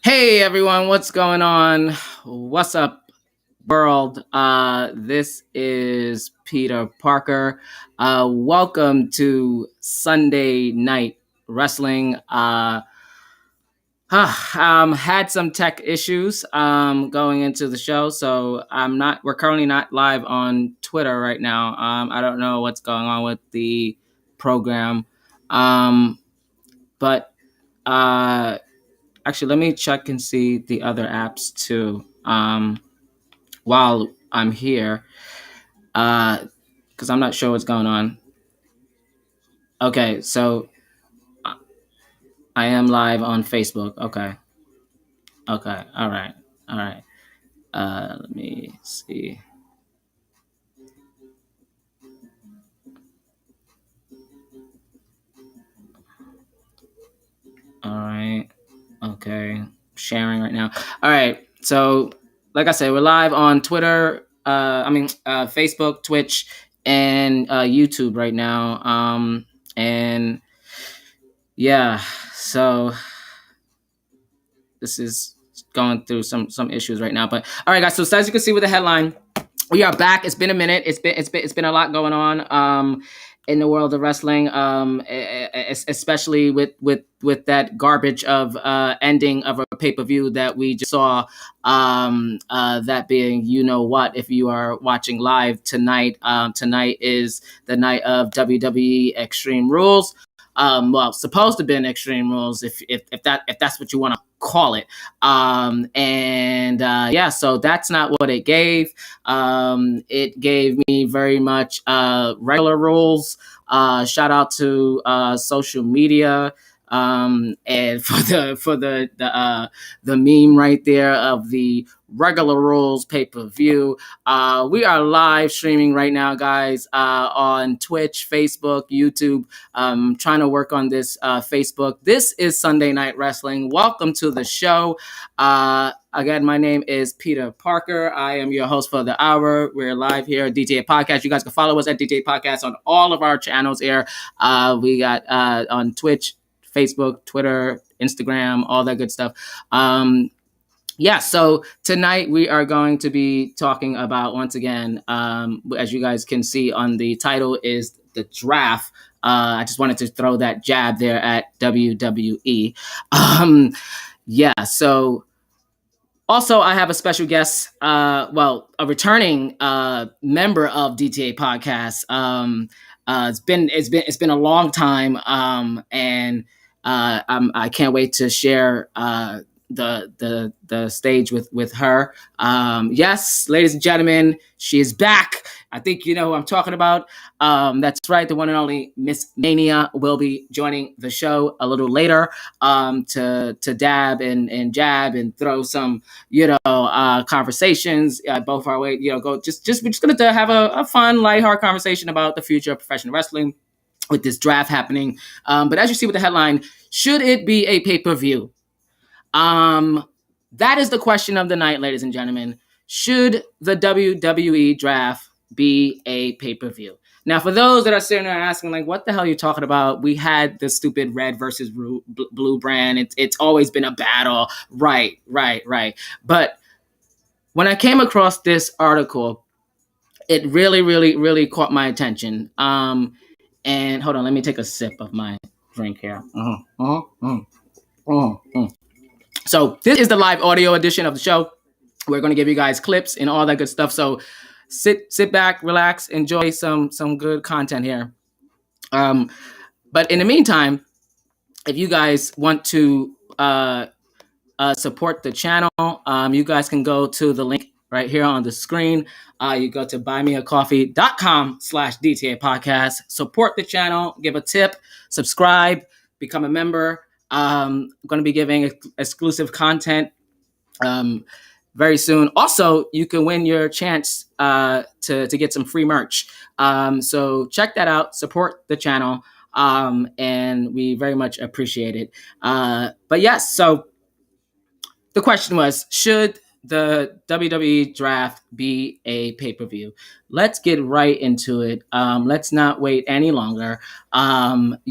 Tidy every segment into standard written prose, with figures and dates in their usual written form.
Hey everyone, what's going on? What's up, world? This is Peter Parker. Welcome to Sunday Night Wrestling. Had some tech issues going into the show, so we're currently not live on Twitter right now. I don't know what's going on with the program. But actually, let me check and see the other apps too while I'm here, because I'm not sure what's going on. Okay, so I am live on Facebook. Okay, all right. Let me see. All right. Okay, sharing right now. All right. So, like I said, we're live on Twitter. Facebook, Twitch, and YouTube right now. And yeah, so this is going through some issues right now. But all right, guys. So as you can see with the headline, we are back. It's been a minute. It's been a lot going on in the world of wrestling, especially with that garbage of ending of a pay-per-view that we just saw. That being, you know what, if you are watching live tonight, tonight is the night of WWE Extreme Rules. Well, supposed to be in Extreme Rules, if that's what you want to call it. So that's not what it gave. It gave me very much regular rules. Shout out to social media. And for the meme right there of the regular rules pay-per-view. We are live streaming right now, guys, on Twitch, Facebook, YouTube. Trying to work on this Facebook. This is Sunday Night Wrestling. Welcome to the show. Again, my name is Peter Parker. I am your host for the hour. We're live here at DTA Podcast. You guys can follow us at DTA Podcast on all of our channels here. We got on Twitch, Facebook, Twitter, Instagram, all that good stuff. So tonight we are going to be talking about, once again, as you guys can see on the title, is the draft. I just wanted to throw that jab there at WWE. So also I have a special guest, a returning member of DTA Podcast. It's been a long time, and I can't wait to share the stage with her. Yes, ladies and gentlemen, she is back. I think you know who I'm talking about. That's right, the one and only Miss Mania will be joining the show a little later to dab and jab and throw some conversations both our way. We're just gonna have a fun, lighthearted conversation about the future of professional wrestling with this draft happening. But as you see with the headline, should it be a pay-per-view? That is the question of the night, ladies and gentlemen. Should the WWE draft be a pay-per-view? Now, for those that are sitting there asking, like, what the hell are you talking about? We had the stupid red versus blue brand. It's always been a battle. Right. But when I came across this article, it really, really, really caught my attention. And hold on, let me take a sip of my drink here. So this is the live audio edition of the show. We're going to give you guys clips and all that good stuff. So sit back, relax, enjoy some good content here. But in the meantime, if you guys want to support the channel, you guys can go to the link right here on the screen. You go to buymeacoffee.com/DTA podcast. Support the channel, give a tip, subscribe, become a member. I'm going to be giving exclusive content very soon. Also, you can win your chance to get some free merch. So check that out. Support the channel, and we very much appreciate it. But yes, so the question was, should the WWE draft be a pay-per-view? Let's get right into it. Let's not wait any longer. I'm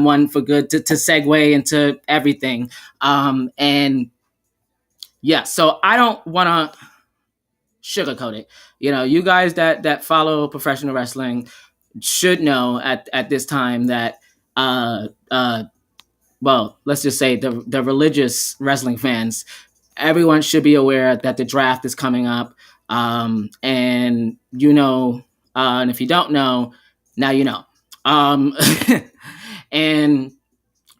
one for good to segue into everything. And yeah, so I don't want to sugarcoat it. You guys that follow professional wrestling should know at this time that well, let's just say the religious wrestling fans, everyone should be aware that the draft is coming up. And and if you don't know, now you know. And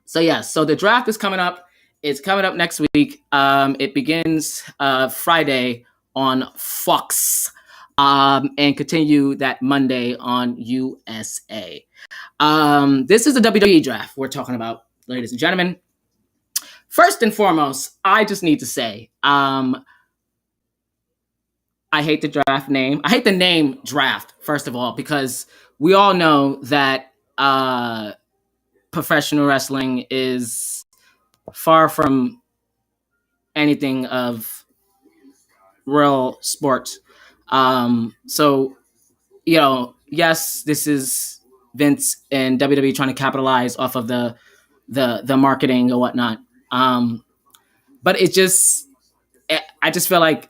so yeah, so the draft is coming up. It's coming up next week. It begins Friday on Fox, and continue that Monday on USA. This is the WWE draft we're talking about, ladies and gentlemen. First and foremost, I just need to say, I hate the draft name. I hate the name draft, first of all, because we all know that professional wrestling is far from anything of real sport. So, yes, this is Vince and WWE trying to capitalize off of the marketing or whatnot. But I just feel like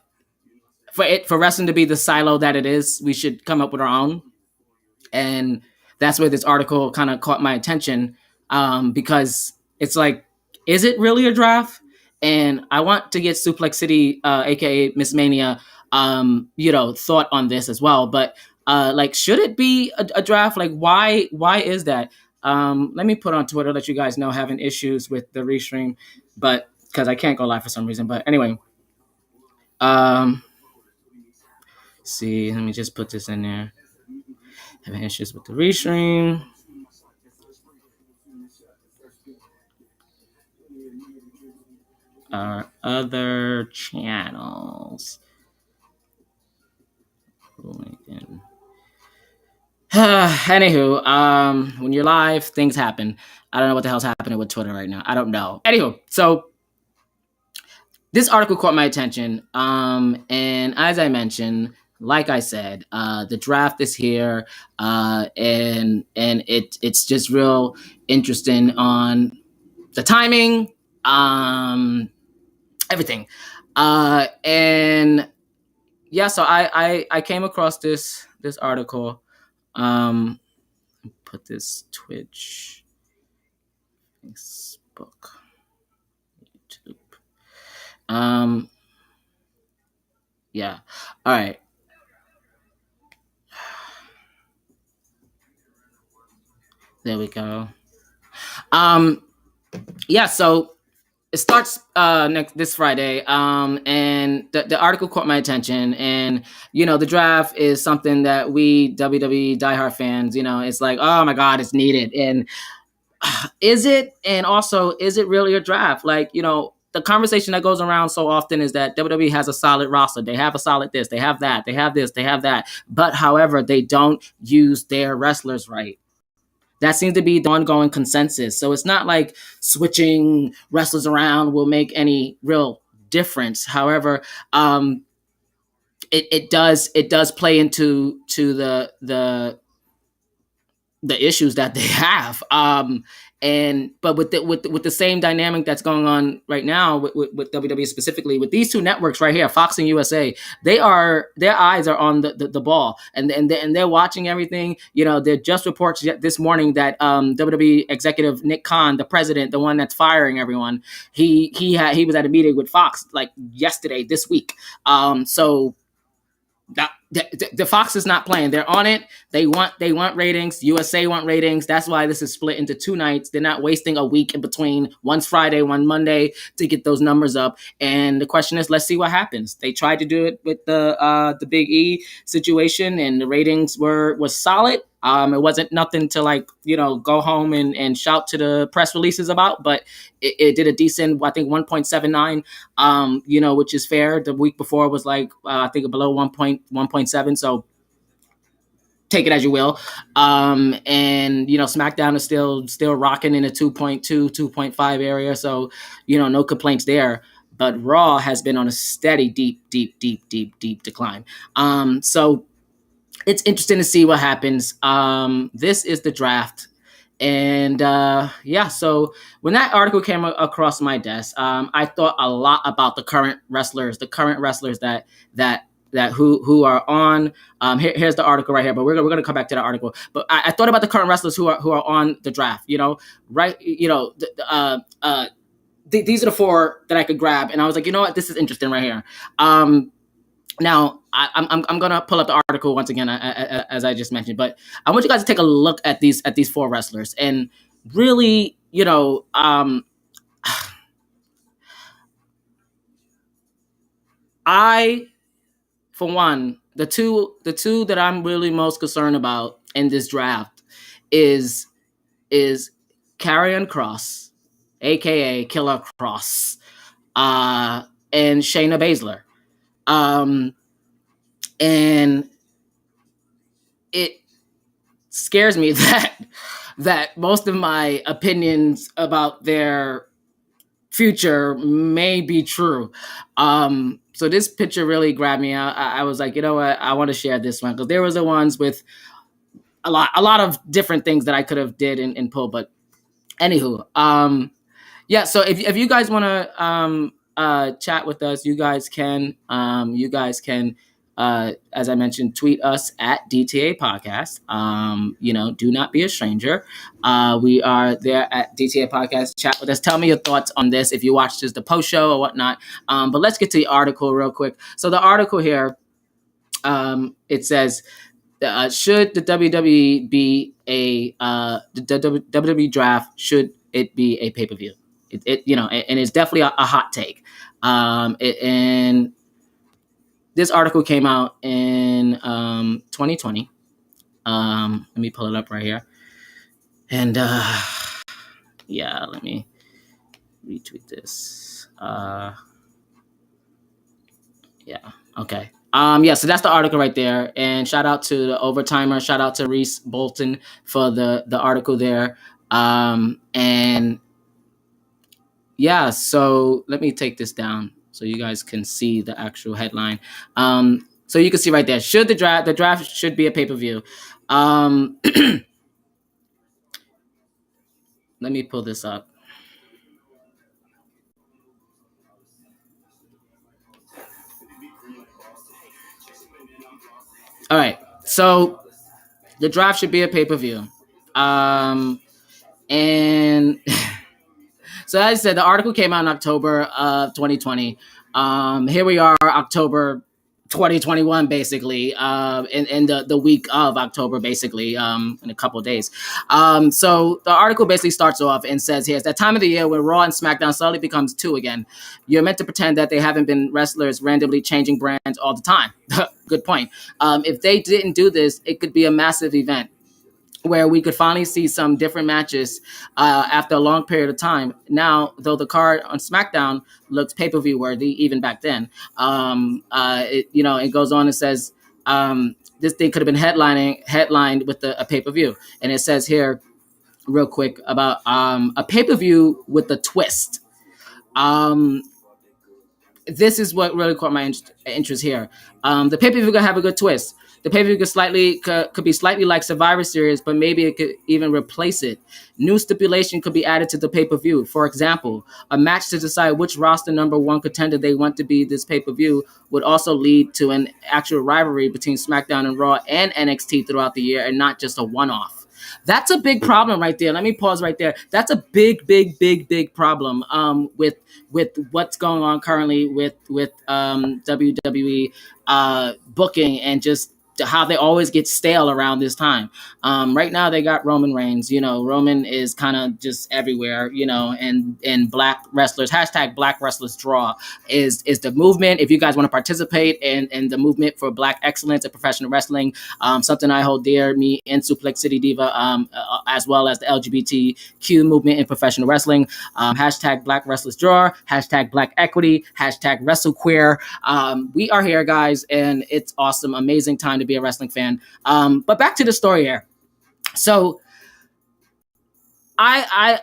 for wrestling to be the silo that it is, we should come up with our own. And that's where this article kind of caught my attention, because it's like, is it really a draft? And I want to get Suplex City, aka Miss Mania, thought on this as well. But should it be a draft? Like, why is that? Let me put on Twitter, let you guys know, having issues with the restream, but because I can't go live for some reason. But anyway, see, let me just put this in there. Having issues with the restream. Our other channels. Anywho, when you're live, things happen. I don't know what the hell's happening with Twitter right now. I don't know. Anywho, so this article caught my attention. And as I mentioned, like I said, the draft is here, and it's just real interesting on the timing, everything, and yeah. So I came across this article. Put this Twitch, Facebook, YouTube. Yeah. All right. There we go. Yeah, so it starts this Friday, and the article caught my attention. And the draft is something that we WWE diehard fans, it's like, oh my god, it's needed. And is it? And also, is it really a draft? Like, the conversation that goes around so often is that WWE has a solid roster. They have a solid this, they have that, they have this, they have that. But however, they don't use their wrestlers right. That seems to be the ongoing consensus. So it's not like switching wrestlers around will make any real difference. However, it does play into the issues that they have. But with the same dynamic that's going on right now with WWE, specifically with these two networks right here, Fox and USA, their eyes are on the ball, and they're watching everything. There just reports this morning that WWE executive Nick Khan, the president, the one that's firing everyone, he was at a meeting with Fox like yesterday, this week. So the Fox is not playing. They're on it. They want ratings. USA want ratings. That's why this is split into two nights. They're not wasting a week in between. One's Friday, one Monday, to get those numbers up. And the question is, let's see what happens. They tried to do it with the Big E situation, and the ratings was solid. It wasn't nothing to like, go home and shout to the press releases about, but it did a decent, I think 1.79, which is fair. The week before was like, I think below 1.7. So take it as you will. And SmackDown is still rocking in a 2.2, 2.5 area. So, no complaints there. But Raw has been on a steady, deep decline. So it's interesting to see what happens. This is the draft. And so when that article came across my desk, I thought a lot about the current wrestlers that who are on. Here's the article right here, but we're gonna come back to the article. But I thought about the current wrestlers who are on the draft. Right? These are the four that I could grab, and I was like, you know what, this is interesting right here. Now, I'm gonna pull up the article once again, as I just mentioned, but I want you guys to take a look at these four wrestlers and really, I, for one, the two that I'm really most concerned about in this draft is Karrion Kross, aka Killer Kross, and Shayna Baszler. And it scares me that most of my opinions about their future may be true. So this picture really grabbed me. I was like, you know what, I want to share this one because there was the ones with a lot of different things that I could have did and pulled. But anywho, yeah. So if you guys want to chat with us, you guys can. As I mentioned, tweet us at DTA Podcast. Do not be a stranger. We are there at DTA Podcast. Chat with us. Tell me your thoughts on this if you watched the post show or whatnot. But let's get to the article real quick. So the article here, it says, should the WWE be the WWE draft? Should it be a pay-per-view? And it's definitely a hot take. And this article came out in 2020. Let me pull it up right here. And let me retweet this. Okay. So that's the article right there. And shout out to the Overtimer. Shout out to Reese Bolton for the article there. So let me take this down so you guys can see the actual headline. So you can see right there, should the draft should be a pay-per-view. Let me pull this up. All right. So the draft should be a pay-per-view. And so as I said, the article came out in October of 2020. Here we are, October 2021, basically, in the week of October, basically, in a couple of days. So the article basically starts off and says here, it's that time of the year when Raw and SmackDown suddenly becomes two again. You're meant to pretend that they haven't been wrestlers randomly changing brands all the time. Good point. If they didn't do this, it could be a massive event where we could finally see some different matches after a long period of time. Now, though the card on SmackDown looks pay-per-view worthy, even back then, it goes on and says this thing could have been headlined with a pay-per-view. And it says here, real quick, about a pay-per-view with a twist. This is what really caught my interest here. The pay-per-view could have a good twist. The pay-per-view could be slightly like Survivor Series, but maybe it could even replace it. New stipulation could be added to the pay-per-view. For example, a match to decide which roster number one contender they want to be this pay-per-view would also lead to an actual rivalry between SmackDown and Raw and NXT throughout the year, and not just a one-off. That's a big problem right there. Let me pause right there. That's a big problem with what's going on currently with WWE booking and just how they always get stale around this time. Right now they got Roman Reigns. Roman is kind of just everywhere. And black wrestlers, hashtag Black Wrestlers Draw is the movement. If you guys want to participate in the movement for Black excellence in professional wrestling, something I hold dear, me and Suplex City Diva, as well as the LGBTQ movement in professional wrestling. Hashtag Black Wrestlers Draw, hashtag Black Equity, hashtag WrestleQueer. We are here, guys, and it's awesome, amazing time to be a wrestling fan. But back to the story here. So I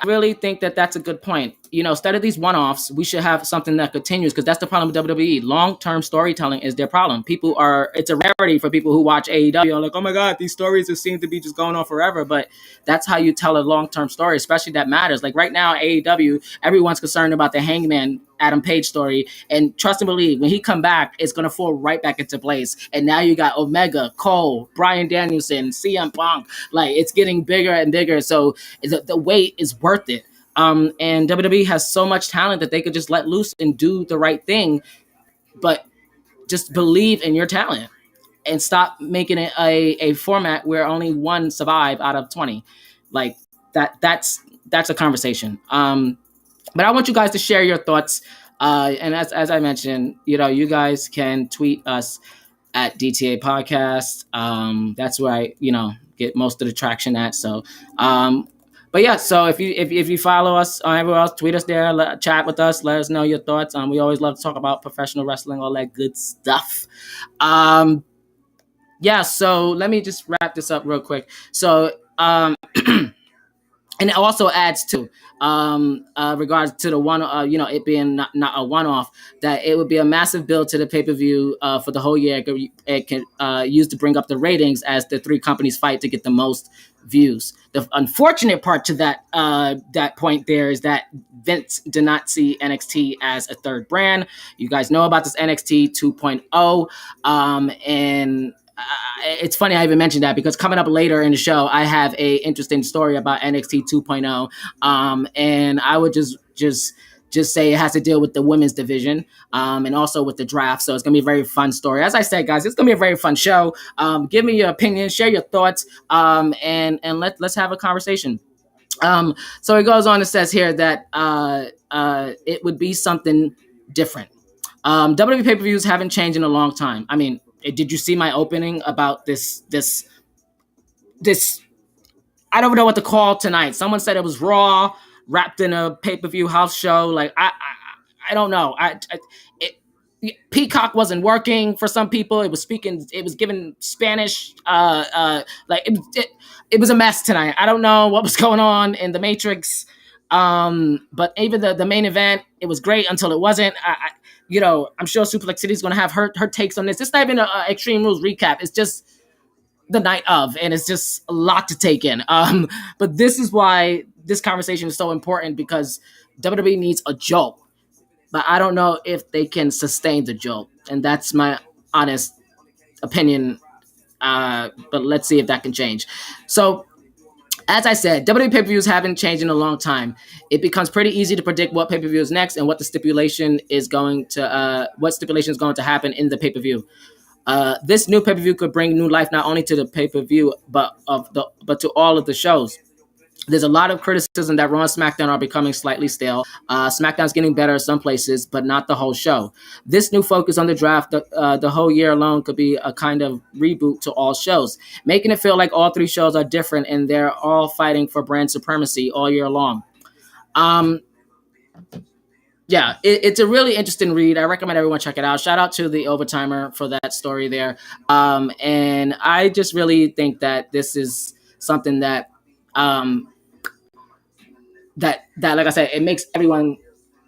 really think that that's a good point. Instead of these one-offs, we should have something that continues, because that's the problem with WWE. Long-term storytelling is their problem. It's a rarity for people who watch AEW. Like, oh my God, these stories just seem to be just going on forever. But that's how you tell a long-term story, especially that matters. Like right now, AEW, everyone's concerned about the Hangman Adam Page story. And trust and believe, when he come back, it's going to fall right back into place. And now you got Omega, Cole, Bryan Danielson, CM Punk. Like, it's getting bigger and bigger. So the wait is worth it. And WWE has so much talent that they could just let loose and do the right thing, but just believe in your talent and stop making it a format where only one survive out of 20. Like that's a conversation. But I want you guys to share your thoughts. And as I mentioned, you guys can tweet us at DTA Podcast. That's where I, get most of the traction at. So, but yeah, so if you follow us on everywhere else, tweet us there, chat with us, let us know your thoughts. We always love to talk about professional wrestling, all that good stuff. Yeah, so let me just wrap this up real quick. So, and it also adds to regards to the one, it being not a one-off, that it would be a massive build to the pay-per-view for the whole year. It can use to bring up the ratings as the three companies fight to get the most views. The unfortunate part to that point there is that Vince did not see NXT as a third brand. You guys know about this NXT 2.0, and it's funny I even mentioned that, because coming up later in the show, I have a interesting story about NXT 2.0, and I would just say it has to deal with the women's division, and also with the draft. So it's gonna be a very fun story. As I said, guys, it's gonna be a very fun show. Give me your opinion, share your thoughts, and let's have a conversation. So it goes on. It says here that it would be something different. WWE pay-per-views haven't changed in a long time. I mean, did you see my opening about this? I don't know what to call tonight. Someone said it was Raw wrapped in a pay-per-view house show. Like I don't know. Peacock wasn't working for some people. It was giving Spanish. It was a mess tonight. I don't know what was going on in the Matrix. But even the main event, it was great until it wasn't. I'm sure Suplex City is going to have her takes on this. It's not even an Extreme Rules recap. It's just the night of, and it's just a lot to take in. But this is why this conversation is so important, because WWE needs a joke, but I don't know if they can sustain the joke, and that's my honest opinion. But let's see if that can change. So, as I said, WWE pay-per-views haven't changed in a long time. It becomes pretty easy to predict what pay-per-view is next and what stipulation is going to happen in the pay-per-view. This new pay-per-view could bring new life not only to the pay-per-view but to all of the shows. There's a lot of criticism that Raw and SmackDown are becoming slightly stale. SmackDown's getting better in some places, but not the whole show. This new focus on the draft, the whole year alone, could be a kind of reboot to all shows, making it feel like all three shows are different and they're all fighting for brand supremacy all year long. Yeah, it's a really interesting read. I recommend everyone check it out. Shout out to the Overtimer for that story there. And I just really think that this is something that that like I said, it makes everyone.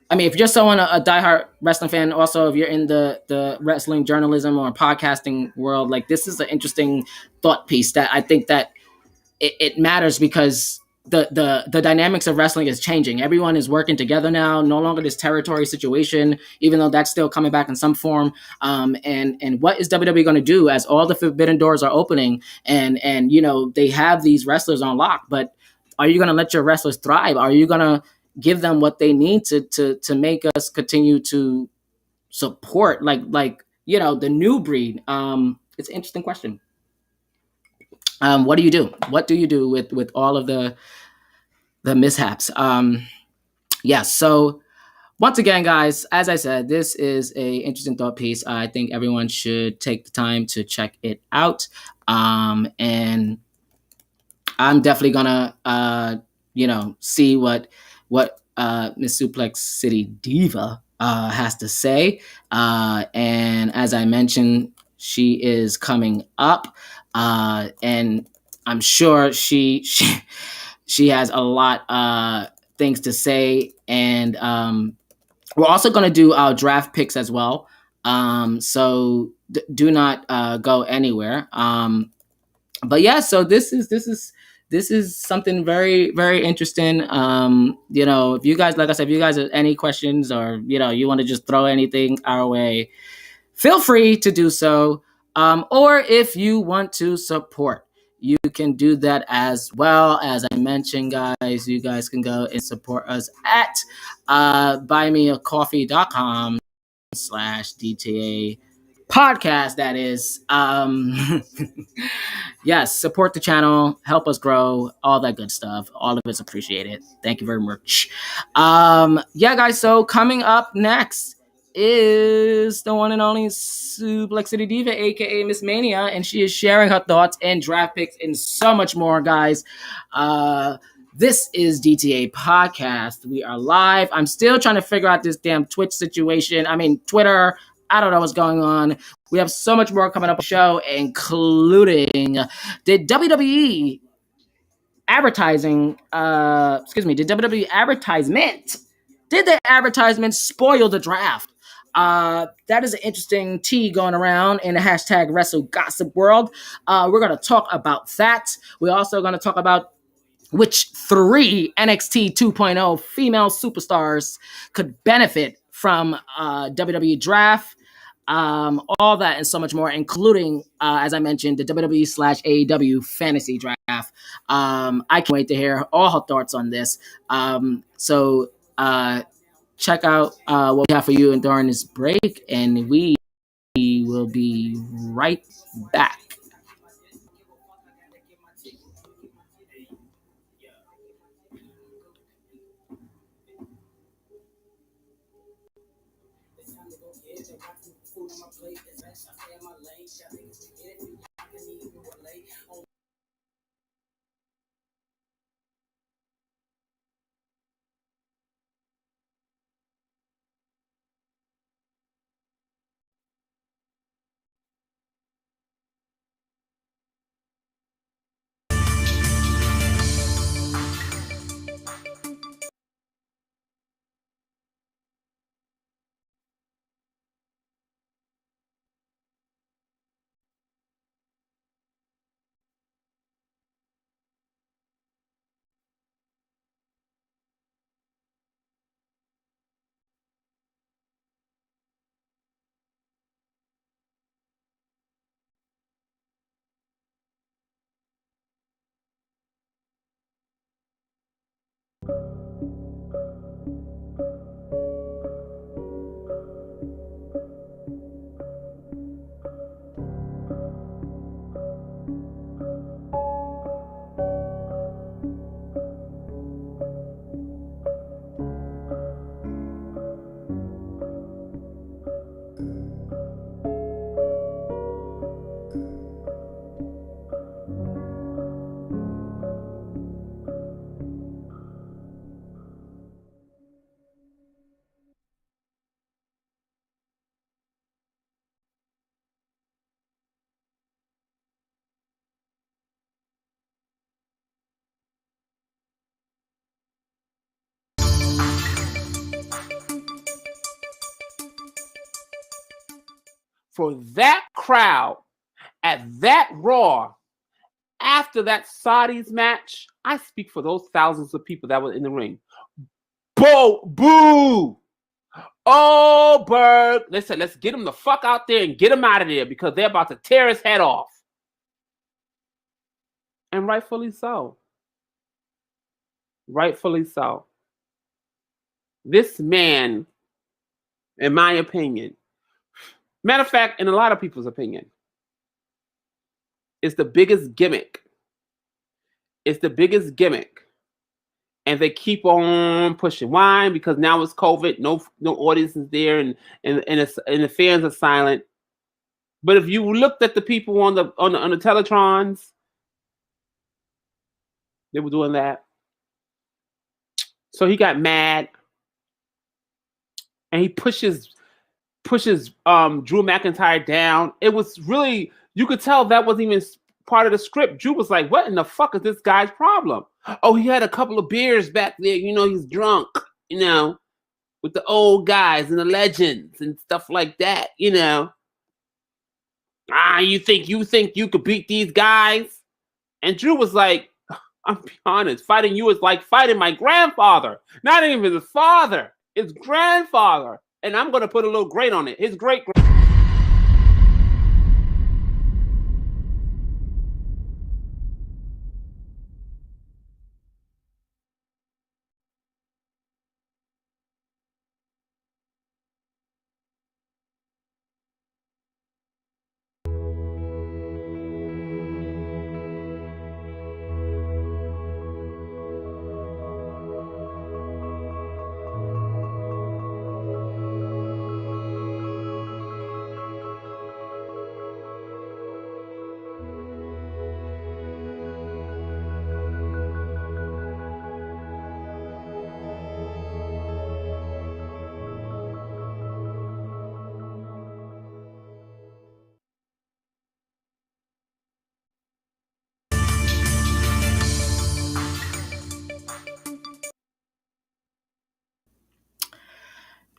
I mean, if you're someone a diehard wrestling fan, also if you're in the wrestling journalism or podcasting world, like this is an interesting thought piece that I think that it matters, because the dynamics of wrestling is changing. Everyone is working together now. No longer this territory situation, even though that's still coming back in some form. And what is WWE going to do as all the forbidden doors are opening, and they have these wrestlers on lock, but are you going to let your wrestlers thrive? Are you going to give them what they need to make us continue to support like the new breed? it's an interesting question. What do you do? What do you do with all of the mishaps? Yeah. So once again, guys, as I said, this is a interesting thought piece. I think everyone should take the time to check it out. And I'm definitely gonna, see what Miss Suplex City Diva has to say. And as I mentioned, she is coming up, and I'm sure she has a lot things to say. And we're also going to do our draft picks as well. So do not go anywhere. But yeah, so this is something very, very interesting. If you guys, like I said, if you guys have any questions, or you want to just throw anything our way, feel free to do so. Or if you want to support, you can do that as well. As I mentioned, guys, you guys can go and support us at buymeacoffee.com/DTA podcast, that is. Yes, support the channel, help us grow, all that good stuff. All of it's appreciated. Thank you very much. Yeah, guys, so coming up next is the one and only Suplex City Diva, aka Miss Mania, and she is sharing her thoughts and draft picks and so much more, guys. This is DTA Podcast. We are live. I'm still trying to figure out this damn Twitch situation. I mean, Twitter. I don't know what's going on. We have so much more coming up on the show, including did WWE advertising, did WWE advertisement, did their advertisement spoil the draft? That is an interesting tea going around in the hashtag Wrestle Gossip world. We're going to talk about that. We're also going to talk about which 3 NXT 2.0 female superstars could benefit from WWE draft. All that and so much more, including, as I mentioned, the WWE/AEW fantasy draft. I can't wait to hear all her thoughts on this. So check out what we have for you during this break, and we will be right back. For that crowd at that Raw after that Saudis match, I speak for those thousands of people that were in the ring. Boo! Oh, Berg. Listen, let's get him the fuck out there and get him out of there, because they're about to tear his head off. And rightfully so. Rightfully so. This man, in my opinion, matter of fact, in a lot of people's opinion, It's the biggest gimmick. It's the biggest gimmick. And they keep on pushing. Why? Because now it's COVID. No audience is there, and the fans are silent. But if you looked at the people on the Teletrons, they were doing that. So he got mad, and he pushes Drew McIntyre down. It was really, you could tell that wasn't even part of the script. Drew was like, what in the fuck is this guy's problem? Oh, he had a couple of beers back there. He's drunk, with the old guys and the legends and stuff like that, you think you could beat these guys? And Drew was like, I'm be honest, fighting you is like fighting my grandfather. Not even his father, his grandfather. And I'm going to put a little great on it. His great.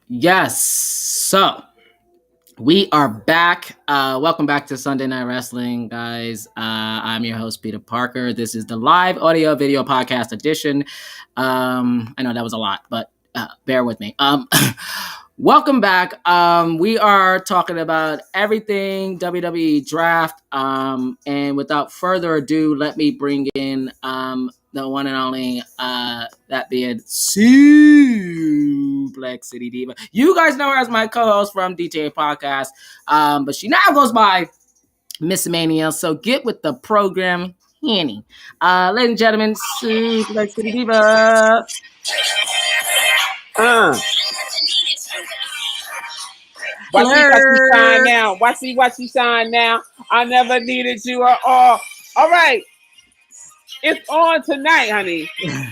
Yes. So we are back. Welcome back to Sunday Night Wrestling, guys. I'm your host, Peter Parker. This is the live audio video podcast edition. I know that was a lot, but bear with me. Welcome back. We are talking about everything WWE Draft. And without further ado, let me bring in the one and only, that being SuplexCityDiva. You guys know her as my co-host from DTA Podcast, but she now goes by Miss Mania. So get with the program, Henny. Ladies and gentlemen, SuplexCityDiva. Watch me shine now. Watch me shine now. I never needed you at all. All right. It's on tonight, honey.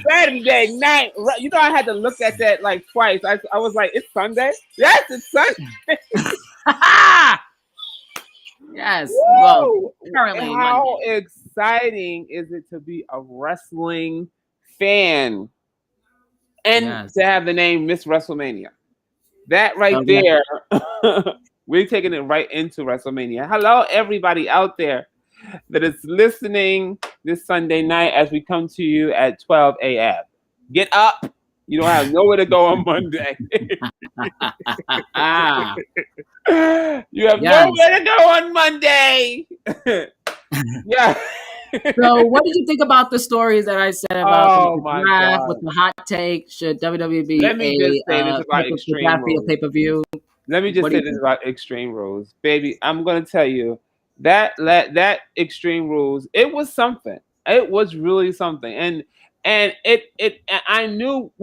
Saturday night. I had to look at that like twice. I was like, it's Sunday? Yes, it's Sunday. Yes. Well, currently. How exciting is it to be a wrestling fan and to have the name Miss WrestleMania? That right there, we're taking it right into WrestleMania. Hello, everybody out there that is listening this Sunday night as we come to you at 12 a.m. Get up. You don't have nowhere to go on Monday. You have nowhere to go on Monday. Yeah. So, what did you think about the stories that I said about the draft with the hot take? Should WWE be a pay-per-view? Let me just say this about Extreme Rules, baby. I'm gonna tell you that Extreme Rules, it was something. It was really something, and we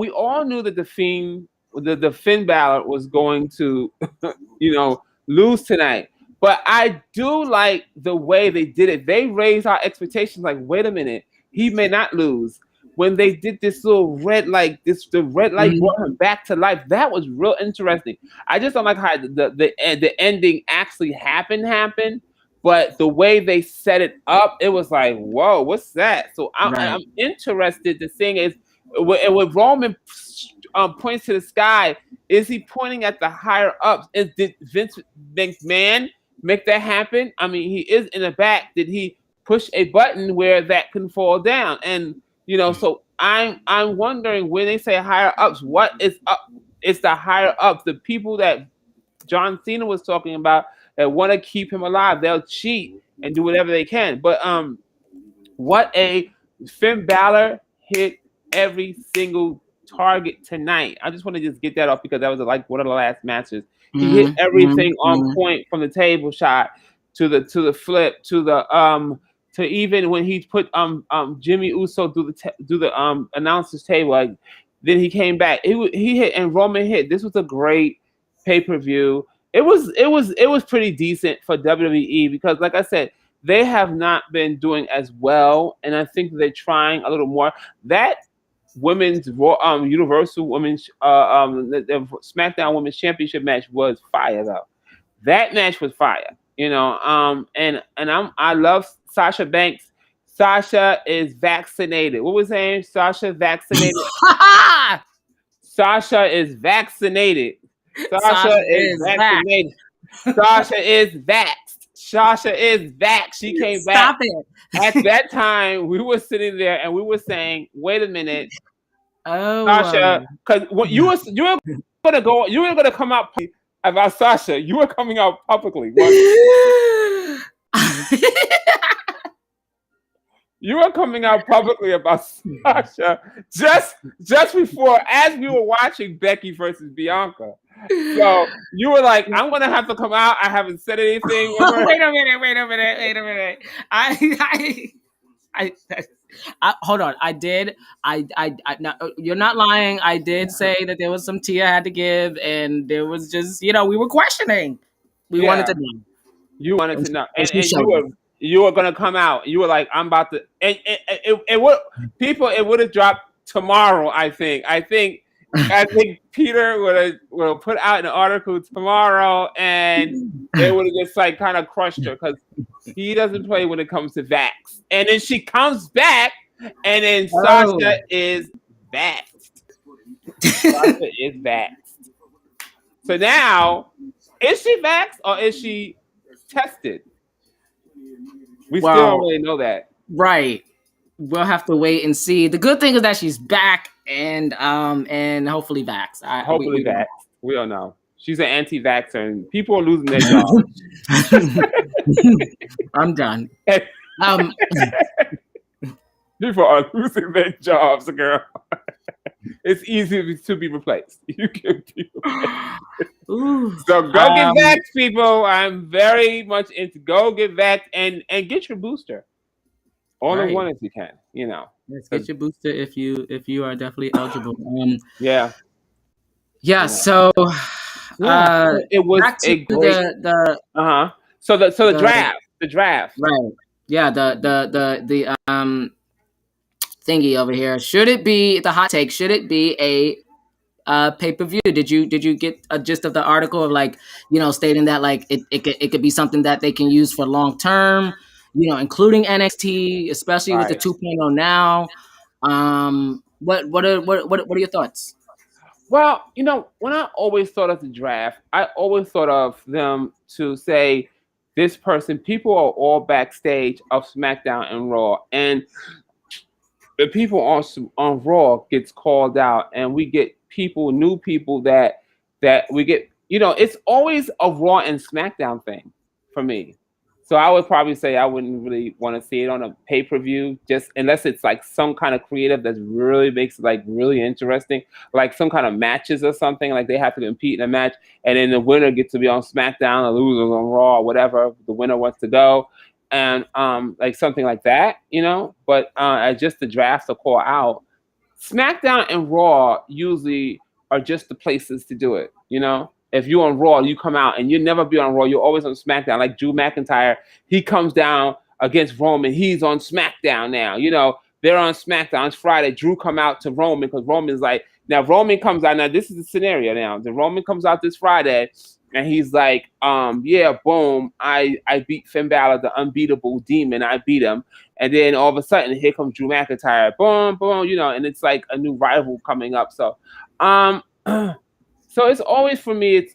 all knew that the Finn Balor was going to, lose tonight. But I do like the way they did it. They raised our expectations. Like, wait a minute, he may not lose. When they did this little red light, the red light brought him back to life. That was real interesting. I just don't like how the ending actually happened. But the way they set it up, it was like, whoa, what's that? So I'm interested to see is when Roman points to the sky, is he pointing at the higher ups? Did Vince McMahon make that happen? I mean, he is in the back. Did he push a button where that can fall down? And so I'm wondering, when they say higher ups, what is up? It's the higher ups, the people that John Cena was talking about that want to keep him alive. They'll cheat and do whatever they can. But what a Finn Balor hit every single target tonight. I just want to just get that off because that was like one of the last matches. He hit everything on point, from the table shot to the flip to the to even when he put Jimmy Uso do the announcers table, like, then he came back. He hit and Roman hit. This was a great pay-per-view. It was pretty decent for WWE because, like I said, they have not been doing as well, and I think they're trying a little more. That women's Universal Women's the SmackDown Women's Championship match was fire though. That match was fire, and I love Sasha Banks. Sasha is vaccinated. What was her name? Sasha vaccinated. Sasha is vaccinated. Sasha is vaccinated. Sasha is vaxxed. Sasha is vaxxed. She came back. Stop it. At that time, we were sitting there and we were saying, "Wait a minute, Sasha," because you were gonna come out about Sasha. You were coming out publicly. You were coming out publicly about Sasha just before, as we were watching Becky versus Bianca. So you were like, "I'm gonna have to come out. I haven't said anything." Wait a minute. I hold on. I did. No, you're not lying. I did say that there was some tea I had to give, and there was just, we were questioning. We wanted to know. You wanted to know, and you were gonna come out. You were like, "I'm about to," and it would have dropped tomorrow. I think Peter would have put out an article tomorrow, and they would have just like kind of crushed her because he doesn't play when it comes to vax. And then she comes back, and then Sasha is vaxxed. Sasha is vaxxed. So now, is she vaxxed or is she tested? We still don't really know that. Right. We'll have to wait and see. The good thing is that she's back and hopefully vaxxed. Hopefully vaxxed. We don't know. She's an anti-vaxxer and people are losing their jobs. I'm done. People are losing their jobs, girl. It's easy to be replaced. You can be replaced. So go get vaxxed, people. I'm very much into go get vaxxed and get your booster. All in one if you can, Let's get your booster if you are definitely eligible. Yeah. So it was a great. So the draft. Right. Yeah. The thingy over here. Should it be the hot take? Should it be a pay-per-view? Did you get a gist of the article of stating that it could be something that they can use for long term, including NXT, especially with the 2.0 now. What are your thoughts? Well, when I always thought of the draft, I always thought of them to say this person. People are all backstage of SmackDown and Raw, and the people on Raw gets called out, and we get new people that we get. It's always a Raw and SmackDown thing for me. So I would probably say I wouldn't really want to see it on a pay-per-view, just unless it's like some kind of creative that really makes it really interesting, like some kind of matches or something. Like they have to compete in a match, and then the winner gets to be on SmackDown, the loser on Raw, or whatever the winner wants to go. And like something like that, but just the drafts to call out. SmackDown and Raw usually are just the places to do it, If you're on Raw, you come out, and you'll never be on Raw. You're always on SmackDown. Like Drew McIntyre, he comes down against Roman. He's on SmackDown now. They're on SmackDown. It's Friday. Drew come out to Roman because Roman's like, now Roman comes out. Now this is the scenario now. The Roman comes out this Friday. And he's like, yeah, boom, I beat Finn Balor, the unbeatable demon. I beat him. And then all of a sudden, here comes Drew McIntyre. Boom, boom, and it's like a new rival coming up. So, so it's always for me, it's,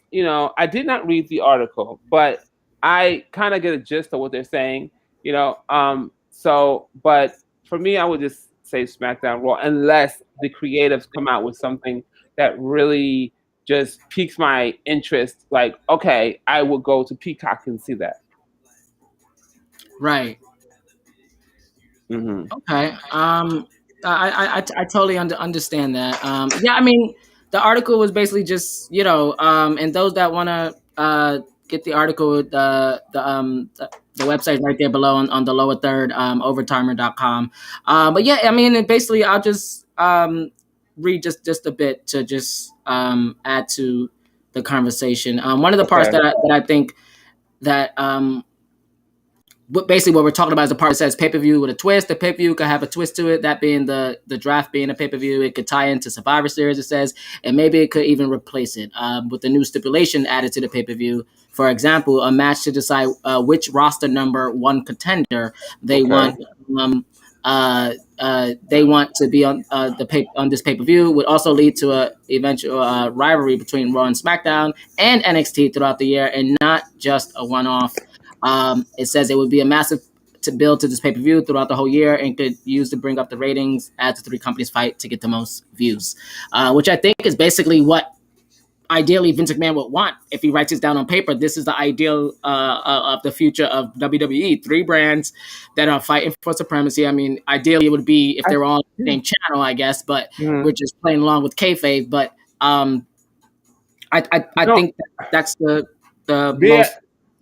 I did not read the article, but I kind of get a gist of what they're saying, but for me, I would just say SmackDown Raw, unless the creatives come out with something that really just piques my interest. Like, okay, I would go to Peacock and see that. Right. Mm-hmm. Okay. I totally understand that. Yeah, I mean, the article was basically just, and those that want to get the article. The website right there below on the lower third, overtimer.com. But yeah, I mean, basically, I'll just read just a bit to just add to the conversation. One of the parts that I think that basically what we're talking about is the part that says pay-per-view with a twist. The pay-per-view could have a twist to it, that being the draft being a pay-per-view. It could tie into Survivor Series, it says, and maybe it could even replace it with the new stipulation added to the pay-per-view. For example, a match to decide which roster number one contender they want. They want to be on on this pay-per-view would also lead to a eventual rivalry between Raw and SmackDown and NXT throughout the year, and not just a one-off. It says it would be a massive to build to this pay-per-view throughout the whole year and could use to bring up the ratings as the three companies fight to get the most views, which I think is basically what ideally Vince McMahon would want if he writes this down on paper. This is the ideal of the future of WWE. Three brands that are fighting for supremacy. I mean, ideally it would be if they were all on the same channel, I guess, but we're just playing along with kayfabe. But I think that's the most.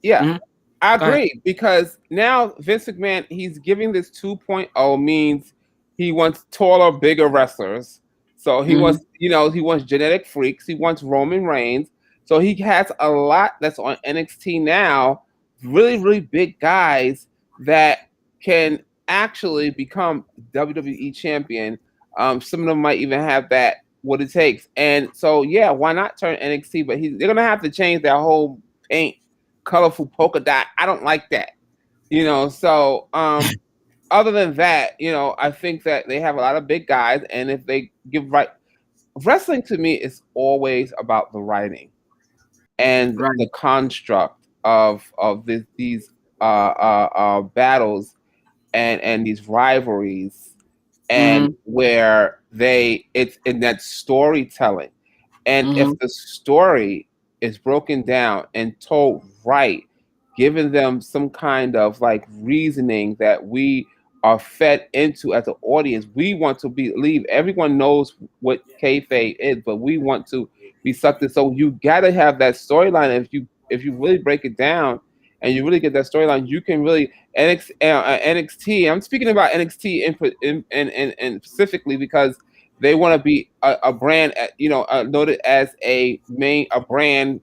Yeah. Mm-hmm. I agree, because now Vince McMahon, he's giving this 2.0 means he wants taller, bigger wrestlers. So he wants, he wants genetic freaks. He wants Roman Reigns. So he has a lot that's on NXT now, really, really big guys that can actually become WWE champion. Some of them might even have that, what it takes. And so, yeah, why not turn NXT? But they're going to have to change their whole paint. Colorful polka dot. I don't like that, so other than that, I think that they have a lot of big guys, and if they give wrestling to me is always about the writing and the construct of these battles and these rivalries, and where it's in that storytelling, and if the story is broken down and told right, giving them some kind of like reasoning that we are fed into as an audience. We want to believe. Everyone knows what kayfabe is, but we want to be sucked in. So you got to have that storyline. If you really break it down and you really get that storyline, you can really NXT. I'm speaking about NXT in specifically because they want to be a brand, noted as a brand,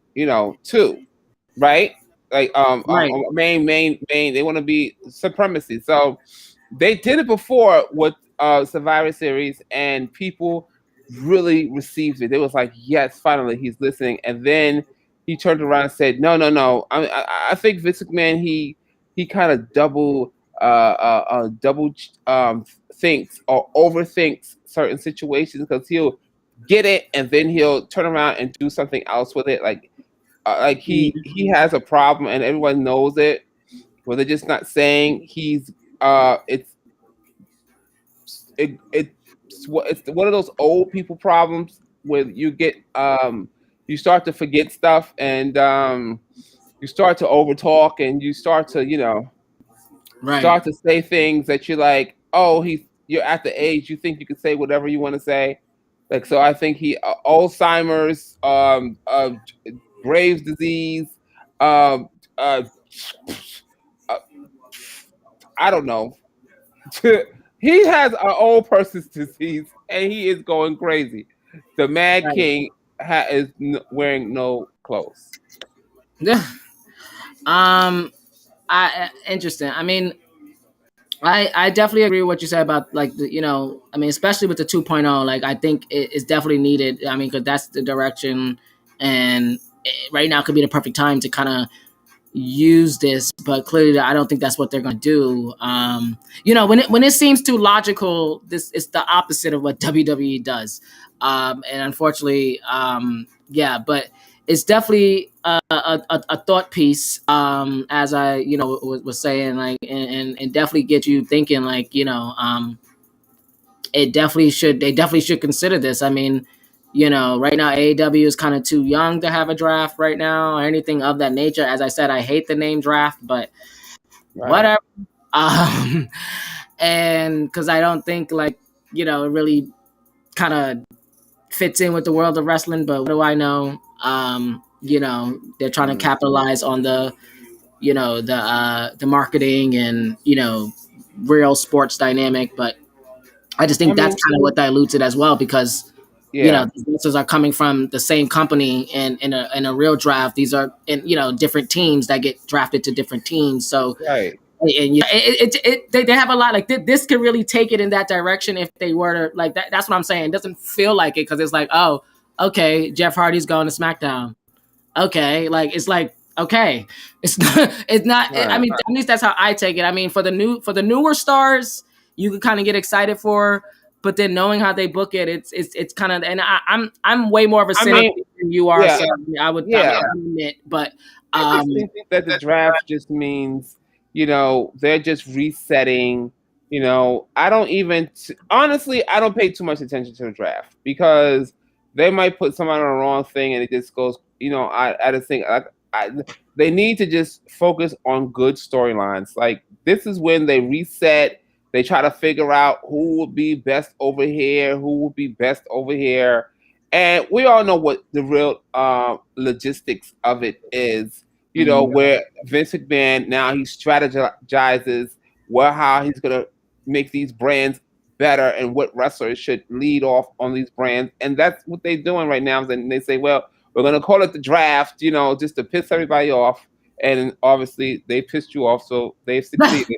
too, right? Like main. They want to be supremacy. So they did it before with Survivor Series, and people really received it. They was like, yes, finally he's listening. And then he turned around and said, no. I think Vince McMahon he kind of double thinks or overthinks certain situations, because he'll get it and then he'll turn around and do something else with it. Like he has a problem and everyone knows it, but they're just not saying he's it's one of those old people problems where you get you start to forget stuff, and you start to overtalk, and you start to start to say things that you're like, oh, you're at the age you think you can say whatever you want to say. Like, so I think he Alzheimer's, Graves' disease, I don't know. He has an old person's disease, and he is going crazy. The Mad King is wearing no clothes. Yeah. Interesting. I mean, I definitely agree with what you said about, like, I mean, especially with the 2.0, like, I think it's definitely needed. I mean, because that's the direction, and right now could be the perfect time to kind of use this, but clearly I don't think that's what they're going to do. When it seems too logical, this is the opposite of what WWE does, and unfortunately, but it's definitely a thought piece, as I was saying, like, and definitely get you thinking, like, they definitely should consider this. I mean, right now AEW is kind of too young to have a draft right now or anything of that nature. As I said, I hate the name draft, but whatever. And because I don't think, like, it really kind of fits in with the world of wrestling, but what do I know? they're trying to capitalize on the marketing and real sports dynamic. But I just think that's kind of what dilutes it as well, because these wrestlers are coming from the same company, and in a real draft, these are different teams that get drafted to different teams. So right. And they have a lot, like this could really take it in that direction if they were to, like that. That's what I'm saying. It doesn't feel like it, because it's like, oh, okay, Jeff Hardy's going to SmackDown. Okay, like it's like, okay, it's not. Right. I mean, at least that's how I take it. I mean, for the newer stars, you can kind of get excited for, but then knowing how they book it, it's kind of. And I'm way more of a cynic than you are. Yeah. So I would admit, but I think that the draft just means, they're just resetting. I don't even honestly, I don't pay too much attention to the draft, because they might put someone on the wrong thing and it just goes. I just think they need to just focus on good storylines. Like, this is when they reset. They try to figure out who would be best over here, who would be best over here. And we all know what the real logistics of it is, where Vince McMahon, now he strategizes how he's going to make these brands better and what wrestlers should lead off on these brands. And that's what they're doing right now. And they say, well, we're going to call it the draft, just to piss everybody off. And obviously they pissed you off, so they've succeeded.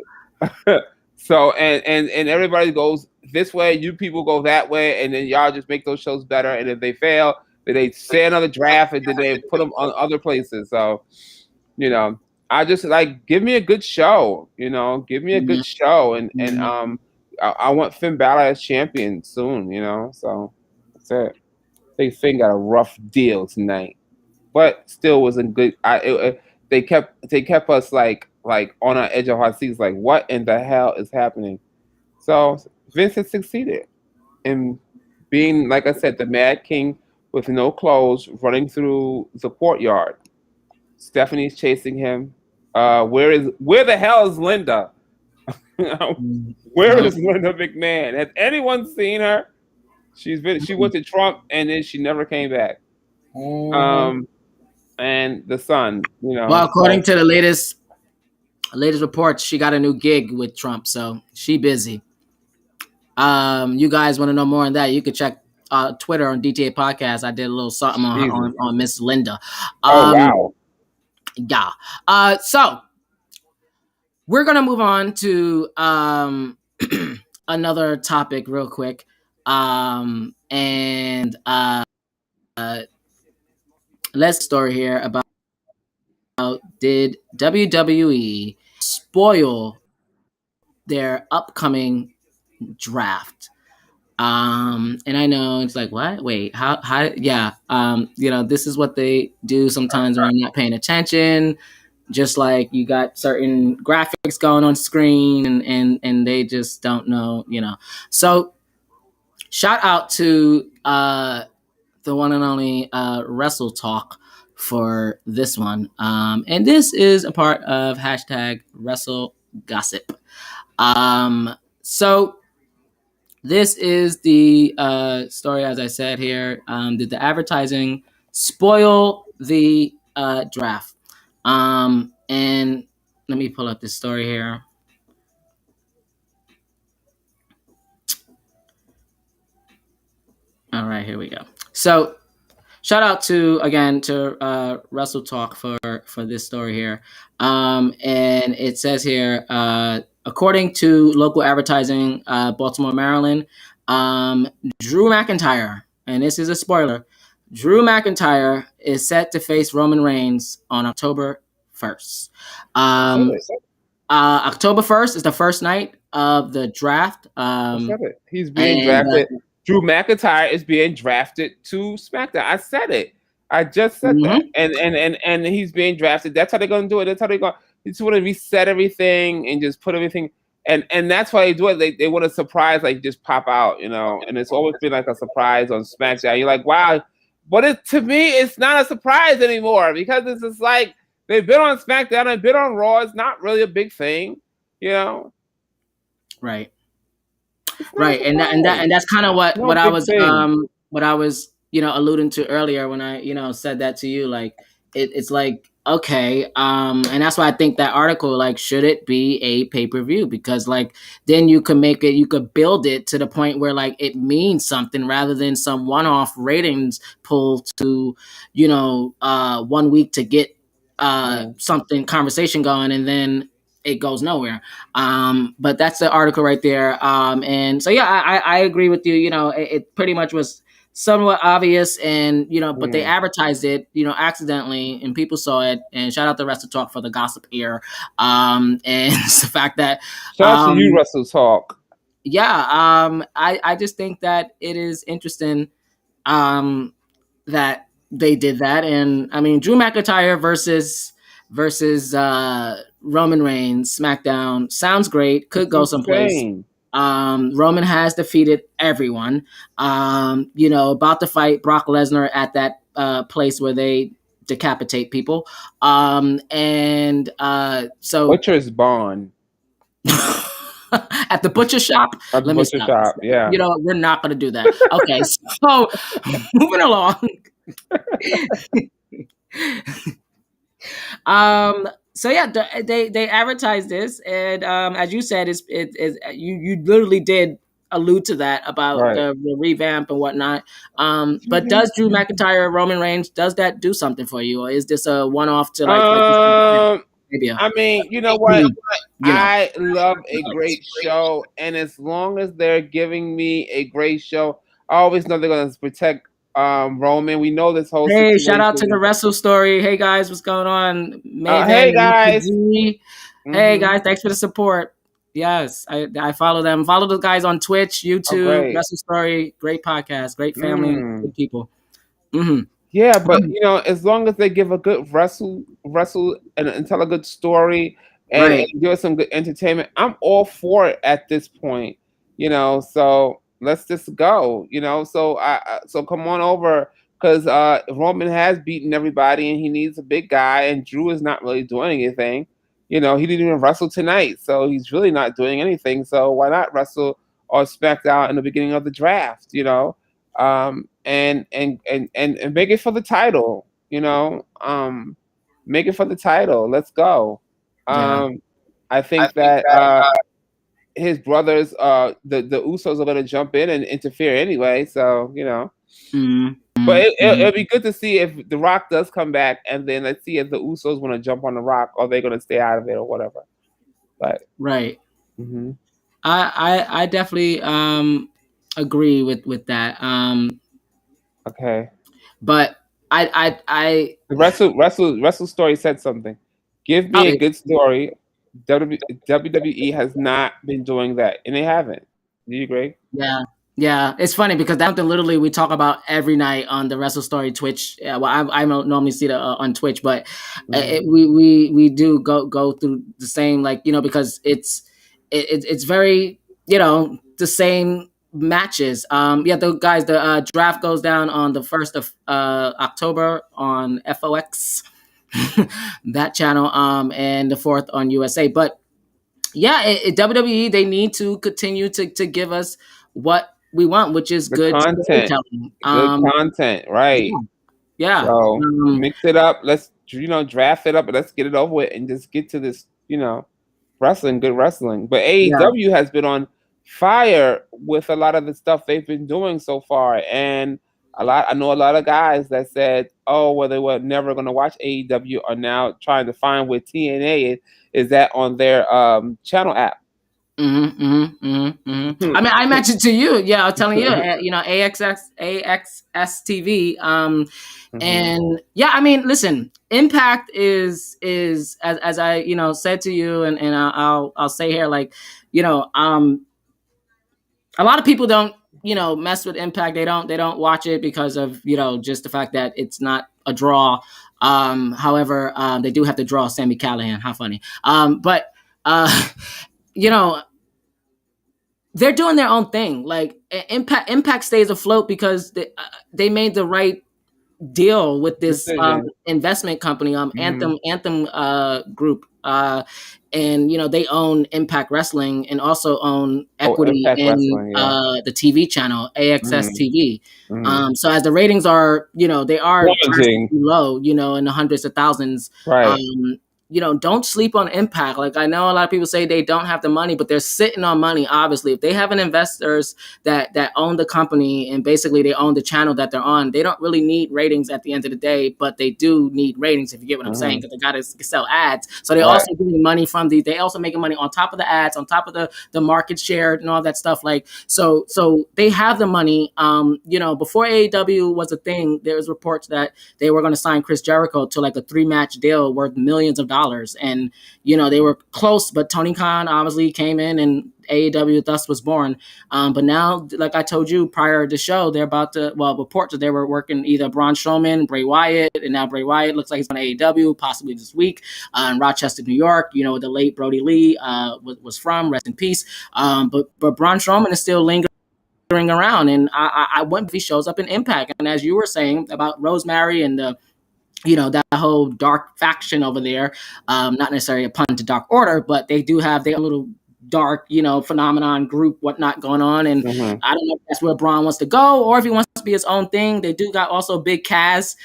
So, and everybody goes this way, you people go that way, and then y'all just make those shows better. And if they fail, then they say another draft, and then they put them on other places. So, I just like, give me a good show, give me a good show. And I want Finn Balor as champion soon, so that's it. They Finn got a rough deal tonight, but still wasn't good. They kept us like on our edge of our seats, like, what in the hell is happening? So Vince has succeeded in being, like I said, the Mad King with no clothes, running through the courtyard. Stephanie's chasing him. Where the hell is Linda? Where is Linda McMahon? Has anyone seen her? She went to Trump, and then she never came back. And the son, Well, according to the latest reports, she got a new gig with Trump, so she busy. You guys want to know more on that? You could check Twitter on DTA Podcast. I did a little something on Miss Linda. Wow. Yeah. So we're gonna move on to another topic real quick. And let's story here about did WWE spoil their upcoming draft? And I know it's like, what? Wait, how? Yeah. This is what they do sometimes when I'm not paying attention. Just like you got certain graphics going on screen, and they just don't know, So shout out to the one and only Wrestle Talk for this one. And this is a part of hashtag Wrestle Gossip. So this is the story, as I said here. Did the advertising spoil the draft? And let me pull up this story here. All right, here we go. So shout out to Wrestle Talk for this story here. And it says here, according to local advertising, Baltimore, Maryland, Drew McIntyre, and this is a spoiler, Drew McIntyre is set to face Roman Reigns on October 1st. October 1st is the first night of the draft. He's being drafted. Drew McIntyre is being drafted to SmackDown. I said it. I just said that. And he's being drafted. That's how they're going to do it. That's how they're going to. They just want to reset everything and just put everything. And that's why they do it. They want a surprise, like just pop out, And it's always been like a surprise on SmackDown. You're like, wow. But to me, it's not a surprise anymore, because it's just like they've been on SmackDown and been on Raw. It's not really a big thing, Right. Right, and that's kind of what I was alluding to earlier when I said that to you. Like, it's like, okay, and that's why I think that article, like, should it be a pay-per-view? Because like then you could make it, you could build it to the point where like it means something rather than some one-off ratings pull to, 1 week to get something conversation going, and then it goes nowhere. But that's the article right there. And so yeah, I agree with you. It pretty much was somewhat obvious, and but they advertised it, accidentally, and people saw it. And shout out to Wrestle Talk for the gossip here. And it's the fact that shout out to you, Wrestle Talk. Yeah, I just think that it is interesting that they did that. And I mean, Drew McIntyre versus Roman Reigns SmackDown sounds great. Could go someplace. Roman has defeated everyone. About to fight Brock Lesnar at that place where they decapitate people. So Butcher's Bond. At the butcher shop. At the butcher shop, yeah. We're not going to do that. Okay, so moving along. So yeah, they advertised this, and as you said, you literally did allude to that about the revamp and whatnot. But does Drew McIntyre, Roman Reigns, does that do something for you, or is this a one-off to like maybe I mean, you know what? I love a great show, and as long as they're giving me a great show, I always know they're going to protect Roman. We know this whole situation. Shout out to the Wrestle Story. Hey guys, what's going on? Hey guys. Hey guys, thanks for the support. Yes, I follow them. Follow the guys on Twitch, YouTube, Wrestle Story. Great podcast, great family, good people. Yeah, but as long as they give a good wrestle and tell a good story and give us some good entertainment, I'm all for it at this point. So let's just go. So come on over, because Roman has beaten everybody and he needs a big guy, and Drew is not really doing anything. He didn't even wrestle tonight, so he's really not doing anything. So why not wrestle or SmackDown in the beginning of the draft? And make it for the title. Make it for the title. Let's go. I think that his brothers, the Usos, are going to jump in and interfere anyway. So but it'll be good to see if The Rock does come back, and then let's see if the Usos want to jump on The Rock, or they're going to stay out of it or whatever. But I definitely agree with that. Okay, but I the Wrestle Story said something. Give me a good story. WWE has not been doing that, and they haven't. Do you agree? Yeah, it's funny because that's something literally we talk about every night on the Wrestle Story Twitch. Well, I don't normally see it on Twitch, but we do go through the same, because it's very the same matches. The guys, the draft goes down on the 1st of October on FOX, that channel, and the 4th on USA. But yeah, WWE, they need to continue to give us what we want, which is good content. Good content, right? Yeah. So mix it up. Let's draft it up, and let's get it over with and just get to this, wrestling, good wrestling. But AEW has been on fire with a lot of the stuff they've been doing so far, and I know a lot of guys that said, they were never going to watch AEW, are now trying to find where TNA is that on their channel app. I mean, I mentioned to you, I was telling you, AXS TV, and I mean, listen, Impact is as I said to you, and I'll say here, a lot of people don't mess with Impact. They don't watch it because of just the fact that it's not a draw. However, they do have to draw Sami Callihan. How funny. But they're doing their own thing. Like Impact stays afloat because they made the right deal with this investment company, Anthem Group, and they own Impact Wrestling and also own equity in the TV channel AXS TV. So as the ratings are, they are low, in the hundreds of thousands. Right. Don't sleep on Impact. Like, I know a lot of people say they don't have the money, but they're sitting on money. Obviously, if they have an investors that own the company and basically they own the channel that they're on, they don't really need ratings at the end of the day, but they do need ratings, if you get what I'm saying, because they got to sell ads. So they're also getting money from they also making money on top of the ads, on top of the market share and all that stuff. Like, so they have the money. Before AEW was a thing, there was reports that they were going to sign Chris Jericho to like a 3-match deal worth millions of dollars, and they were close, but Tony Khan obviously came in and AEW thus was born. But now, like I told you prior to the show, they're about to report that they were working either Braun Strowman, Bray Wyatt, and now Bray Wyatt looks like he's on AEW possibly this week in Rochester, New York. The late Brody Lee was from, rest in peace. But Braun Strowman is still lingering around, and I wonder if he shows up in Impact. And as you were saying about Rosemary and the that whole dark faction over there, not necessarily a pun to Dark Order, but they do have their little dark, phenomenon group, whatnot going on. And I don't know if that's where Braun wants to go or if he wants to be his own thing. They do got also Big Kaz.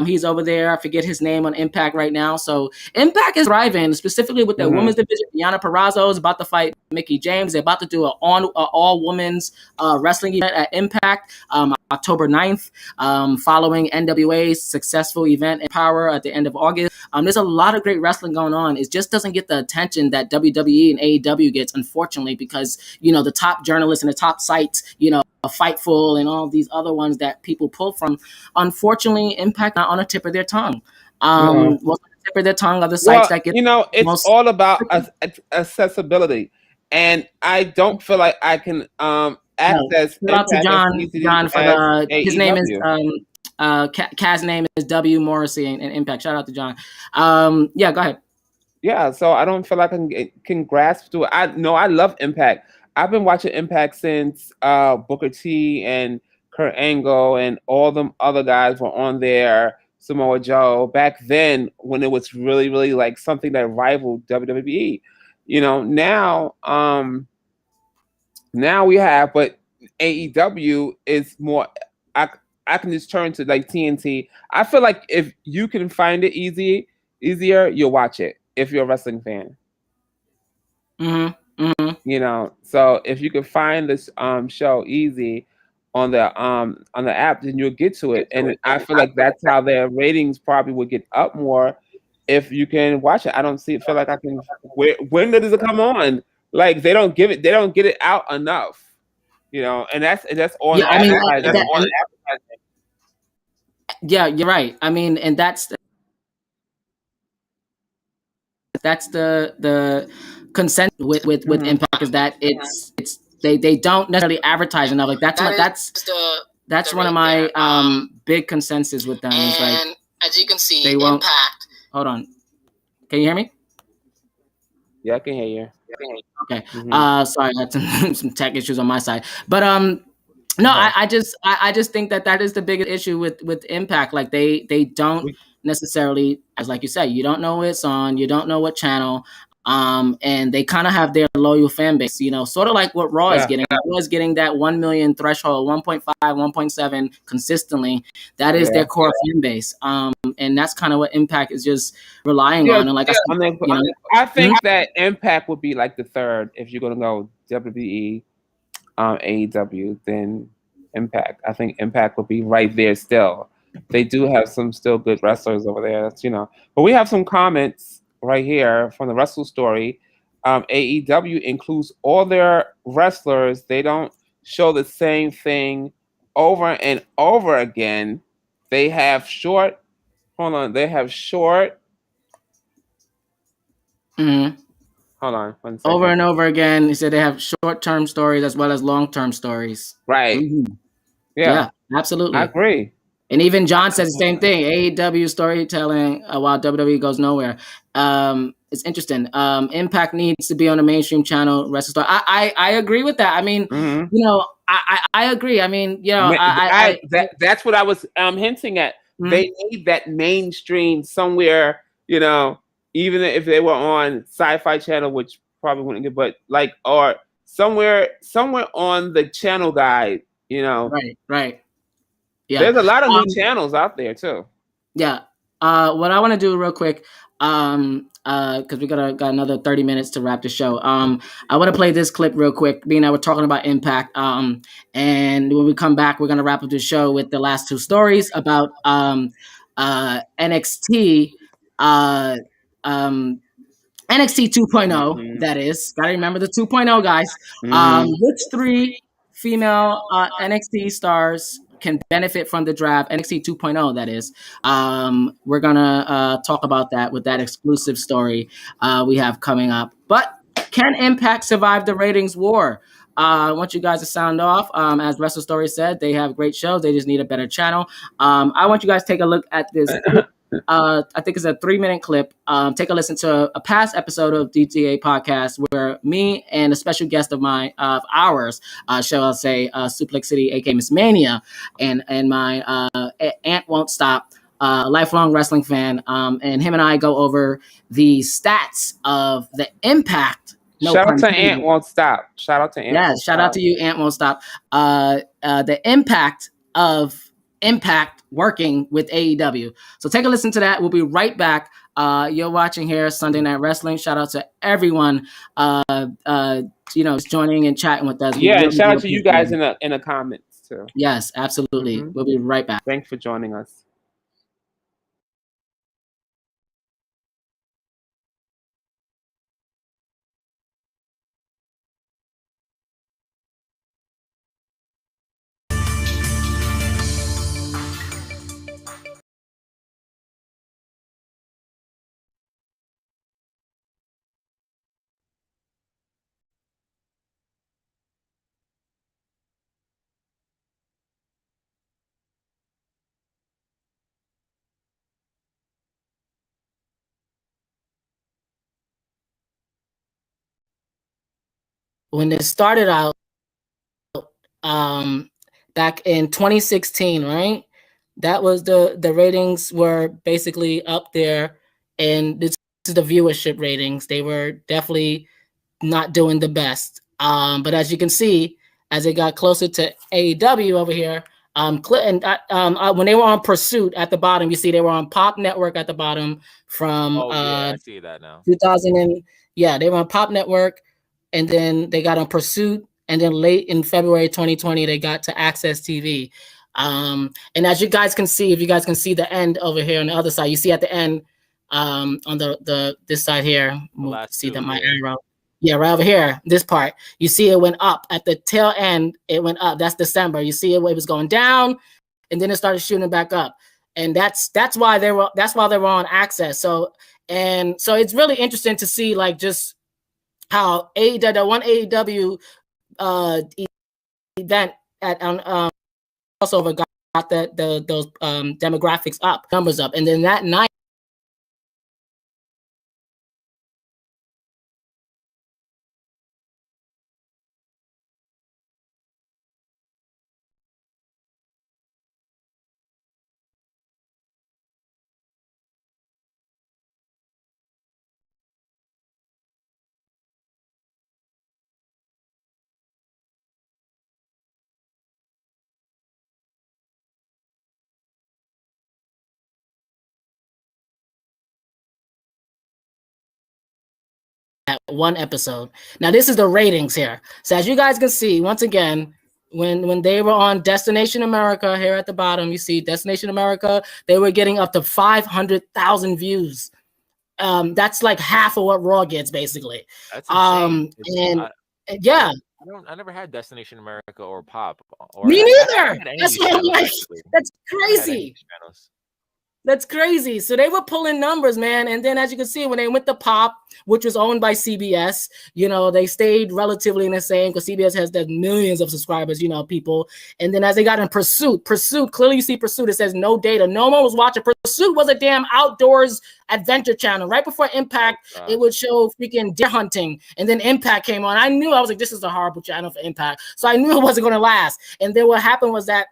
He's over there. I forget his name on Impact right now. So Impact is thriving, specifically with the women's division. Deonna Purrazzo is about to fight Mickie James. They're about to do an all women's wrestling event at Impact October 9th, following NWA's successful event in Power at the end of August. There's a lot of great wrestling going on. It just doesn't get the attention that WWE and AEW gets, unfortunately, because the top journalists and the top sites, Fightful and all these other ones that people pull from, unfortunately, Impact not on the tip of their tongue. On the tip of their tongue are the sites that get it's all about accessibility, and I don't feel like I can access. Shout out to John for his name is Kaz's name is W Morrissey and Impact. Shout out to John. Yeah, go ahead. Yeah, so I don't feel like I can grasp to it. I love Impact. I've been watching Impact since Booker T and Kurt Angle and all them other guys were on there. Samoa Joe back then when it was really, really like something that rivaled WWE. Now we have, but AEW is more. I can just turn to like TNT. I feel like if you can find it easier, you'll watch it if you're a wrestling fan. So if you can find this show easy on the app, then you'll get to it. And I feel like that's how their ratings probably would get up more if you can watch it. I don't feel like I can. When does it come on? Like they don't get it out enough. And that's on. Yeah, yeah, you're right. I mean, and that's the consent with Impact is that they don't necessarily advertise enough. Like that's one of my big consensus with them. Is like, as you can see, they won't. Impact. Hold on, can you hear me? Yeah, I can hear you. Okay. Sorry, I had some tech issues on my side, but no, I just think that is the biggest issue with Impact. Like they don't necessarily, as like you said, you don't know it's on, you don't know what channel, and they kind of have their loyal fan base, sort of like what Raw is getting. Raw is getting that 1 million threshold, 1.5, 1.7 consistently. That is their core fan base, and that's kind of what Impact is just relying on. And like I think that Impact would be like the third if you're gonna go WWE, AEW, then Impact. I think Impact would be right there still. They do have some still good wrestlers over there, But we have some comments right here from the Wrestle Story. AEW includes all their wrestlers. They don't show the same thing over and over again. They have short. Hold on. They have short. Hold on 1 second. Over and over again, he said they have short-term stories as well as long-term stories. Right. Yeah, absolutely. I agree. And even John says the same thing. AEW storytelling while WWE goes nowhere. It's interesting. Impact needs to be on a mainstream channel. Wrestling Star. I agree with that. I mean, I agree. I mean, that's what I was hinting at. they need that mainstream somewhere, you know, even if they were on Sci-Fi Channel, which probably wouldn't get, but like, or somewhere on the channel guide, you know. Right. Yeah. There's a lot of new channels out there too. Yeah. What I want to do real quick, because we got another 30 minutes to wrap the show. I want to play this clip real quick, being that we're talking about Impact. And when we come back, we're gonna wrap up the show with the last two stories about NXT. NXT 2.0, that is. Gotta remember the 2.0, guys. Which three female NXT stars can benefit from the draft? NXT 2.0, that is. We're gonna talk about that with that exclusive story we have coming up. But can Impact survive the ratings war? I want you guys to sound off. As Wrestle Story said, they have great shows. They just need a better channel. I want you guys to take a look at this clip. I think it's a 3-minute clip. Take a listen to a past episode of DTA Podcast where me and a special guest of mine, of ours, shall I say, Suplex City, aka Miss Mania, and my Aunt Won't Stop, lifelong wrestling fan, and him and I go over the stats of the Impact. No, shout out to Aunt Won't Stop. Shout out to Aunt. Yeah, shout out to you, Aunt Won't Stop. The impact of Impact working with AEW. So take a listen to that. We'll be right back. You're watching here Sunday Night Wrestling. Shout out to everyone just joining and chatting with us. Yeah, and shout out to you guys in the comments too. Yes, absolutely. We'll be right back. Thanks for joining us. When it started out back in 2016, right? That was the ratings were basically up there, and this is the viewership ratings. They were definitely not doing the best. But as you can see, as it got closer to AEW over here, when they were on Pursuit at the bottom, you see they were on Pop Network at the bottom from I see that now. 2000 they were on Pop Network, and then they got on Pursuit, and then late in February 2020 they got to Access TV. And as you guys can see, if you guys can see the end over here on the other side, you see at the end on this side here, we'll see that my arrow. Yeah, right over here, this part. You see it went up at the tail end. It went up. That's December. You see it was going down, and then it started shooting back up. And that's why they were on Access. So it's really interesting to see like just how the one AEW event at crossover got those demographics up, numbers up, and then that night. One episode. Now this is the ratings here. So as you guys can see, once again, when they were on Destination America here at the bottom, you see Destination America, they were getting up to 500,000 views. That's like half of what Raw gets, basically. That's insane. I never had Destination America or Pop. Me neither. That's what I'm like. That's crazy. That's crazy. So they were pulling numbers, man. And then as you can see, when they went to Pop, which was owned by CBS, they stayed relatively in the same because CBS has the millions of subscribers, people. And then as they got in Pursuit, clearly you see Pursuit, it says no data. No one was watching. Pursuit was a damn outdoors adventure channel. Right before Impact, it would show freaking deer hunting. And then Impact came on. I was like, this is a horrible channel for Impact. So I knew it wasn't going to last. And then what happened was that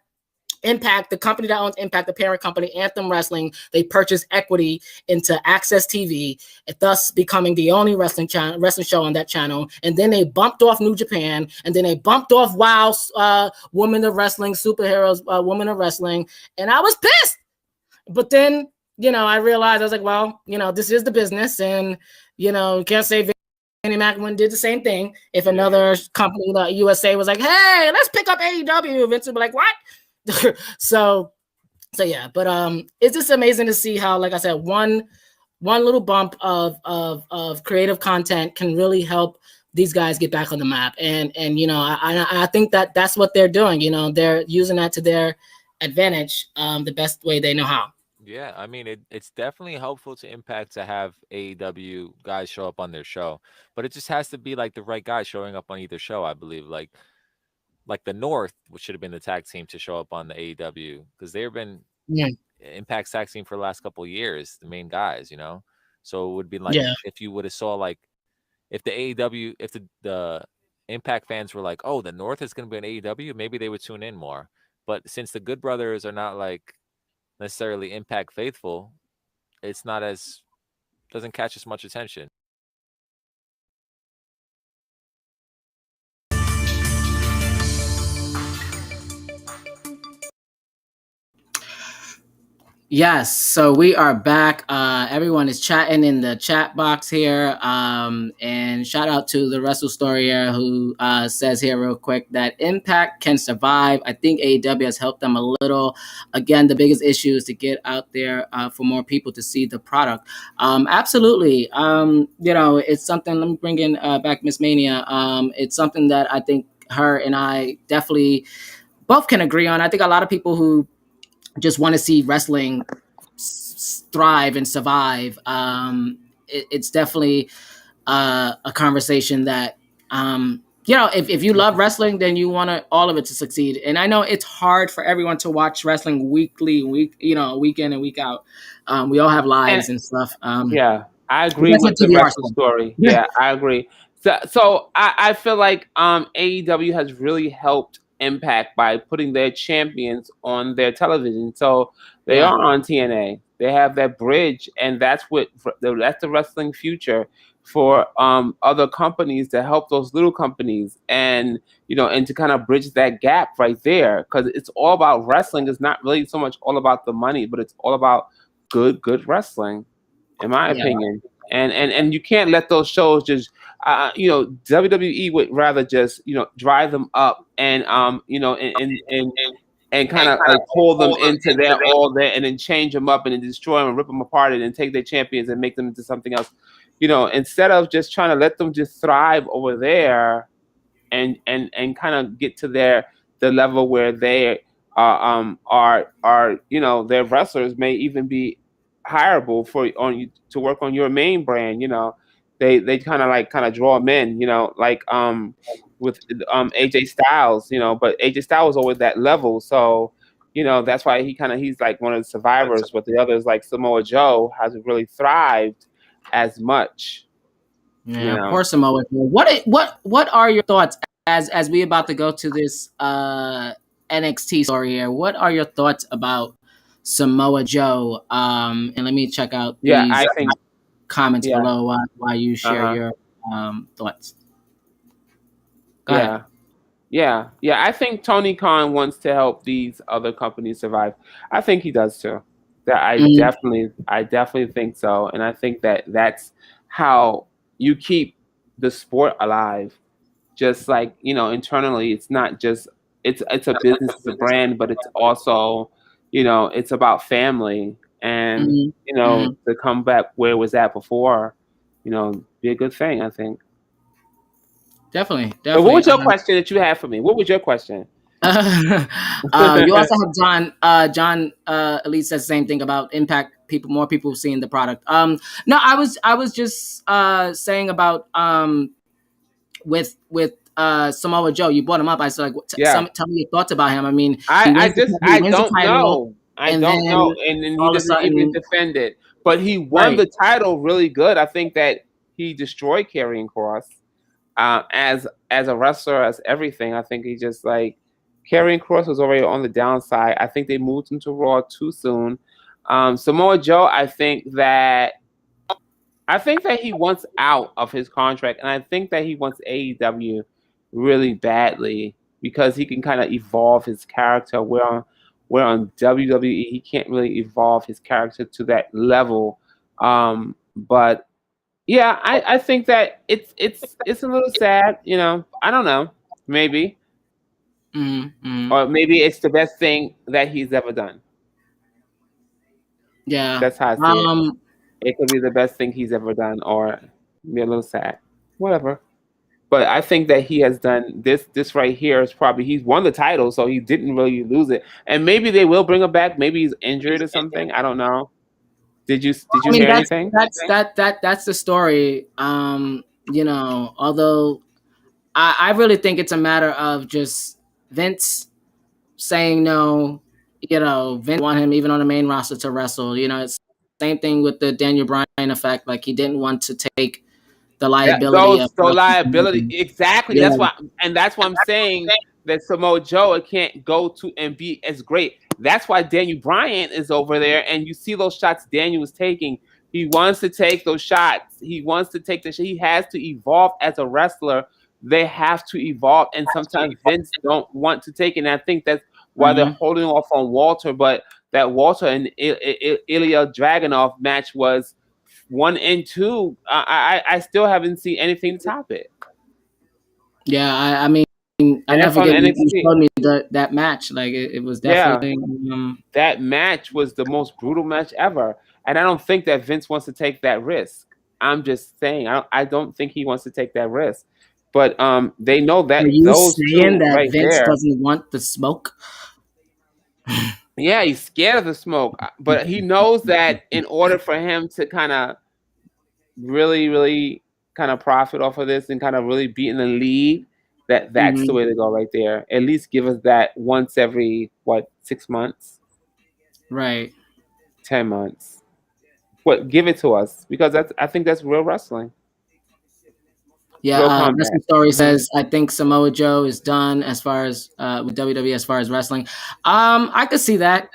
Impact, the company that owns Impact, the parent company, Anthem Wrestling, they purchased equity into Access TV, thus becoming the only wrestling show on that channel. And then they bumped off New Japan, and then they bumped off WoW, Women of Wrestling, Superheroes, Women of Wrestling, and I was pissed. But then, I realized, I was like, well, this is the business, and, can't say Vinnie McMahon did the same thing. If another company like USA was like, hey, let's pick up AEW, Vince would be like, what? so yeah, but it's just amazing to see how, like I said, one little bump of creative content can really help these guys get back on the map. And I think that's what they're doing. They're using that to their advantage, the best way they know how. Yeah, I mean, it's definitely helpful to Impact to have AEW guys show up on their show, but it just has to be like the right guy showing up on either show, I believe. Like the North, which should have been the tag team to show up on the AEW, because they've been Impact's tag team for the last couple of years, the main guys, So it would be like if you would have saw like if the AEW, if the Impact fans were like, oh, the North is going to be an AEW, maybe they would tune in more. But since the Good Brothers are not like necessarily Impact faithful, it's not doesn't catch as much attention. Yes, so we are back. Everyone is chatting in the chat box here. And shout out to the Wrestle Story who says here real quick that Impact can survive. I think AEW has helped them a little. Again, the biggest issue is to get out there for more people to see the product. Absolutely. It's something, let me bring in back Miss Mania. It's something that I think her and I definitely both can agree on. I think a lot of people who just want to see wrestling thrive and survive. It's definitely a conversation that, if you love wrestling, then you want all of it to succeed. And I know it's hard for everyone to watch wrestling week in and week out. We all have lives and stuff. I agree with the Wrestle Story. Yeah, I agree. So I feel like AEW has really helped Impact by putting their champions on their television. So they are on TNA. They have that bridge, and that's the wrestling future for other companies to help those little companies, and and to kind of bridge that gap right there, because it's all about wrestling. It's not really so much all about the money, but it's all about good wrestling, in my opinion. And you can't let those shows just WWE would rather just drive them up and and kind of like pull them into their all there, and then change them up and then destroy them and rip them apart and then take their champions and make them into something else, instead of just trying to let them just thrive over there and kind of get to the level where they are their wrestlers may even be hireable to work on your main brand. They kind of draw them in, with AJ Styles, but AJ Styles was always that level, so that's why he's like one of the survivors, but the others like Samoa Joe hasn't really thrived as much. Poor Samoa Joe. What are your thoughts as we about to go to this NXT story here? What are your thoughts about Samoa Joe? And let me check out these comments below while you share your thoughts. Go ahead. Yeah. I think Tony Khan wants to help these other companies survive. I think he does too. I definitely think so, and I think that's how you keep the sport alive. Just like internally, it's not just it's a business, it's a brand, but it's also it's about family, and to come back where it was at before, be a good thing, I think. Definitely. But what was your question that you had for me? What was your question? You also have John Elite says the same thing about Impact. More people seeing the product. No, I was just saying about with Samoa Joe. You brought him up. I said, like, tell me your thoughts about him. I mean, I don't know. And he doesn't even defend it. But he won the title really good. I think that he destroyed Karrion Kross as a wrestler, as everything. I think he just like Karrion Kross was already on the downside. I think they moved him to Raw too soon. Samoa Joe, I think that he wants out of his contract, and I think that he wants AEW really badly because he can kind of evolve his character. Where on WWE he can't really evolve his character to that level. But yeah, I think that it's a little sad. I don't know, maybe, or maybe it's the best thing that he's ever done. Yeah, that's how I see it. It could be the best thing he's ever done, or be a little sad, whatever. But I think that he has done this right here is probably he's won the title, so he didn't really lose it. And maybe they will bring him back. Maybe he's injured or something. I don't know. Did you hear anything? That's the story. Although I really think it's a matter of just Vince saying no. Vince want him even on the main roster to wrestle. It's same thing with the Daniel Bryan effect. Like he didn't want to take the liability liability. Exactly. Yeah. That's why I'm saying that Samoa Joe can't go to and be as great. That's why Daniel Bryan is over there, and you see those shots Daniel is taking. He wants to take those shots. He wants to take the shot. He has to evolve as a wrestler. They have to evolve, and sometimes Vince don't want to take it. And I think that's why they're holding off on Walter. But that Walter and Ilya Dragunov match was 1 and 2. I still haven't seen anything to top it. Yeah, I mean, I never forget you told me that match. Like it was definitely that match was the most brutal match ever, and I don't think that Vince wants to take that risk. I'm just saying, I don't think he wants to take that risk. But they know that those saying that right Vince there, doesn't want the smoke. Yeah, he's scared of the smoke, but he knows that in order for him to kind of really kind of profit off of this and kind of really be in the lead, that's the way to go right there. At least give us that once every 6 months, right? 10 months. Give it to us, because I think that's real wrestling. Yeah, Wrestling Story says, I think Samoa Joe is done as far as with WWE as far as wrestling. I could see that.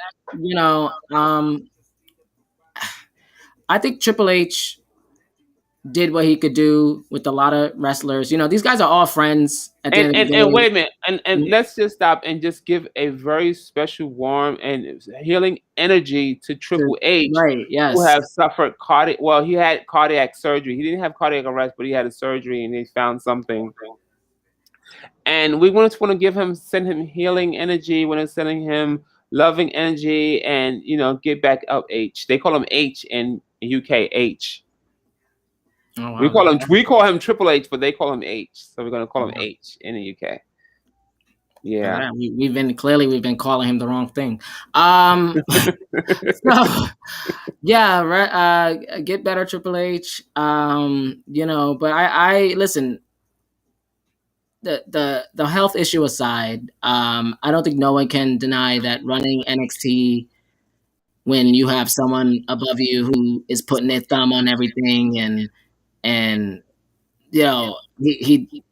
I think Triple H did what he could do with a lot of wrestlers. These guys are all friends. And wait a minute, and let's just stop and just give a very special, warm, and healing energy to Triple H, right? Yes, who have suffered cardiac. Well, he had cardiac surgery. He didn't have cardiac arrest, but he had a surgery, and they found something. And we want to send him healing energy. We're sending him loving energy, and get back up H. They call him H in UK. H. Oh, wow. We call him Triple H, but they call him H. So we're going to call him H in the UK. Yeah, right. We've been calling him the wrong thing. So yeah, right. Get better, Triple H. But I listen. The health issue aside, I don't think no one can deny that running NXT when you have someone above you who is putting their thumb on everything and he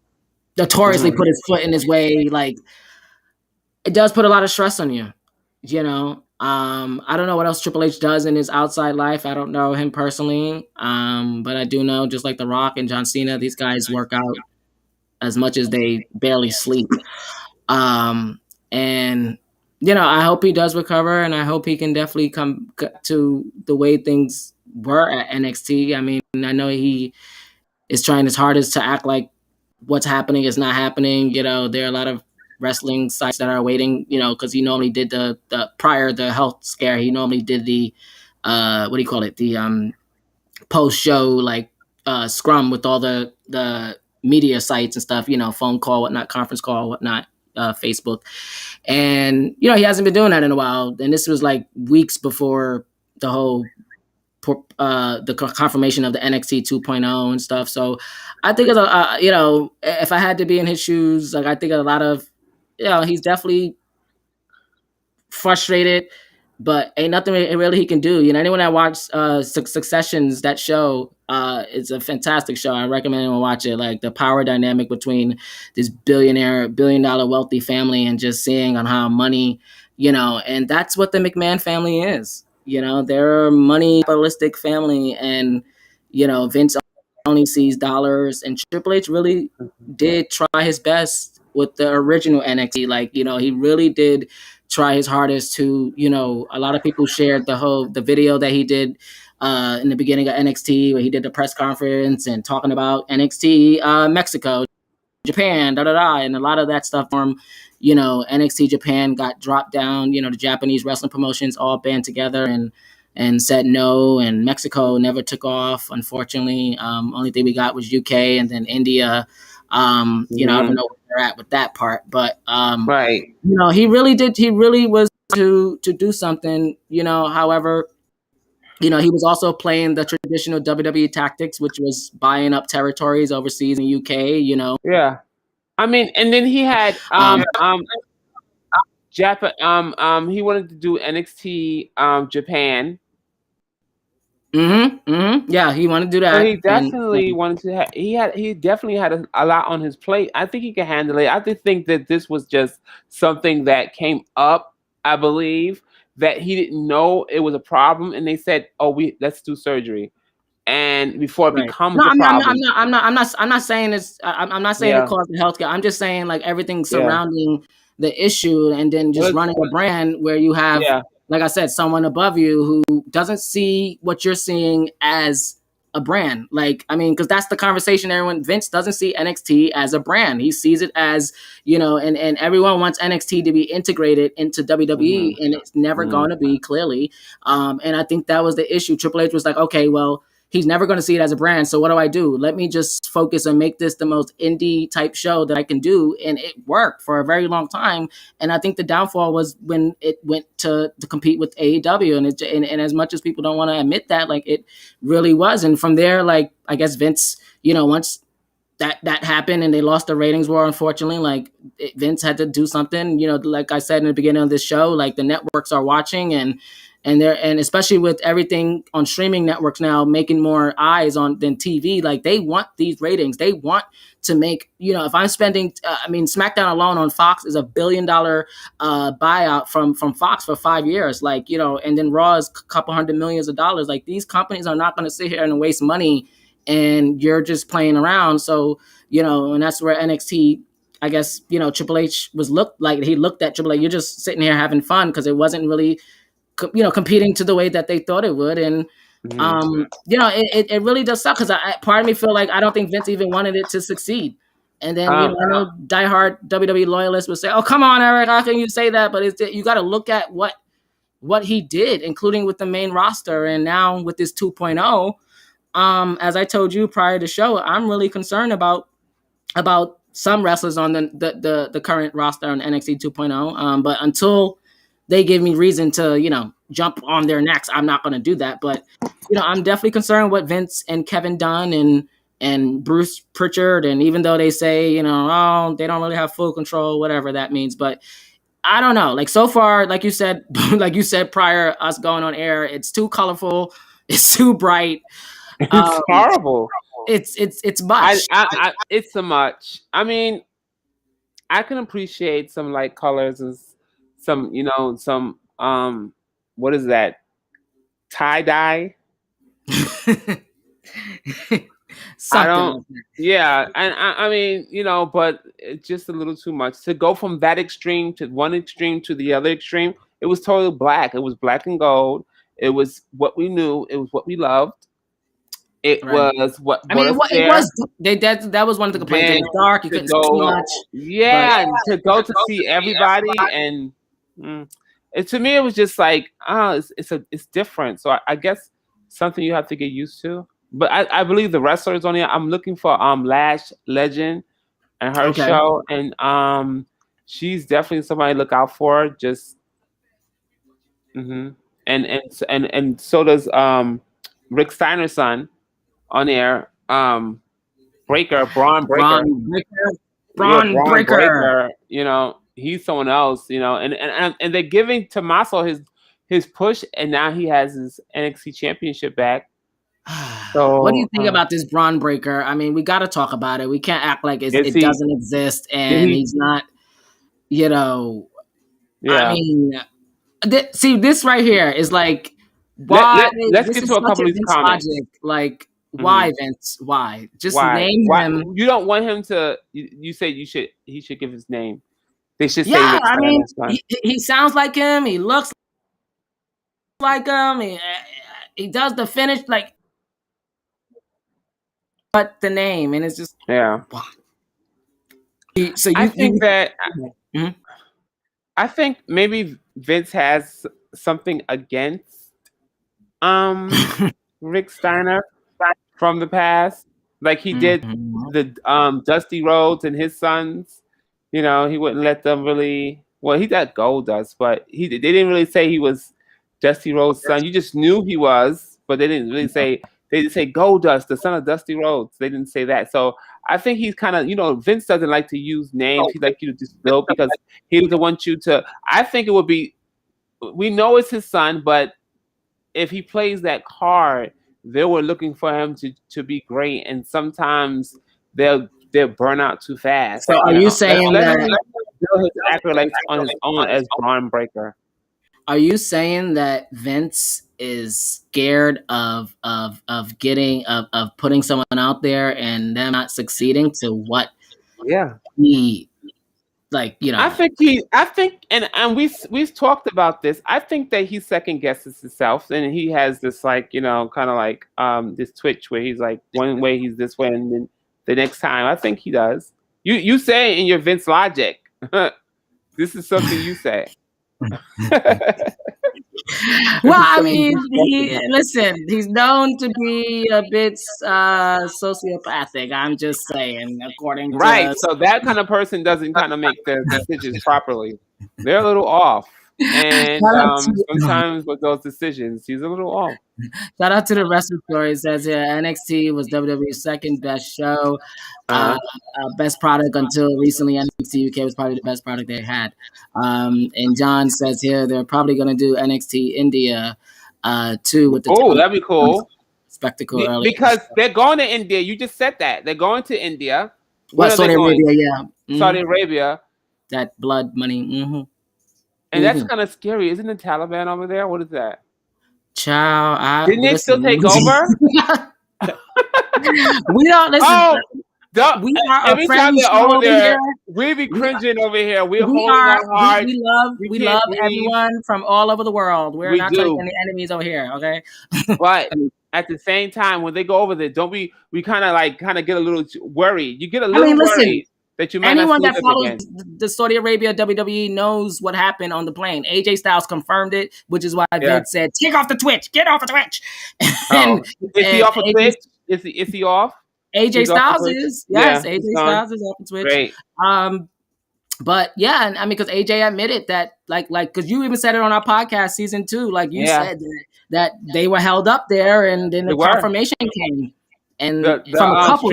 notoriously put his foot in his way. Like it does put a lot of stress on you. I don't know what else Triple H does in his outside life. I don't know him personally, but I do know, just like The Rock and John Cena, these guys work out as much as they barely sleep. And I hope he does recover, and I hope he can definitely come to the way things were at NXT. I mean, I know he is trying his hardest to act like what's happening is not happening. There are a lot of wrestling sites that are waiting, because he normally did the prior the health scare. He normally did the what do you call it? The post show scrum with all the media sites and stuff. Phone call, whatnot, conference call, whatnot, Facebook, and he hasn't been doing that in a while. And this was like weeks before the whole the confirmation of the NXT 2.0 and stuff. So I think if I had to be in his shoes, I think a lot of he's definitely frustrated, but ain't nothing really he can do. You know, anyone that watched Successions, that show, it's a fantastic show. I recommend anyone watch it. Like the power dynamic between this billion dollar wealthy family and just seeing on how money, you know, and that's what the McMahon family is. You know, they're a money capitalistic family, and you know, Vince only sees dollars, and Triple H really did try his best with the original NXT. Like, you know, he really did try his hardest to, you know, a lot of people shared the video that he did in the beginning of NXT, where he did the press conference and talking about NXT Mexico, Japan, and a lot of that stuff from, you know, NXT Japan got dropped down. You know, the Japanese wrestling promotions all band together and said no, and Mexico never took off, unfortunately. Only thing we got was UK and then India. You know, I don't know where they're at with that part, but right. you know, he really was to do something, you know. However, you know, he was also playing the traditional WWE tactics, which was buying up territories overseas in UK, you know. Yeah. I mean, and then he had Japan, he wanted to do NXT Japan. Yeah, he wanted to do that. So he definitely wanted to. He definitely had a lot on his plate. I think he can handle it. I just think that this was just something that came up. I believe that he didn't know it was a problem, and they said, "Oh, let's do surgery." And before it becomes a problem. I'm not saying it's. I'm not saying it caused the healthcare. I'm just saying like everything surrounding the issue, and then just running a brand where you have, like I said, someone above you who doesn't see what you're seeing as a brand. Like, I mean, because that's the conversation. Vince doesn't see NXT as a brand. He sees it as, you know, and everyone wants NXT to be integrated into WWE, and it's never going to be, clearly. And I think that was the issue. Triple H was like, okay, well, he's never going to see it as a brand. So what do? Let me just focus and make this the most indie type show that I can do. And it worked for a very long time. And I think the downfall was when it went to compete with AEW. And as much as people don't want to admit that, like, it really was. And from there, like, I guess Vince, you know, once that happened and they lost the ratings war, unfortunately, like, Vince had to do something. You know, like I said in the beginning of this show, like, the networks are watching, and especially with everything on streaming networks now making more eyes on than TV, like, they want these ratings. They want to make, you know, if I'm spending, I mean, SmackDown alone on Fox is $1 billion buyout from Fox for 5 years, like, you know, and then Raw is a couple $100 million. Like, these companies are not going to sit here and waste money, and you're just playing around. So, you know, and that's where NXT, I guess, you know, Triple H he looked at Triple H, you're just sitting here having fun, because it wasn't really, you know, competing to the way that they thought it would. And you know, it really does suck, because part of me feel like I don't think Vince even wanted it to succeed. And then, you know, I know diehard WWE loyalists would say, "Oh, come on, Eric, how can you say that?" But you got to look at what he did, including with the main roster, and now with this 2.0. As I told you prior to the show, I'm really concerned about some wrestlers on the current roster on NXT 2.0. But until they give me reason to, you know, jump on their necks, I'm not going to do that. But, you know, I'm definitely concerned what Vince and Kevin Dunn and Bruce Pritchard, and even though they say, you know, oh, they don't really have full control, whatever that means. But I don't know. Like, so far, like you said, prior us going on air, it's too colorful, it's too bright. It's horrible. It's much. It's so much. I mean, I can appreciate some light colors and some, you know, some what is that? Tie-dye? I mean, you know, but it's just a little too much to go from that extreme to one extreme to the other extreme. It was totally black. It was black and gold. It was what we knew. It was what we loved. It was what I mean. It was. That was one of the complaints. It was dark. You couldn't see too much. Yeah, to go to see everybody, and to me, it was just like, it's different. So I guess something you have to get used to. But I believe the wrestlers on here. I'm looking for Lash Legend and her show, and she's definitely somebody to look out for. Just and so does Rick Steiner's son on air, Braun Breaker. You know, he's someone else. You know, and they're giving Tommaso his push, and now he has his NXT championship back. So, what do you think about this Braun Breaker? I mean, we got to talk about it. We can't act like it doesn't exist and he's not, you know. Yeah. I mean, see, this right here is like, why? Let's get to a couple of these comments. Logic. Like, why, Vince? Why? Just name him. You don't want him to. You say he should give his name. They should say. Yeah, I mean, he sounds like him. He looks like him. He does the finish like. But the name, and it's just wow. So I think maybe Vince has something against Rick Steiner from the past, like he did the Dusty Rhodes and his sons. You know, he wouldn't let them really. Well, he got Goldust, but they didn't really say he was Dusty Rhodes' son. You just knew he was, but they didn't really say. They just say Goldust, the son of Dusty Rhodes. They didn't say that. So I think he's kind of, Vince doesn't like to use names. He'd like you to just build because he doesn't want you to. I think it would be, we know it's his son, but if he plays that card, they were looking for him to be great. And sometimes they'll burn out too fast. So are you saying that build his accolades on his own as Braun Breaker? Are you saying that Vince is scared of putting someone out there and them not succeeding to what he like, I think and we've talked about this. I think that he second guesses himself and he has this like, kind of like this twitch where he's like one way he's this way and then the next time. I think he does. You say in your Vince logic. This is something you say. Well, I mean, he's known to be a bit sociopathic. I'm just saying, according to so that kind of person doesn't kind of make their decisions properly. They're a little off, and sometimes with those decisions, he's a little off. Shout out to the Wrestling Story. It says here NXT was WWE's second best show, best product until recently. NXT UK was probably the best product they had. And John says here they're probably going to do NXT India too with the that'd be cool spectacle early because they're going to India. You just said that they're going to India. Saudi Arabia, Saudi Arabia. That blood money, and that's kind of scary, isn't the Taliban over there? What is that? Child, didn't they still take over? We don't listen. We are every time they're over there, we be cringing over here. We're holding our heart. We love everyone from all over the world. We're not taking any enemies over here, okay? But at the same time, when they go over there, don't we kind of get a little worried. You get a little worried that you might anyone not that follows the Saudi Arabia WWE knows what happened on the plane. AJ Styles confirmed it, which is why Vince said, "Take off the Twitch, get off the Twitch." Is he off of Twitch? Is he off? AJ Styles is AJ Styles is off the Twitch. Great. But yeah, I mean, because AJ admitted that, like, because you even said it on our podcast season 2, like you said that they were held up there, and then the confirmation came, and from a couple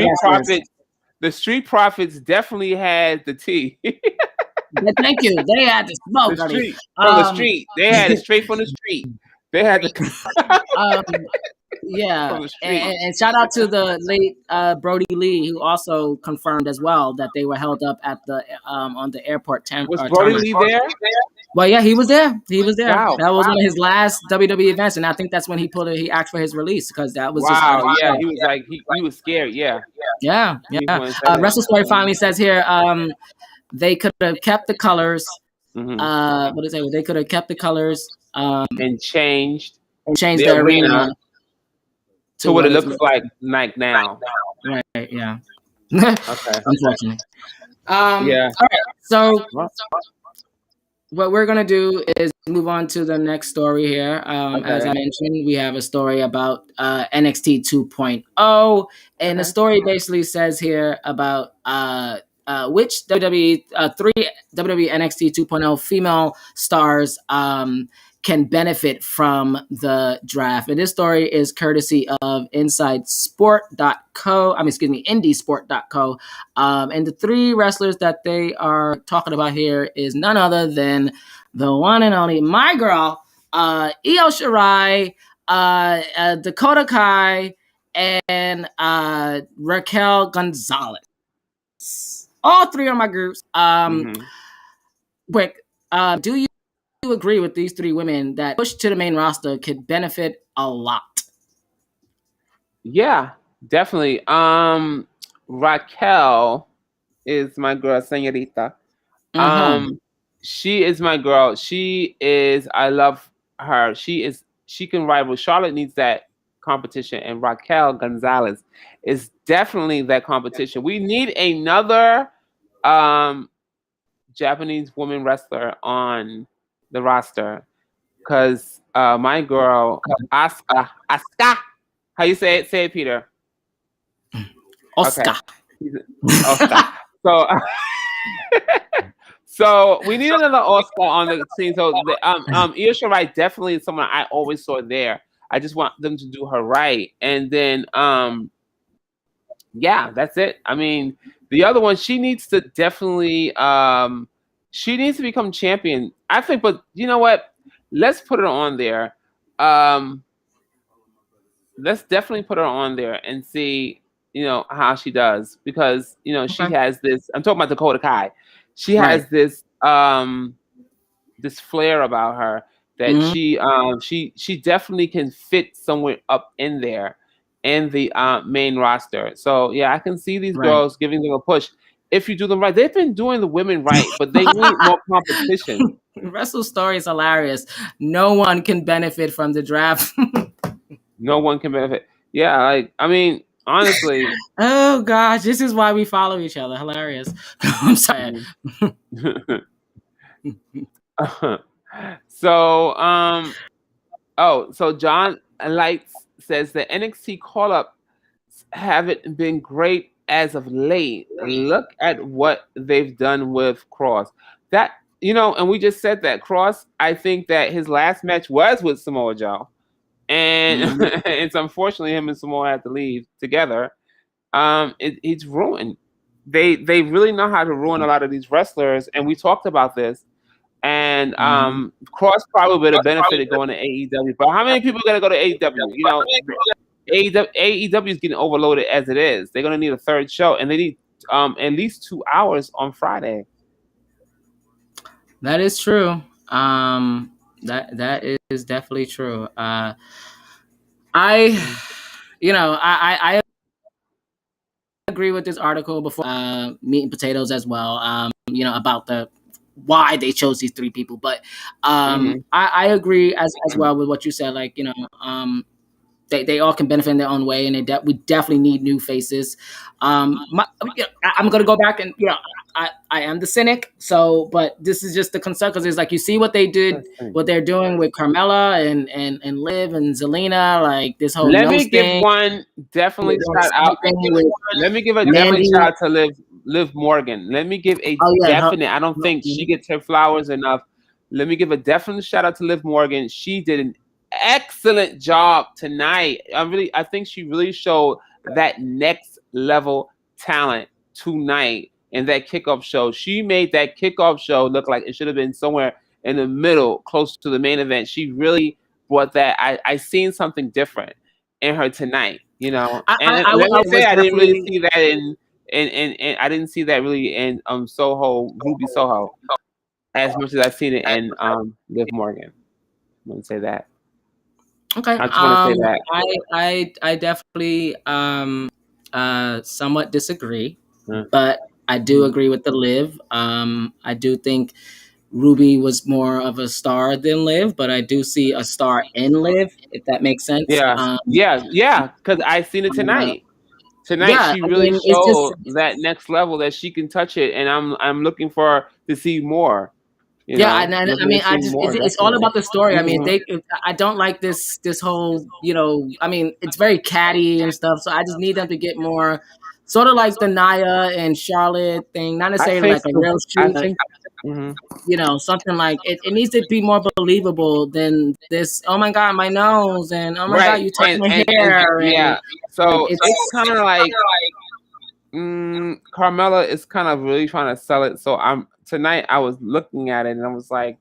the Street Profits definitely had the tea. Thank you. They had the smoke. From the street. They had it straight from the street. They had the. And shout out to the late Brody Lee, who also confirmed as well that they were held up at the on the airport. Was Brody Lee there? Well, yeah, he was there. He was there. Wow. That was one of his last WWE events, and I think that's when he asked for his release because that was he was like he was scared. Yeah. Wrestle Story finally says here they could have kept the colors. What is it? They could have kept the colors and changed the arena to what it looks like now. Right. Yeah. Okay. Unfortunately. All right. So what we're gonna do is move on to the next story here. As I mentioned, we have a story about NXT 2.0, and the story basically says here about which WWE 3 WWE NXT 2.0 female stars can benefit from the draft. And this story is courtesy of IndiSport.co. And the 3 wrestlers that they are talking about here is none other than the one and only my girl, Io Shirai, Dakota Kai, and Raquel Gonzalez. All three are my groups. Quick, do you agree with these three women that push to the main roster could benefit a lot? Yeah, definitely. Raquel is my girl, señorita. She is my girl. She is. I love her. She is. She can rival. Charlotte needs that competition, and Raquel Gonzalez is definitely that competition. We need another Japanese woman wrestler on the roster because my girl Asuka. How you say it? Say it, Peter. Oscar. Okay. Oscar. So. So we need another Oscar on the scene. So Io Shirai definitely is someone I always saw there. I just want them to do her right. And then yeah, that's it. I mean, the other one, she needs to definitely she needs to become champion. I think, but you know what? Let's put her on there. Let's definitely put her on there and see, how she does because she has this. I'm talking about Dakota Kai. She has this this flair about her that she definitely can fit somewhere up in there in the main roster. So yeah, I can see these girls giving them a push if you do them right. They've been doing the women right, but they need more competition. Wrestle Story is hilarious. No one can benefit from the draft. No one can benefit. Yeah, like I mean, honestly. Oh gosh, this is why we follow each other. Hilarious. I'm sorry. So so John Lights says the NXT call up haven't been great as of late. Look at what they've done with Cross. That and we just said that Cross, I think that his last match was with Samoa Joe. And it's unfortunately him and Samoa had to leave together. It's ruined. They really know how to ruin a lot of these wrestlers, and we talked about this. And Cross probably would have benefited going to AEW. But how many people are gonna go to AEW? AEW is getting overloaded as it is. They're gonna need a third show, and they need at least 2 hours on Friday. That is true. That is definitely true. I agree with this article before meat and potatoes as well. About the why they chose these three people, but I agree as well with what you said. Like they all can benefit in their own way, and we definitely need new faces. I'm gonna go back and I am the cynic, but this is just the concern because it's like you see what they did, what they're doing with Carmella and Liv and Zelina, like this whole. Let me give one definitely shout out. Let me give a definitely shout out to Liv Morgan. Let me give a definite. I don't think she gets her flowers enough. Let me give a definite shout out to Liv Morgan. She did an excellent job tonight. I think she really showed that next level talent tonight in that kickoff show. She made that kickoff show look like it should have been somewhere in the middle, close to the main event. She really brought that. I seen something different in her tonight, I didn't really see that in I didn't see that really in Soho, Ruby Soho, as much as I've seen it in Liv Morgan. I'm gonna say that. Okay. I just want to say that. I definitely somewhat disagree, but I do agree with the Liv. I do think Ruby was more of a star than Liv, but I do see a star in Liv, if that makes sense. Yeah, because I seen it tonight. Tonight she really showed that next level that she can touch it, and I'm looking for to see more. It's all about the story. I mean, I don't like this whole, it's very catty and stuff. So I just need them to get more, sort of like the Nia and Charlotte thing, not necessarily like a real shoot. Something like it needs to be more believable than this. Oh my God, my nose, and oh my God, you touched my hair. So it's kind of like Carmella is kind of really trying to sell it. So tonight I was looking at it and I was like,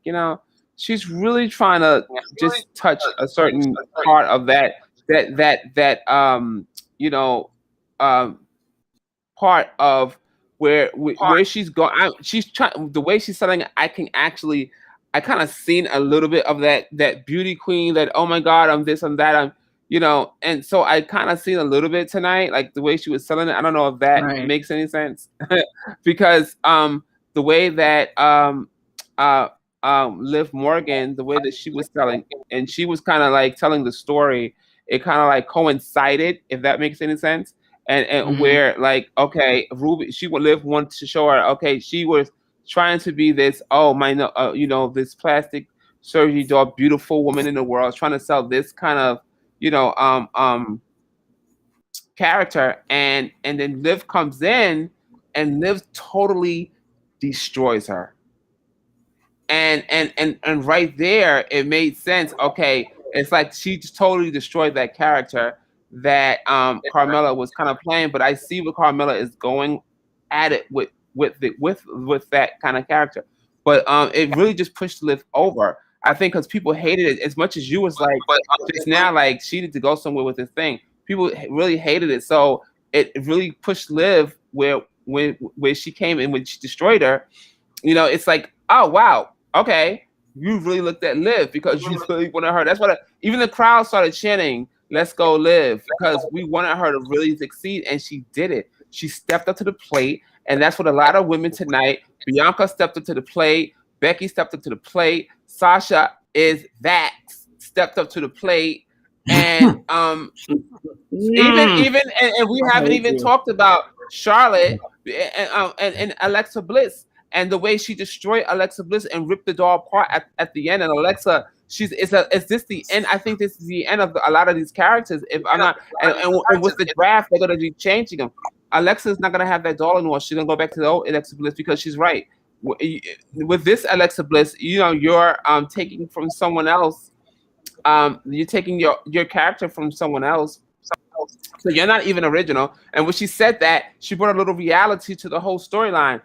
she's really trying to just touch a certain part of that you know part of where she's going. She's trying the way she's selling it. I kind of seen a little bit of that beauty queen. That oh my god, I'm this, I'm that, I'm and so I kind of seen a little bit tonight, like the way she was selling it. I don't know if that makes any sense because the way that Liv Morgan, the way that she was selling, and she was kind of like telling the story, it kind of like coincided, if that makes any sense. And where like okay, Ruby, she would Liv wanted to show her okay, she was trying to be this this plastic surgery doll, beautiful woman in the world, trying to sell this kind of character, and then Liv comes in, and Liv totally destroys her. And right there, it made sense. Okay, it's like she just totally destroyed that character that Carmella was kind of playing, but I see what Carmella is going at it with that kind of character. But it really just pushed Liv over. I think because people hated it as much as you was like just now, like she needed to go somewhere with this thing. People really hated it, so it really pushed Liv where she came in when she destroyed her. It's like, oh wow, okay, you really looked at Liv because you really wanted her. That's what even the crowd started chanting, "Let's go Liv," because we wanted her to really succeed, and she did it. She stepped up to the plate, and that's what a lot of women tonight. Bianca stepped up to the plate. Becky stepped up to the plate. Sasha stepped up to the plate, and even we haven't even talked about Charlotte and Alexa Bliss. And the way she destroyed Alexa Bliss and ripped the doll apart at the end. And Alexa, is this the end? I think this is the end of a lot of these characters. If I'm not, and with the draft, they're going to be changing them. Alexa's not going to have that doll anymore. She's going to go back to the old Alexa Bliss because she's right. With this Alexa Bliss, you're taking from someone else. You're taking your character from someone else. So you're not even original. And when she said that, she brought a little reality to the whole storyline.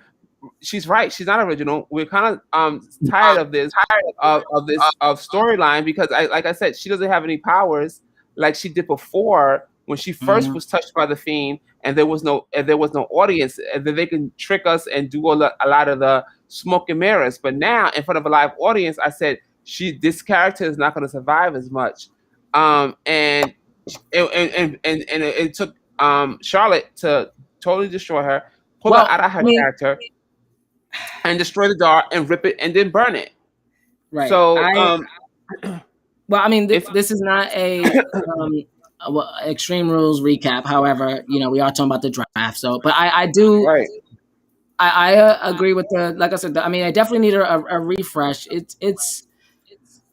She's right. She's not original. We're kind of tired of this storyline because, like I said, she doesn't have any powers like she did before when she first was touched by the Fiend, and there was no audience, and then they can trick us and do a lot of the smoke and mirrors. But now, in front of a live audience, I said this character is not going to survive as much, and it took Charlotte to totally destroy her, pull her out of her character. And destroy the doll and rip it and then burn it. Right. So, this is not a Extreme Rules recap. However, we are talking about the draft. So, but I do. Right. I agree with like I said. I definitely need a refresh. It's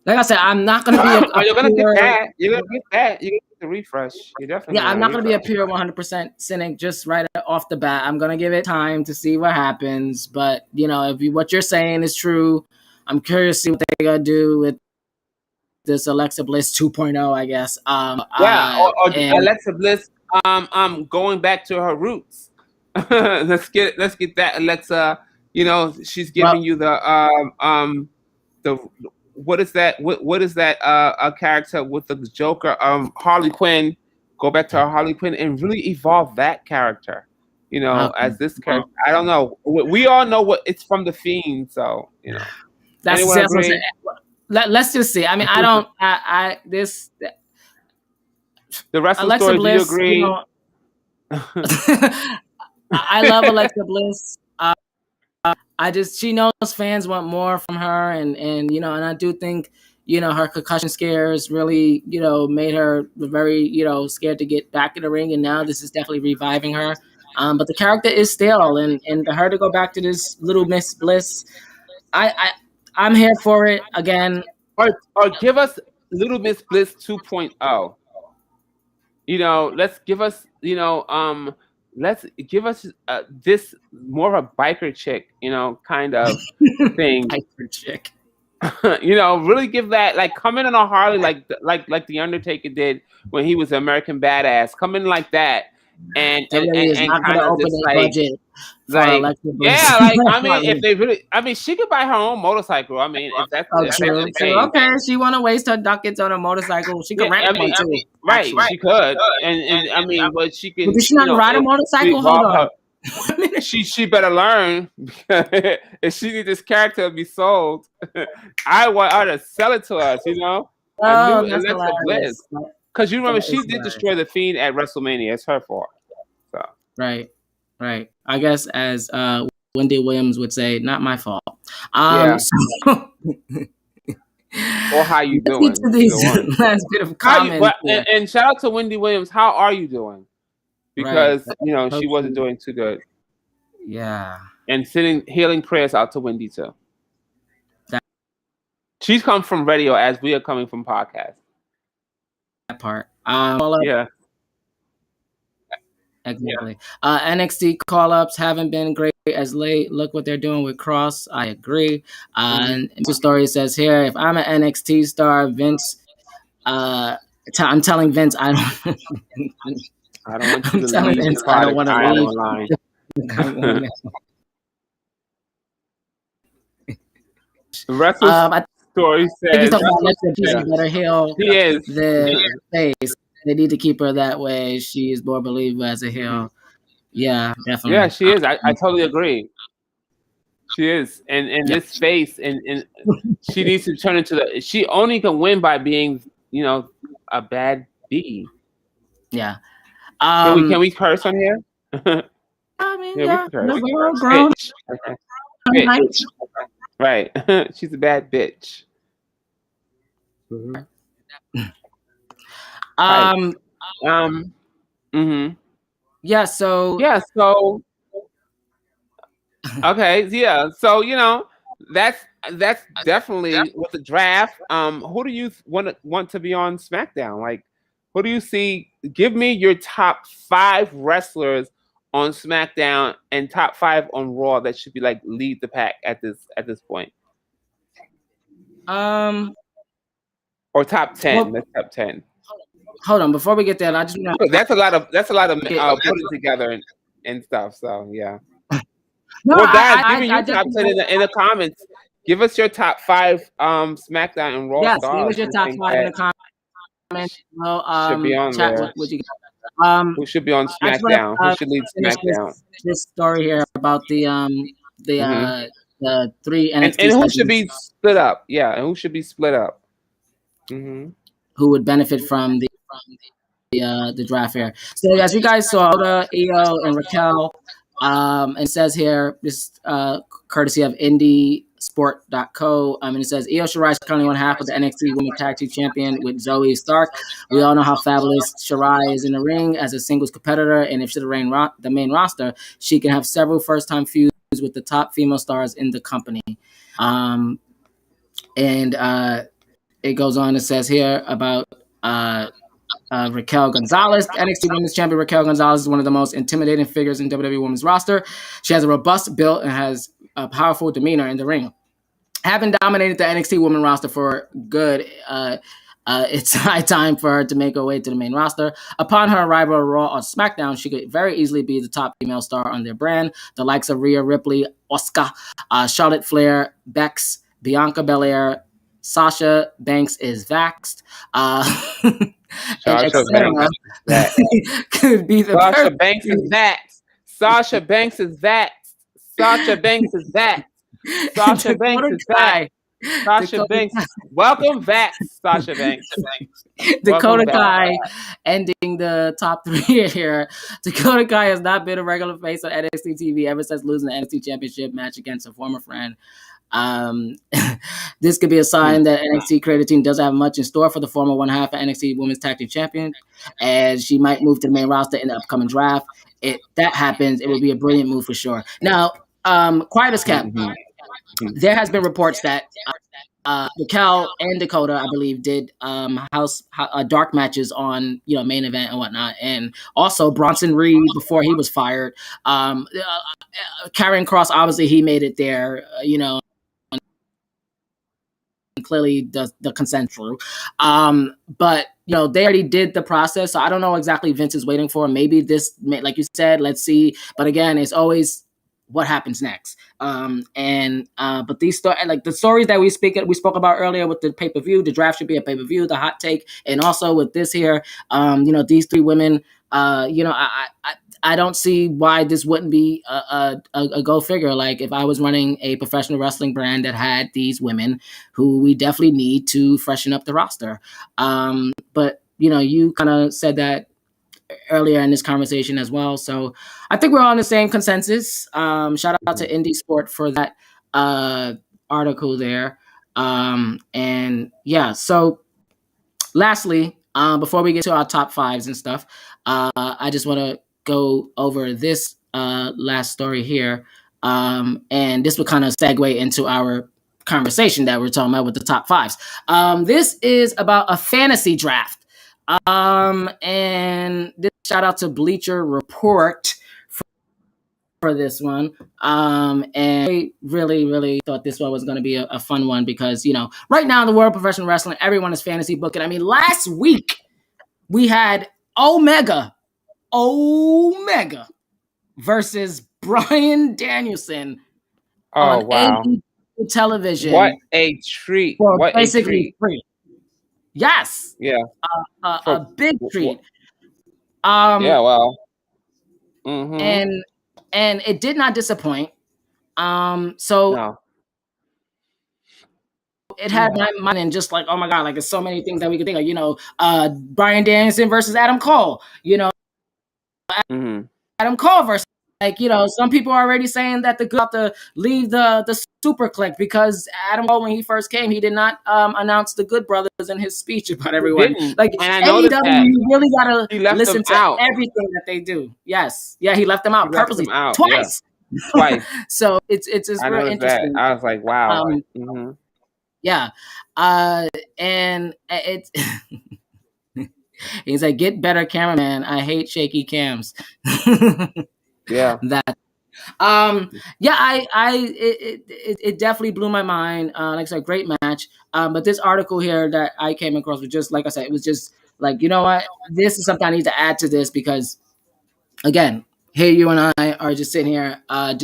like I said. I'm not going to be. You're going to get that. You're going to get that. You're going to get the refresh. You definitely. Yeah, I'm not going to be a pure 100% cynic just right off the bat. I'm going to give it time to see what happens. But if what you're saying is true, I'm curious to see what they're going to do with this Alexa Bliss 2.0. I guess. Or Alexa Bliss. Going back to her roots. let's get that Alexa. She's giving you the what is that? What is that? A character with the Joker, Harley Quinn. Go back to her Harley Quinn and really evolve that character. As this character. I don't know. We all know what it's from the Fiend, so That's let's just see. I don't. This. The rest of the story. Bliss, do you agree? I love Alexa Bliss. She knows fans want more from her, and I do think her concussion scares really made her very scared to get back in the ring, and now this is definitely reviving her. But the character is stale, and for her to go back to this Little Miss Bliss, I'm here for it again. Or give us Little Miss Bliss 2.0. Let's give us let's give us this more of a biker chick, kind of thing. Biker chick. Really give that, like, come in on a Harley like the Undertaker did when he was American Badass. Come in like that and WWE is not going kind to of open just their like budget for like Alexa Bliss. yeah, like I mean, if they really, I mean, she could buy her own motorcycle. I mean, if that's Oh, the true. case. Okay, she want to waste her duckets on a motorcycle. She could rent I one mean, too. right? Actually. She could, and I mean, but she can. But does she not ride a motorcycle? Hold on. She better learn. If she need this character to be sold, I want her to sell it to us. You know, a new that's Alexa Bliss. Because you remember That she is did hilarious. destroy the Fiend at WrestleMania. It's her fault. So Right. I guess as Wendy Williams would say, not my fault. Yeah. So, or how you let's doing? get to these last bit of comments. And shout out to Wendy Williams. How are you doing? Because you know she wasn't doing too good. Yeah. And sending healing prayers out to Wendy too. She's come from radio as we are coming from podcast. That part. Yeah. Exactly. NXT call-ups haven't been great as late. Look what they're doing with Cross. I agree. And the story says here, if I'm an NXT star, Vince, I'm telling Vince I don't. I don't want you to leave Vince, I don't want to leave. Online. The rest of the story says she's a better heel. He is the face. They need to keep her that way. She is more believable as a heel. Yeah, definitely. Yeah, she is. I totally agree. She is. And this face and she needs to turn into she only can win by being, you know, a bad B. Yeah. Can we curse on here? I mean, we can curse. We're all grown. Bitch. Right. She's a bad bitch. Yeah, so okay, yeah. So, you know, that's definitely with the draft. Who do you want to be on SmackDown? Like, who do you see? Give me your top 5 wrestlers on SmackDown and top 5 on Raw that should be like lead the pack at this point. Or top 10. That's top 10. Hold on, before we get there, I just that's a lot of putting together and stuff. So yeah. No, well, guys, give me your top 10 in the comments. Give us your top 5 SmackDown and Raw stars. Give us your top 5 in the comments. Well, should be on chat there. What you got? Who should be on SmackDown? Who should lead SmackDown? This story here about the 3 NXT and who should be split up? Yeah, and who should be split up? Who would benefit from the draft here? So as you guys saw, Io and Raquel. It says here, this courtesy of IndieSport.co. And it says Io Shirai is currently on half of the NXT Women's Tag Team Champion with Zoe Stark. We all know how fabulous Shirai is in the ring as a singles competitor, and if she's the main roster, she can have several first-time feuds with the top female stars in the company. It goes on. It says here about Raquel Gonzalez, NXT Women's Champion. Raquel Gonzalez is one of the most intimidating figures in WWE Women's roster. She has a robust build and has a powerful demeanor in the ring. Having dominated the NXT Women's roster for good, it's high time for her to make her way to the main roster. Upon her arrival at Raw or SmackDown, she could very easily be the top female star on their brand. The likes of Rhea Ripley, Asuka, Charlotte Flair, Bex, Bianca Belair, Sasha Banks is vaxxed. Sasha Banks could be the Sasha Banks is vaxxed. Sasha Banks is vaxxed. Sasha Banks is vaxxed. Sasha Banks is vaxxed. Sasha Banks. Welcome back, Sasha Banks. Dakota Kai ending the top 3 here. Dakota Kai has not been a regular face on NXT TV ever since losing the NXT Championship match against a former friend. This could be a sign that NXT creative team doesn't have much in store for the former one half of NXT Women's Tag Team Champion, and she might move to the main roster in the upcoming draft. If that happens, it would be a brilliant move for sure. Now, quiet as kept. There has been reports that Raquel and Dakota, I believe, did dark matches on main event and whatnot, and also Bronson Reed before he was fired. Karrion Kross, obviously, he made it there, clearly the consent true. But they already did the process, so I don't know exactly Vince is waiting for. Maybe this, like you said, let's see. But again, it's always what happens next. But these like the stories that we spoke about earlier with the pay-per-view, the draft should be a pay-per-view, the hot take, and also with this here, these three women, I don't see why this wouldn't be a go figure. Like if I was running a professional wrestling brand that had these women who we definitely need to freshen up the roster. But you kind of said that earlier in this conversation as well. So I think we're on the same consensus. Shout out to Indie Sport for that article there. And yeah, so lastly, before we get to our top fives and stuff, I just want to go over this last story here. And this will kind of segue into our conversation that we're talking about with the top fives. This is about a fantasy draft. And this shout out to Bleacher Report for this one. And I really thought this one was going to be a fun one because, right now in the world of professional wrestling, everyone is fantasy booking. I mean, last week we had Omega versus Bryan Danielson on AEW television. What a treat. What basically a treat. Free. Yes. Yeah. A big treat. Yeah, well. Mm-hmm. And it did not disappoint. So it had my mind in just like, oh my God, like there's so many things that we could think of, Bryan Danielson versus Adam Cole, Adam Cole versus, some people are already saying that the good have to leave the super clique because Adam Cole, when he first came, he did not announce the Good Brothers in his speech about everyone. Like AEW, you really gotta listen to everything that they do. Yes, yeah, he left them out purposely twice. Yeah. Twice. So it's just real interesting. I was like, wow. Yeah, and it's. He's like, get better cameraman. I hate shaky cams. Yeah. That. It definitely blew my mind. Like I said, great match. But this article here that I came across was just, like I said, it was just like, you know what? This is something I need to add to this because, again, here you and I are just sitting here, I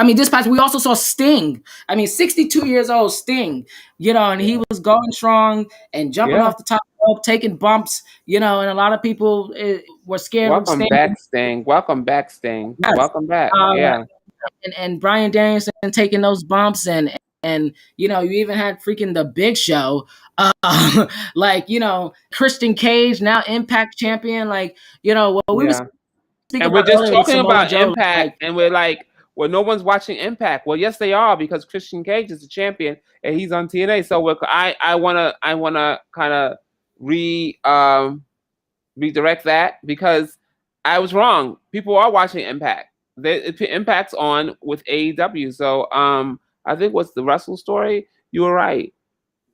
mean, this past, we also saw Sting. I mean, 62 years old Sting, and he was going strong and jumping off the top rope, taking bumps, and a lot of people were scared of Sting. Welcome back, Sting. Yes. Welcome back. And Bryan Danielson taking those bumps and you even had freaking the Big Show, Christian Cage, now Impact champion, and we're just talking about Joe, Impact, and we're like, well, no one's watching Impact. Well, yes, they are because Christian Cage is the champion and he's on TNA. So I wanna kind of redirect that because I was wrong. People are watching Impact. Impact's on with AEW. So I think what's the Wrestle story? You were right.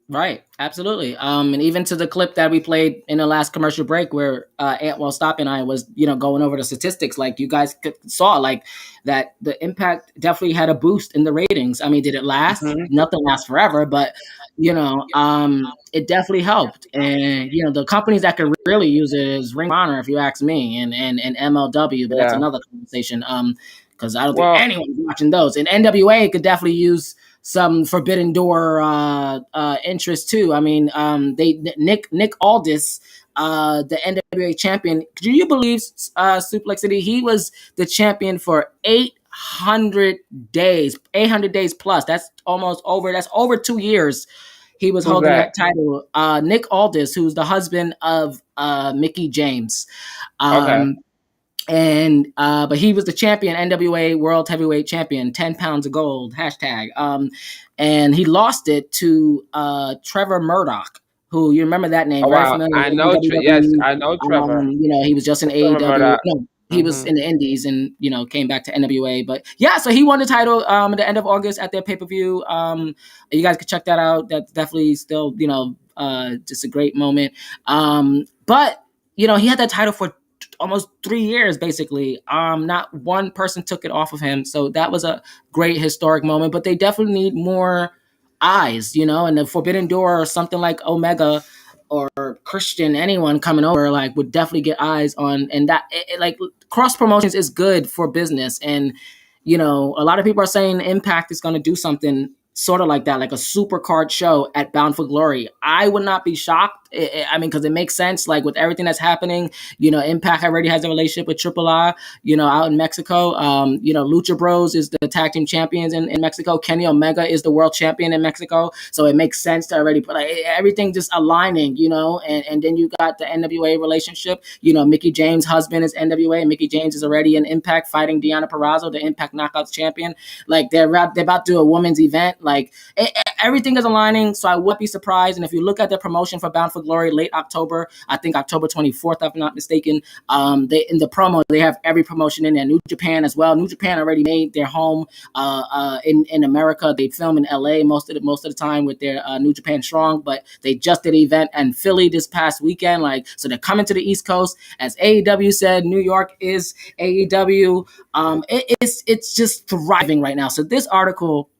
Right, absolutely. And even to the clip that we played in the last commercial break where Antwell Stop and I was, going over the statistics, like you guys saw, like that the Impact definitely had a boost in the ratings. I mean, did it last? Mm-hmm. Nothing lasts forever, but, it definitely helped. And, the companies that can really use it is Ring of Honor, if you ask me, and MLW, but that's another conversation. Because I don't think anyone's watching those. And NWA could definitely use some Forbidden Door interest too. I mean, Nick Aldis, the NWA champion. Do you believe, Suplex City? He was the champion for 800 days plus. That's almost over. That's over 2 years. He was holding that title. Nick Aldis, who's the husband of Mickie James. And but he was the champion, NWA World Heavyweight Champion, 10 pounds of gold, hashtag. And he lost it to Trevor Murdoch, who, you remember that name, right? Wow. I know, yes, I know Trevor. He was just in AEW. No, he was in the Indies and, came back to NWA. But yeah, so he won the title at the end of August at their pay-per-view. You guys can check that out. That's definitely still, just a great moment. But, he had that title for almost 3 years, basically. Not one person took it off of him. So that was a great historic moment, but they definitely need more eyes, you know, and the Forbidden Door or something like Omega or Christian, anyone coming over, like, would definitely get eyes on. And that, like, cross promotions is good for business. And, you know, a lot of people are saying Impact is going to do something sort of like that, like a super card show at Bound for Glory. I would not be shocked. I mean, because it makes sense, like, with everything that's happening. You know, Impact already has a relationship with Triple I, you know, out in Mexico. You know, Lucha Bros is the tag team champions in Mexico. Kenny Omega is the world champion in Mexico. So it makes sense to already put, like, everything just aligning, you know. And then you got the NWA relationship. You know, Mickey James' husband is NWA, and Mickey James is already in Impact fighting Deonna Purrazzo, the Impact Knockouts champion. Like, they're about to do a women's event. Like, everything is aligning, so I wouldn't be surprised. And if you look at the promotion for Bound for Glory, late October, I think October 24th, if I'm not mistaken, they, in the promo, they have every promotion in there. New Japan as well. New Japan already made their home in America. They film in LA most of the time with their New Japan Strong, but they just did an event in Philly this past weekend. Like, so they're coming to the East Coast. As AEW said, New York is AEW. It's just thriving right now. So this article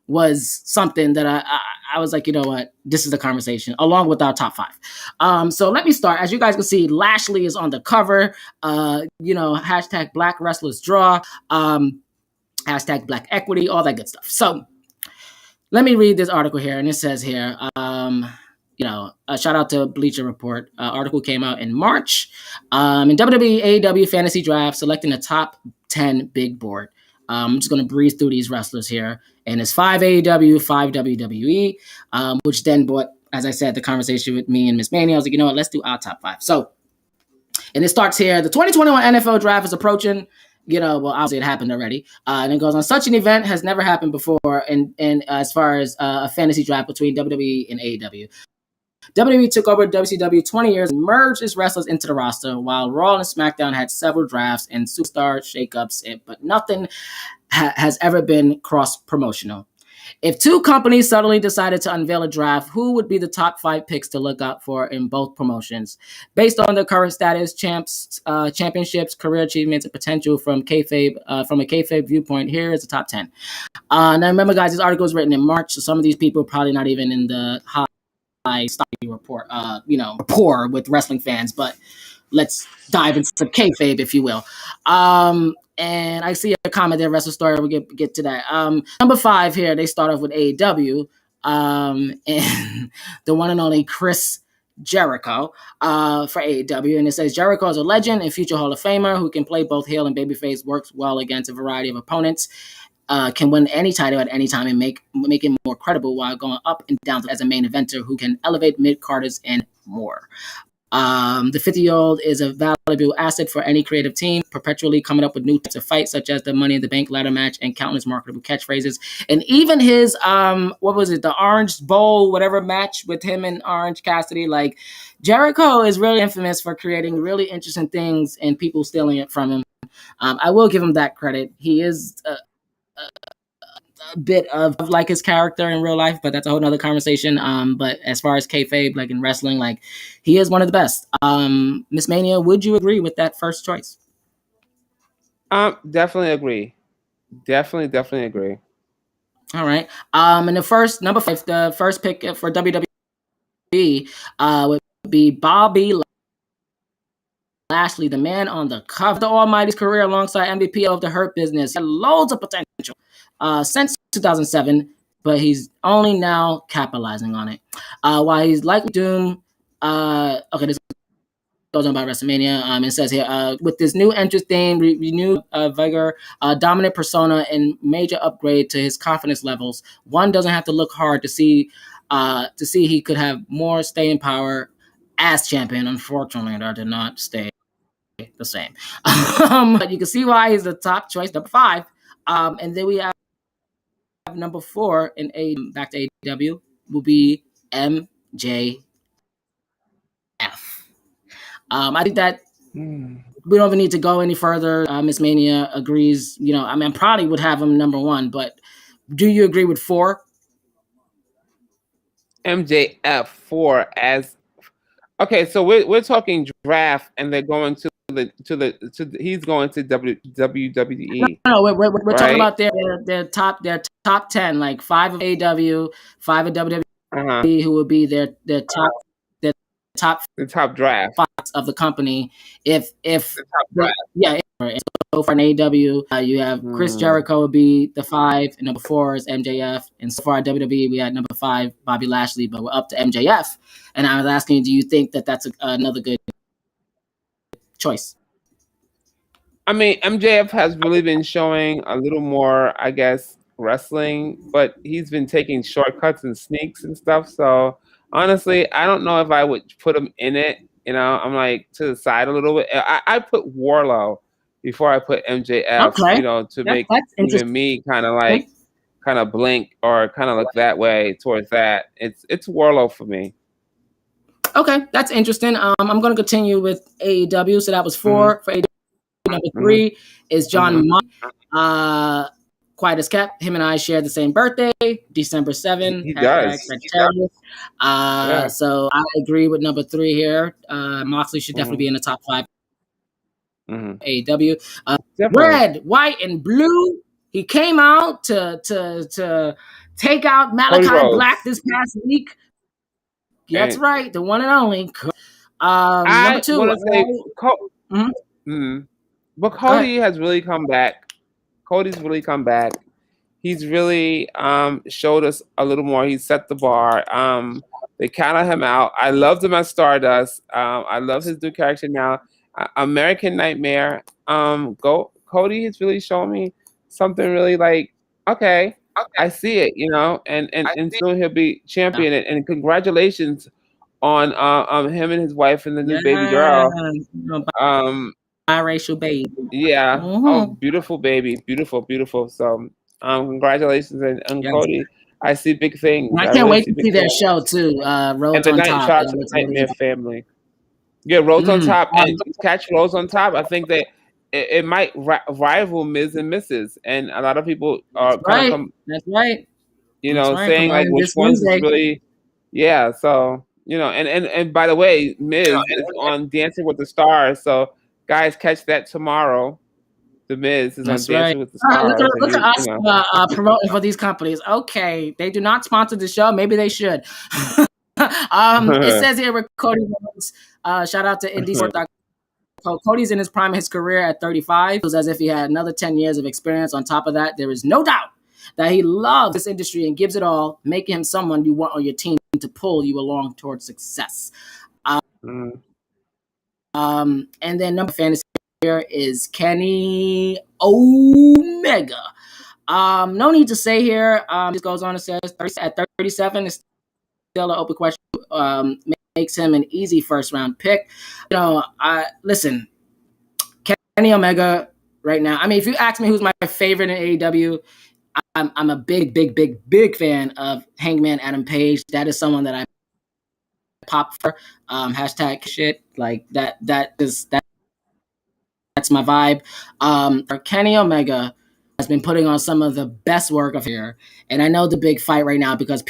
was something that I was like, you know what, this is the conversation, along with our top 5. So let me start. As you guys can see, Lashley is on the cover. You know, hashtag Black Wrestlers Draw, hashtag Black Equity, all that good stuff. So let me read this article here, and it says here, you know, a shout out to Bleacher Report. Article came out in March. In WWE AEW Fantasy Draft, selecting the top 10 big board. I'm just going to breeze through these wrestlers here. And it's 5 AEW, 5 WWE, which then brought, as I said, the conversation with me and Miss Manny. I was like, you know what, let's do our top 5. So, and it starts here. The 2021 NFL Draft is approaching. You know, well, obviously it happened already. And it goes on, such an event has never happened before. And as far as a fantasy draft between WWE and AEW. WWE took over WCW 20 years and merged its wrestlers into the roster, while Raw and SmackDown had several drafts and superstar shakeups, but nothing has ever been cross-promotional. If two companies suddenly decided to unveil a draft, who would be the top 5 picks to look out for in both promotions? Based on their current status, championships, career achievements, and potential from a kayfabe viewpoint, here is the top 10. Now remember, guys, this article was written in March, so some of these people are probably not even in the high report, you know, rapport with wrestling fans, but let's dive into some kayfabe, if you will. And I see a comment there, Wrestle Story. We'll get to that. Number 5 here, they start off with AEW, and the one and only Chris Jericho for AEW. And it says, Jericho is a legend and future Hall of Famer who can play both heel and babyface, works well against a variety of opponents, can win any title at any time and make it more credible while going up and down as a main eventer who can elevate mid-carders and more. The 50-year-old is a valuable asset for any creative team, perpetually coming up with new types of fights, such as the Money in the Bank ladder match and countless marketable catchphrases. And even his, what was it, the Orange Bowl, whatever match with him and Orange Cassidy, like, Jericho is really infamous for creating really interesting things and people stealing it from him. I will give him that credit. He is a bit of like his character in real life, but that's a whole nother conversation. But as far as kayfabe, like in wrestling, like, he is one of the best. Miss Mania, would you agree with that first choice? Definitely agree. Definitely agree. All right. And the first, number 5, the first pick for WWE would be Bobby Lashley, the man on the cover of the Almighty's career alongside MVP of the Hurt Business. He had loads of potential since 2007, but he's only now capitalizing on it. While he's likely doomed, okay, this goes on about WrestleMania. It says here, with this new entrance theme, renewed vigor, dominant persona, and major upgrade to his confidence levels, one doesn't have to look hard to see he could have more staying power as champion. Unfortunately, that did not stay the same. But you can see why he's the top choice, number 5. And then we have number 4 in back to AEW will be MJF. I think that we don't even need to go any further. Miss Mania agrees. You know, I mean, I probably would have him number 1, but do you agree with 4? MJF 4 as okay. So we're talking draft, and they're going to he's going to WWE. No, we're talking about their top top 10, like 5 of AEW, 5 of WWE, who would be their top the top draft of the company. If the top draft. Yeah. So for an AEW, you have Chris Jericho would be the 5, and number 4 is MJF. And so far at WWE, we had number 5 Bobby Lashley, but we're up to MJF. And I was asking, do you think that that's another good choice? I mean, MJF has really been showing a little more, I guess, wrestling, but he's been taking shortcuts and sneaks and stuff. So honestly, I don't know if I would put him in it. You know, I'm like to the side a little bit. I put Warlow before I put MJF. Okay. You know, to make even me kind of blink or kind of look that way towards that. It's Warlow for me. Okay, that's interesting. I'm going to continue with AEW. So that was 4 for AEW. Number 3 is John Moxley. Quiet as kept. Him and I share the same birthday, December 7th. He does. So I agree with number 3 here. Moxley should definitely be in the top 5. AEW. Red, white, and blue. He came out to take out Malachi Black this past week. That's right, the one and only. Number 2. Want to say, but Cody has really come back. Cody's really come back. He's really showed us a little more. He set the bar. They counted him out. I loved him at Stardust. I love his new character now. American Nightmare. Cody has really shown me something really like, okay, I see it, you know, and soon he'll be champion. And congratulations on him and his wife and the new baby girl. Biracial baby. Yeah. Oh, beautiful baby. Beautiful. So congratulations and Cody. I see big things. I can't wait to see their show too. Roads on Top. The Nightmare Family. Yeah, Roads on Top and catch Roads on Top. I think that it might rival Miz and Mrs. And a lot of people are That's right. You know, saying like which ones is really. Yeah. So you know, and by the way, Miz is on Dancing with the Stars. So guys, catch that tomorrow. The Miz is on Dancing with the Stars. Look at us promoting for these companies. Okay, they do not sponsor the show. Maybe they should. It says here with Cody Rhodes, shout out to IndieSport.com. Cody's in his prime of his career at 35. It was as if he had another 10 years of experience. On top of that, there is no doubt that he loves this industry and gives it all, making him someone you want on your team to pull you along towards success. And then number fantasy here is Kenny Omega. No need to say here. This goes on and says at 37 is still an open question. Makes him an easy first round pick. You know, listen, Kenny Omega right now. I mean, if you ask me who's my favorite in AEW, I'm a big fan of Hangman Adam Page. That is someone that I pop for. Hashtag shit like that. That's my vibe. Kenny Omega has been putting on some of the best work of here, and I know the big fight right now because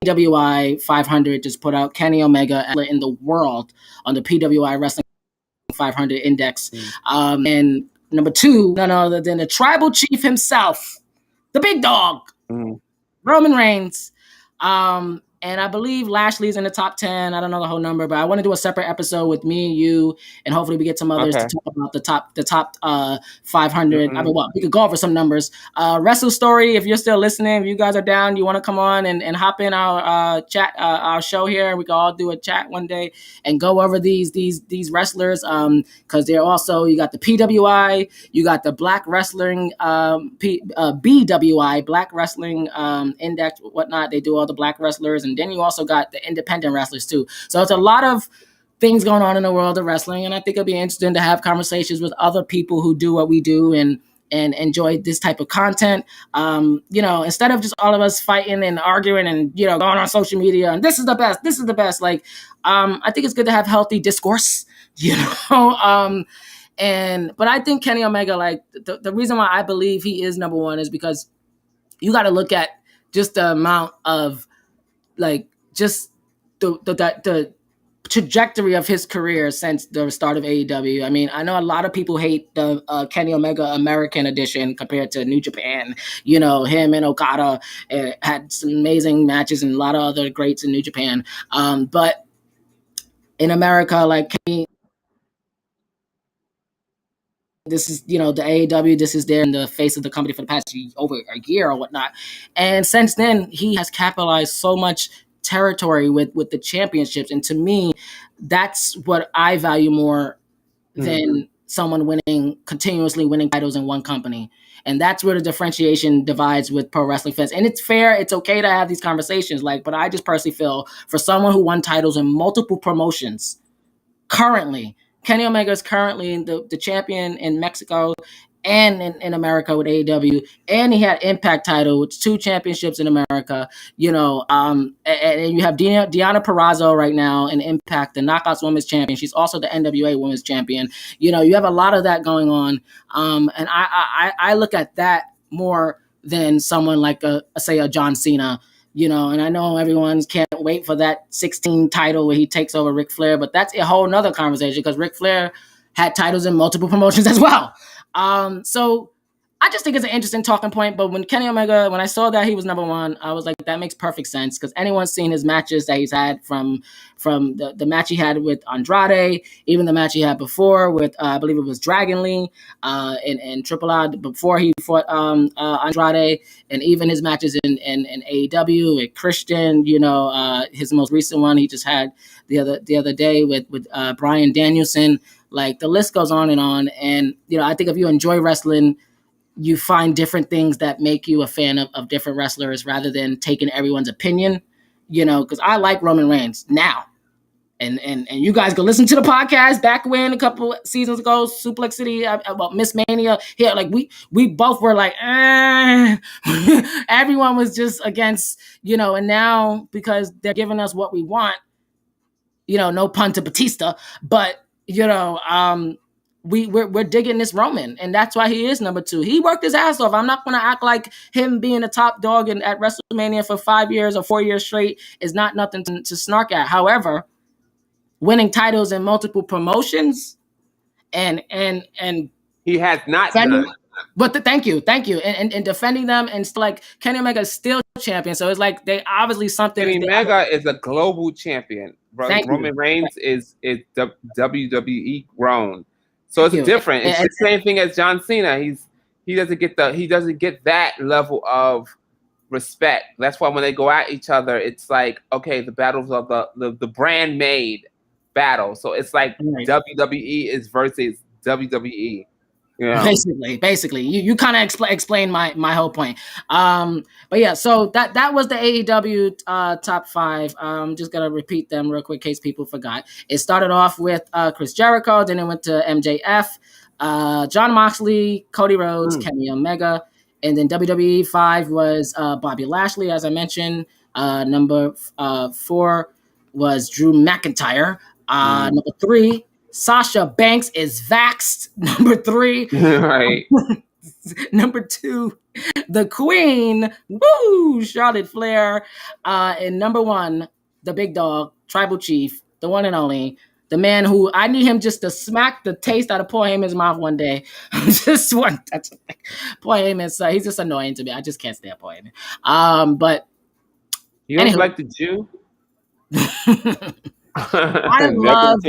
PWI 500 just put out Kenny Omega in the world on the PWI Wrestling 500 index. And number 2, none other than the tribal chief himself, the big dog, Roman Reigns. And I believe Lashley's in the top 10. I don't know the whole number, but I want to do a separate episode with me, you, and hopefully we get some others to talk about the top 500. I mean, we could go over some numbers. Wrestle Story, if you're still listening, if you guys are down, you want to come on and hop in our chat, our show here. We can all do a chat one day and go over these wrestlers. Because they're also, you got the PWI, you got the Black Wrestling, BWI, Black Wrestling Index, whatnot. They do all the black wrestlers, and then you also got the independent wrestlers too. So it's a lot of things going on in the world of wrestling, and I think it'll be interesting to have conversations with other people who do what we do and enjoy this type of content. You know, instead of just all of us fighting and arguing and, you know, going on social media and this is the best. Like, I think it's good to have healthy discourse, you know. But I think Kenny Omega, like the reason why I believe he is number 1 is because you got to look at just the amount of like just the trajectory of his career since the start of AEW. I mean, I know a lot of people hate the Kenny Omega American edition compared to New Japan. You know, him and Okada had some amazing matches and a lot of other greats in New Japan. But in America, like Kenny, this is, you know, the AEW, this is there in the face of the company for the past over a year or whatnot. And since then, he has capitalized so much territory with the championships. And to me, that's what I value more than someone continuously winning titles in one company. And that's where the differentiation divides with pro wrestling fans. And it's fair. It's okay to have these conversations. But I just personally feel for someone who won titles in multiple promotions currently, Kenny Omega is currently the champion in Mexico and in America with AEW, and he had Impact title with 2 championships in America. You know, and you have Deonna Purrazzo right now in Impact, the Knockouts Women's Champion. She's also the NWA Women's Champion. You know, you have a lot of that going on, and I look at that more than someone like say a John Cena. You know, and I know everyone can't wait for that 16 title where he takes over Ric Flair, but that's a whole nother conversation because Ric Flair had titles in multiple promotions as well. So I just think it's an interesting talking point. But when Kenny Omega, when I saw that he was number 1, I was like, that makes perfect sense because anyone's seen his matches that he's had from the match he had with Andrade, even the match he had before with I believe it was Dragon Lee and Triple R before he fought Andrade, and even his matches in AEW with Christian. You know, his most recent one he just had the other day with Bryan Danielson. Like the list goes on, and you know, I think if you enjoy wrestling, you find different things that make you a fan of different wrestlers rather than taking everyone's opinion, you know, because I like Roman Reigns now. And you guys go listen to the podcast back when a couple seasons ago, Suplex City, about Miss Mania. Here, like we both were like, everyone was just against, you know, and now because they're giving us what we want, you know, no pun to Batista, but you know, we're digging this Roman, and that's why he is number 2. He worked his ass off. I'm not going to act like him being a top dog at WrestleMania for 5 years or 4 years straight is not nothing to snark at. However, winning titles in multiple promotions and he has not done. But thank you, and defending them, and like Kenny Omega is still champion, so it's like they obviously something. Kenny Omega is a global champion. Roman Reigns is WWE grown. So it's different. It's the same thing as John Cena. He doesn't get that level of respect. That's why when they go at each other, it's like, okay, the battles of the brand made battle. So it's like WWE is versus WWE. Yeah. Basically, you kind of explain my whole point. But yeah, so that was the AEW top 5. Just gonna repeat them real quick in case people forgot. It started off with Chris Jericho, then it went to MJF, Jon Moxley, Cody Rhodes, Kenny Omega, and then WWE 5 was Bobby Lashley, as I mentioned. Number 4 was Drew McIntyre. Number 3. Sasha Banks is vaxxed. Number 3. Right. Number 2, the Queen. Woo! Charlotte Flair. And number 1, the big dog, Tribal Chief, the one and only, the man who I need him just to smack the taste out of Paul Heyman's mouth one day. Just one. Paul Heyman's he's just annoying to me. I just can't stand Paul Heyman. But you don't like the Jew? I love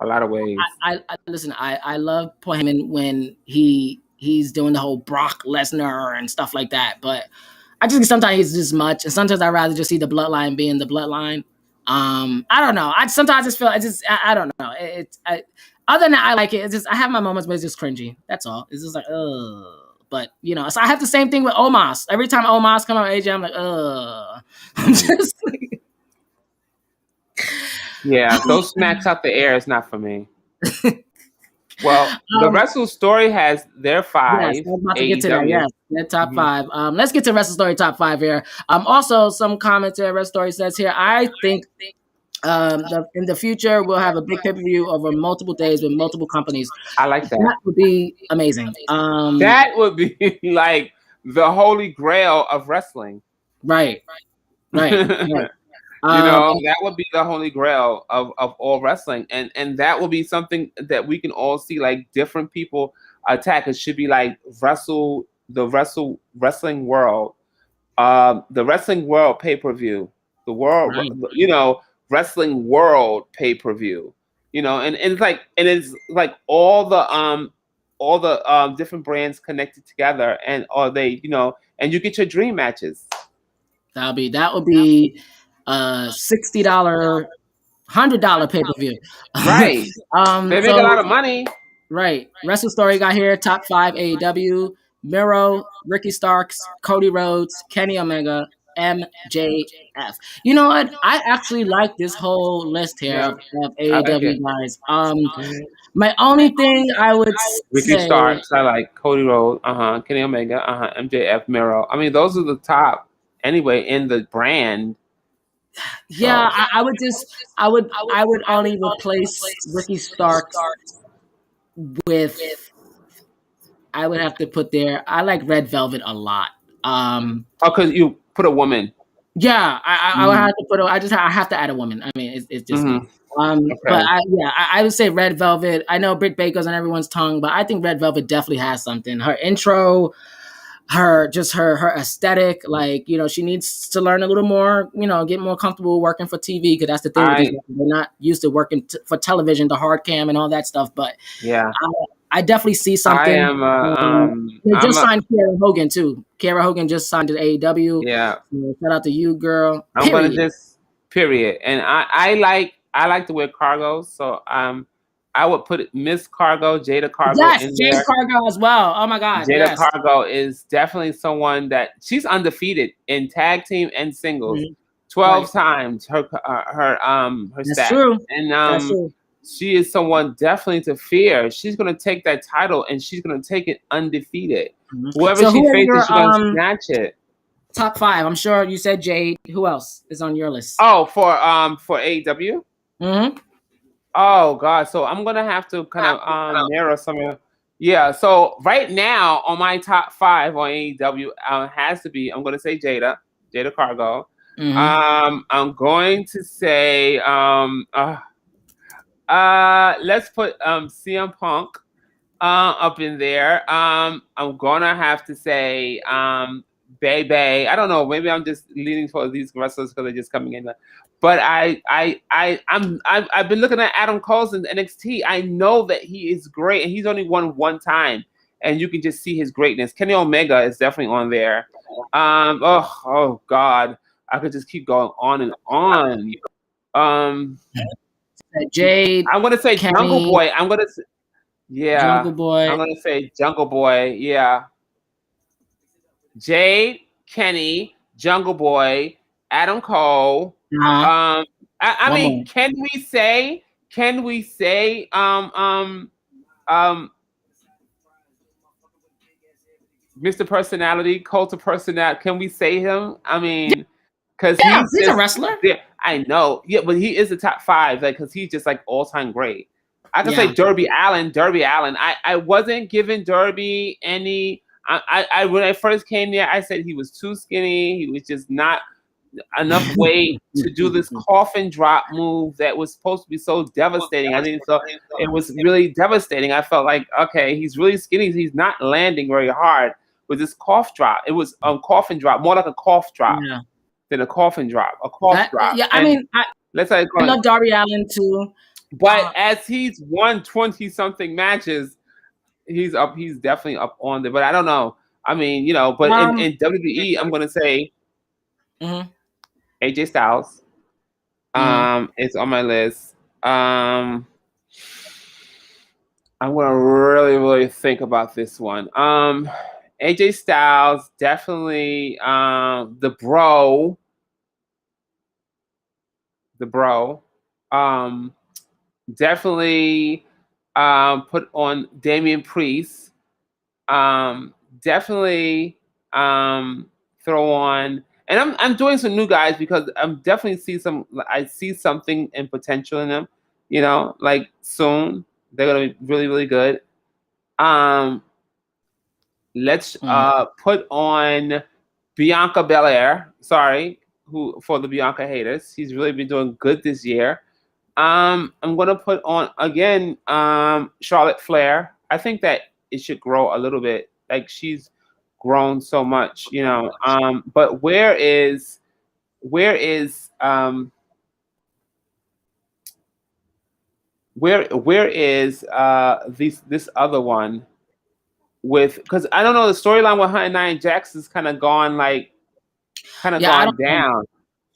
a lot of ways. I listen. I love Paul Heyman when he's doing the whole Brock Lesnar and stuff like that. But I just sometimes he's just much, and sometimes I'd rather just see the bloodline being the bloodline. I don't know. I sometimes just feel I don't know. Other than that, I like it. It's just I have my moments, but it's just cringy. That's all. It's just like But you know, so I have the same thing with Omos. Every time Omos come on AJ, I'm like I'm just like. Yeah, those smacks out the air is not for me. Well, the Wrestle Story has their 5. Yes, I'm about to get to that. Yes, their top 5. Let's get to Wrestle Story top 5 here. Also, some commentary. Wrestle Story says here, I think in the future we'll have a big pay-per-view over multiple days with multiple companies. I like that. That would be amazing. That would be like the holy grail of wrestling. Right. That would be the holy grail of all wrestling, and that will be something that we can all see, like different people attack. It should be like wrestling world, the wrestling world pay-per-view, the world, Right. wrestling world pay-per-view, and it's like all the different brands connected together, and are they, and you get your dream matches. That would be $60, $100 pay per view. Right. They make a lot of money. Right. Wrestle Story got here. Top 5 AEW. Miro, Ricky Starks, Cody Rhodes, Kenny Omega, MJF. You know what? I actually like this whole list here Yeah, of I like it. AEW guys. My only thing I would Ricky say, Starks, I like Cody Rhodes, Kenny Omega, MJF, Miro. I mean, those are the top anyway in the brand. yeah, I would only replace Ricky Starks with, I would have to put there. I like Red Velvet a lot. Because you put a woman. Yeah, I would have to put. I have to add a woman. I mean, it's just me. Okay. But I would say Red Velvet. I know Britt Baker's on everyone's tongue, but I think Red Velvet definitely has something. Her intro, her aesthetic, like, she needs to learn a little more, get more comfortable working for TV, because that's the thing with these guys. They're not used to working for television, the hard cam and all that stuff. But yeah, I definitely see something. I am. They just signed Cara Hogan too. Cara Hogan just signed to AEW. Yeah. Shout out to you, girl. I'm gonna just period. And I like to wear cargos, so I would put Miss Cargo, Jada Cargo, yes, in Jada there. Cargo as well. Oh my God, Jada Cargo is definitely someone that she's undefeated in tag team and singles. 12 times her That's stat. true. And That's true. she is someone definitely to fear. She's gonna take that title and she's gonna take it undefeated. Whoever she faces, she's gonna snatch it. Top 5. I'm sure you said Jade. Who else is on your list? Oh, for AEW? Mm-hmm. Oh God. So I'm gonna have to kind of narrow some. Yeah. So right now on my top 5 on AEW has to be, I'm gonna say Jada Cargo. Mm-hmm. I'm going to say let's put CM Punk up in there. I'm gonna have to say Bay. I don't know. Maybe I'm just leaning towards these wrestlers because they're just coming in. But I've been looking at Adam Cole in NXT. I know that he is great, and he's only won one time, and you can just see his greatness. Kenny Omega is definitely on there. Oh God, I could just keep going on and on. Jade. I'm gonna say Kenny, Jungle Boy. I'm gonna say, Jungle Boy. I'm gonna say Jungle Boy. Yeah. Jade, Kenny, Jungle Boy, Adam Cole. I mean, can we say Mr. Personality, Cult of Personality? Can we say him? I mean, because he's a wrestler. I know, yeah, but he is the top 5, like, because he's just like all-time great. I can say Darby Allin. I wasn't giving Darby any. I when I first came there, I said he was too skinny. He was just not enough weight to do this coffin drop move that was supposed to be so devastating. I think so. It was really devastating. I felt like, okay, he's really skinny. He's not landing very hard with this cough drop. It was coffin drop, more like a cough drop than a coffin drop. A cough drop. Yeah, I mean, I love Darby Allin too. But as he's won 20-something matches, he's definitely up on there. But I don't know. I mean, but in WWE, I'm gonna say AJ Styles. It's on my list. I'm gonna really, really think about this one. AJ Styles, definitely the bro. Definitely put on Damian Priest. Definitely throw on, and I'm doing some new guys because I'm definitely I see something in potential in them. Like soon they're gonna be really, really good. Let's put on Bianca Belair. Sorry, who for the Bianca haters. He's really been doing good this year. I'm gonna put on again Charlotte Flair. I think that it should grow a little bit. Like she's grown so much, you know. But where is where is this other one with, because I don't know, the storyline with her and Nia Jax is kind of gone I don't know. down.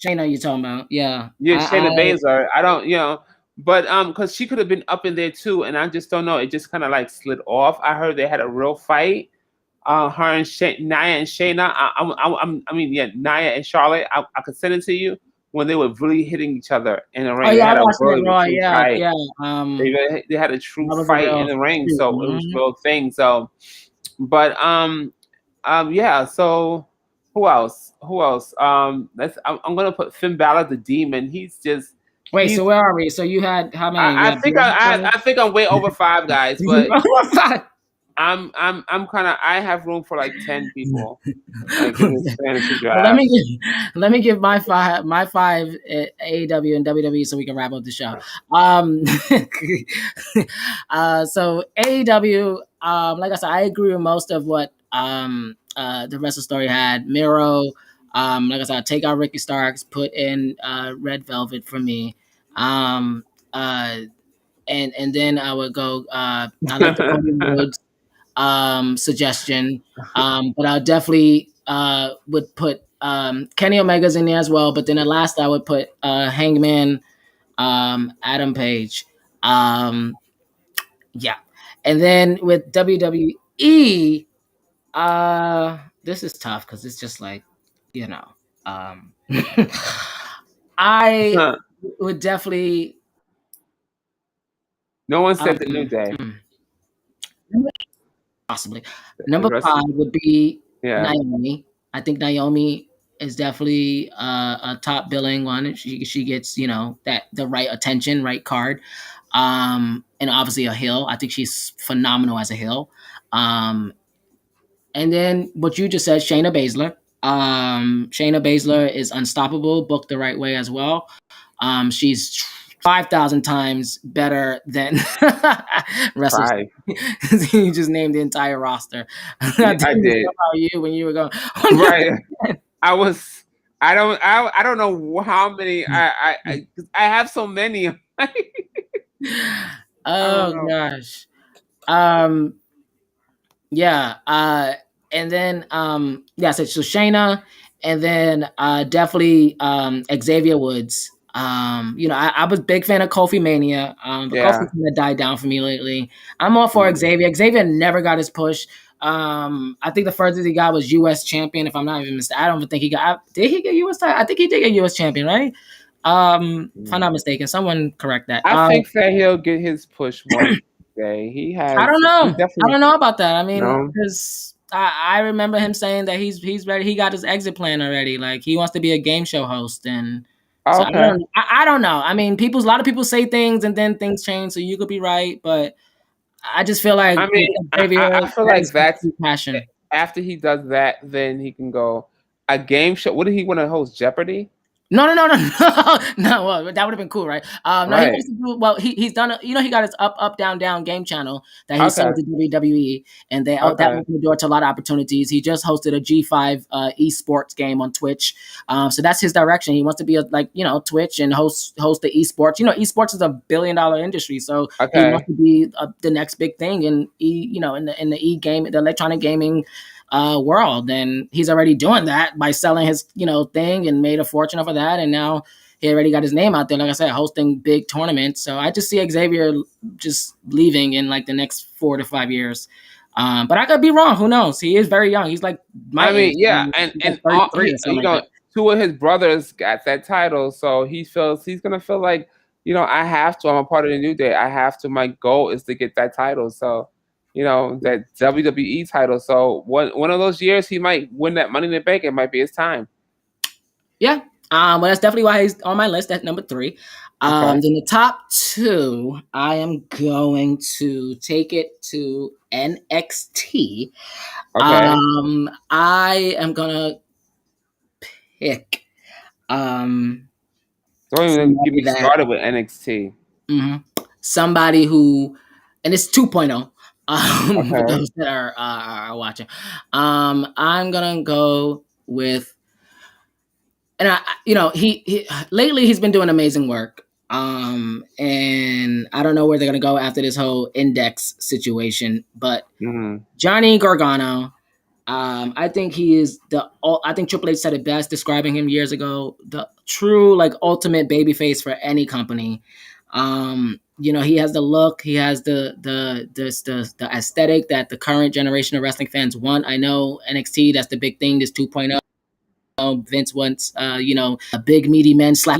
Shayna, you talking about? Yeah. Yeah, Shayna Baszler. I don't, but because she could have been up in there too, and I just don't know. It just kind of like slid off. I heard they had a real fight. Her and Nia and Shayna. Nia and Charlotte. I could send it to you when they were really hitting each other in the ring. Oh They yeah, had I a watched really it raw. true Yeah, fight. yeah. They had a true That was a fight real in the ring, shoot. so it was a real thing. So, but yeah. So who else? I'm gonna put Finn Balor, the Demon. He's just. Wait, so where are we? So you had how many? I think I'm way over 5 guys, but I'm kind of, I have room for like 10 people. Like in this fantasy draft. Well, let me give my five at AEW and WWE so we can wrap up the show. So AEW, like I said, I agree with most of what the Wrestle Story had. Miro, like I said, I'd take out Ricky Starks, put in Red Velvet for me. And then I would go. I like the Cody Woods suggestion, but I definitely would put Kenny Omega's in there as well. But then at last I would put Hangman, Adam Page, yeah, and then with WWE, this is tough because it's just like, I would definitely. No one said the New Day. Possibly. Number 5 would be Naomi. I think Naomi is definitely a top billing one. She gets, that the right attention, right card. And obviously a heel. I think she's phenomenal as a heel. And then what you just said, Shayna Baszler. Shayna Baszler is unstoppable, booked the right way as well. She's 5,000 times better than wrestlers. You just named the entire roster. I did. About you when you were going right. I don't know how many. I have so many. Oh gosh. Yeah. And then so Shayna, and then definitely Xavier Woods. I was a big fan of Kofi Mania. But Kofi's kind of died down for me lately. I'm all for Xavier. Xavier never got his push. I think the furthest he got was U.S. champion, if I'm not even mistaken. I don't even think he got. Did he get U.S. title? I think he did get U.S. champion, right? If I'm not mistaken, someone correct that. I think that he'll get his push one day. He has. I don't know. I don't know about that. I mean, because I remember him saying that he's ready. He got his exit plan already. Like he wants to be a game show host, and so I don't know. I mean, a lot of people say things and then things change. So you could be right, but I just feel like I feel like that's passion. After he does that, then he can go a game show. What did he want to host? Jeopardy? No. Well, that would have been cool, right? No, he wants to do. Well, he's done. He got his up, down game channel that he sold to WWE, and that opened the door to a lot of opportunities. He just hosted a G5 esports game on Twitch, so that's his direction. He wants to be Twitch and host the esports. Esports is a $1 billion industry, so he wants to be the next big thing in in the e-game, the electronic gaming world, and he's already doing that by selling his thing and made a fortune off of that, and now he already got his name out there, like I said, hosting big tournaments. So I just see Xavier just leaving in like the next 4 to 5 years, but I could be wrong. Who knows? He is very young. He's like age. And like 2 of his brothers got that title, so he feels he's gonna feel like I have to. I'm a part of the New Day. I have to. My goal is to get that title. So that WWE title. So one of those years he might win that Money in the Bank. It might be his time. Yeah. Well, that's definitely why he's on my list at number 3. Then the top 2, I am going to take it to NXT. I am gonna pick Don't even get me started with NXT. Somebody who, and it's 2.0. For those that are watching, I'm gonna go with, and he lately he's been doing amazing work. And I don't know where they're gonna go after this whole index situation, but Johnny Gargano. I think he is I think Triple H said it best, describing him years ago, the true like ultimate babyface for any company. He has the look, he has the aesthetic that the current generation of wrestling fans want. I know NXT, that's the big thing, this 2.0. Vince wants, a big meaty men slap.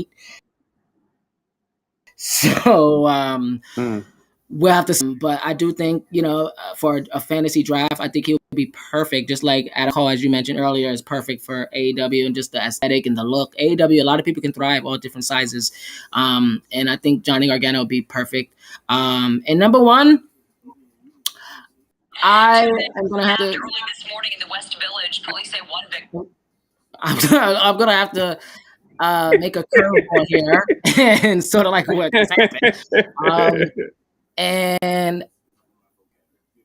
So we'll have to see. But I do think, for a fantasy draft, I think he'll be perfect. Just like Adam Cole, as you mentioned earlier, is perfect for AEW, and just the aesthetic and the look. AEW, a lot of people can thrive, all different sizes. And I think Johnny Gargano will be perfect. And number one, I am going to have to. This morning in the West Village, police say one victim. I'm going to have to make a curveball here and sort of like what just happened. And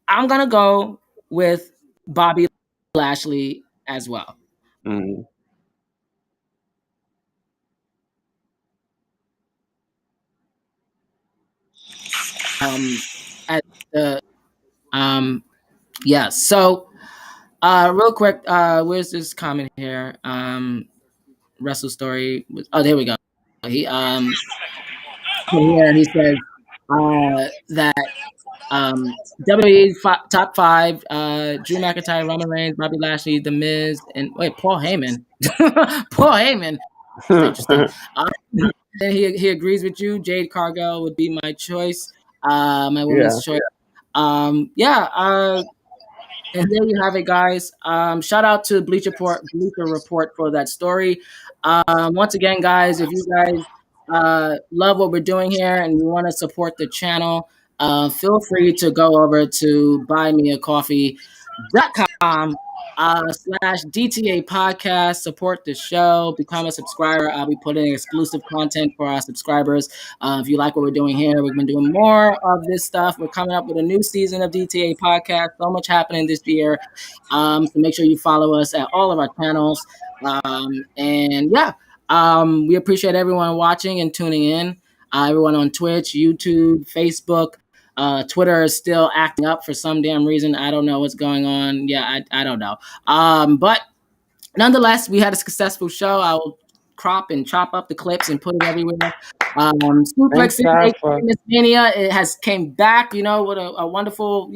I'm gonna go with Bobby Lashley as well. So real quick, where's this comment here? Wrestle Story. Oh, there we go. He he says that WWE top 5, Drew McIntyre, Roman Reigns, Bobby Lashley, The Miz, and Paul Heyman. Paul Heyman. That's interesting. Then he agrees with you. Jade Cargill would be my choice. My woman's choice. And there you have it, guys. Shout out to Bleacher Report for that story. Once again, guys, if you guys love what we're doing here and you want to support the channel, feel free to go over to buymeacoffee.com /DTA podcast, support the show, become a subscriber. I'll be putting exclusive content for our subscribers. If you like what we're doing here, we've been doing more of this stuff. We're coming up with a new season of DTA podcast. So much happening this year. So make sure you follow us at all of our channels. We appreciate everyone watching and tuning in. Everyone on Twitch, YouTube, Facebook. Twitter is still acting up for some damn reason. I don't know what's going on. Yeah, I don't know. But nonetheless, we had a successful show. I will crop and chop up the clips and put it everywhere. SuplexCityDiva Mania, it has came back, with a wonderful,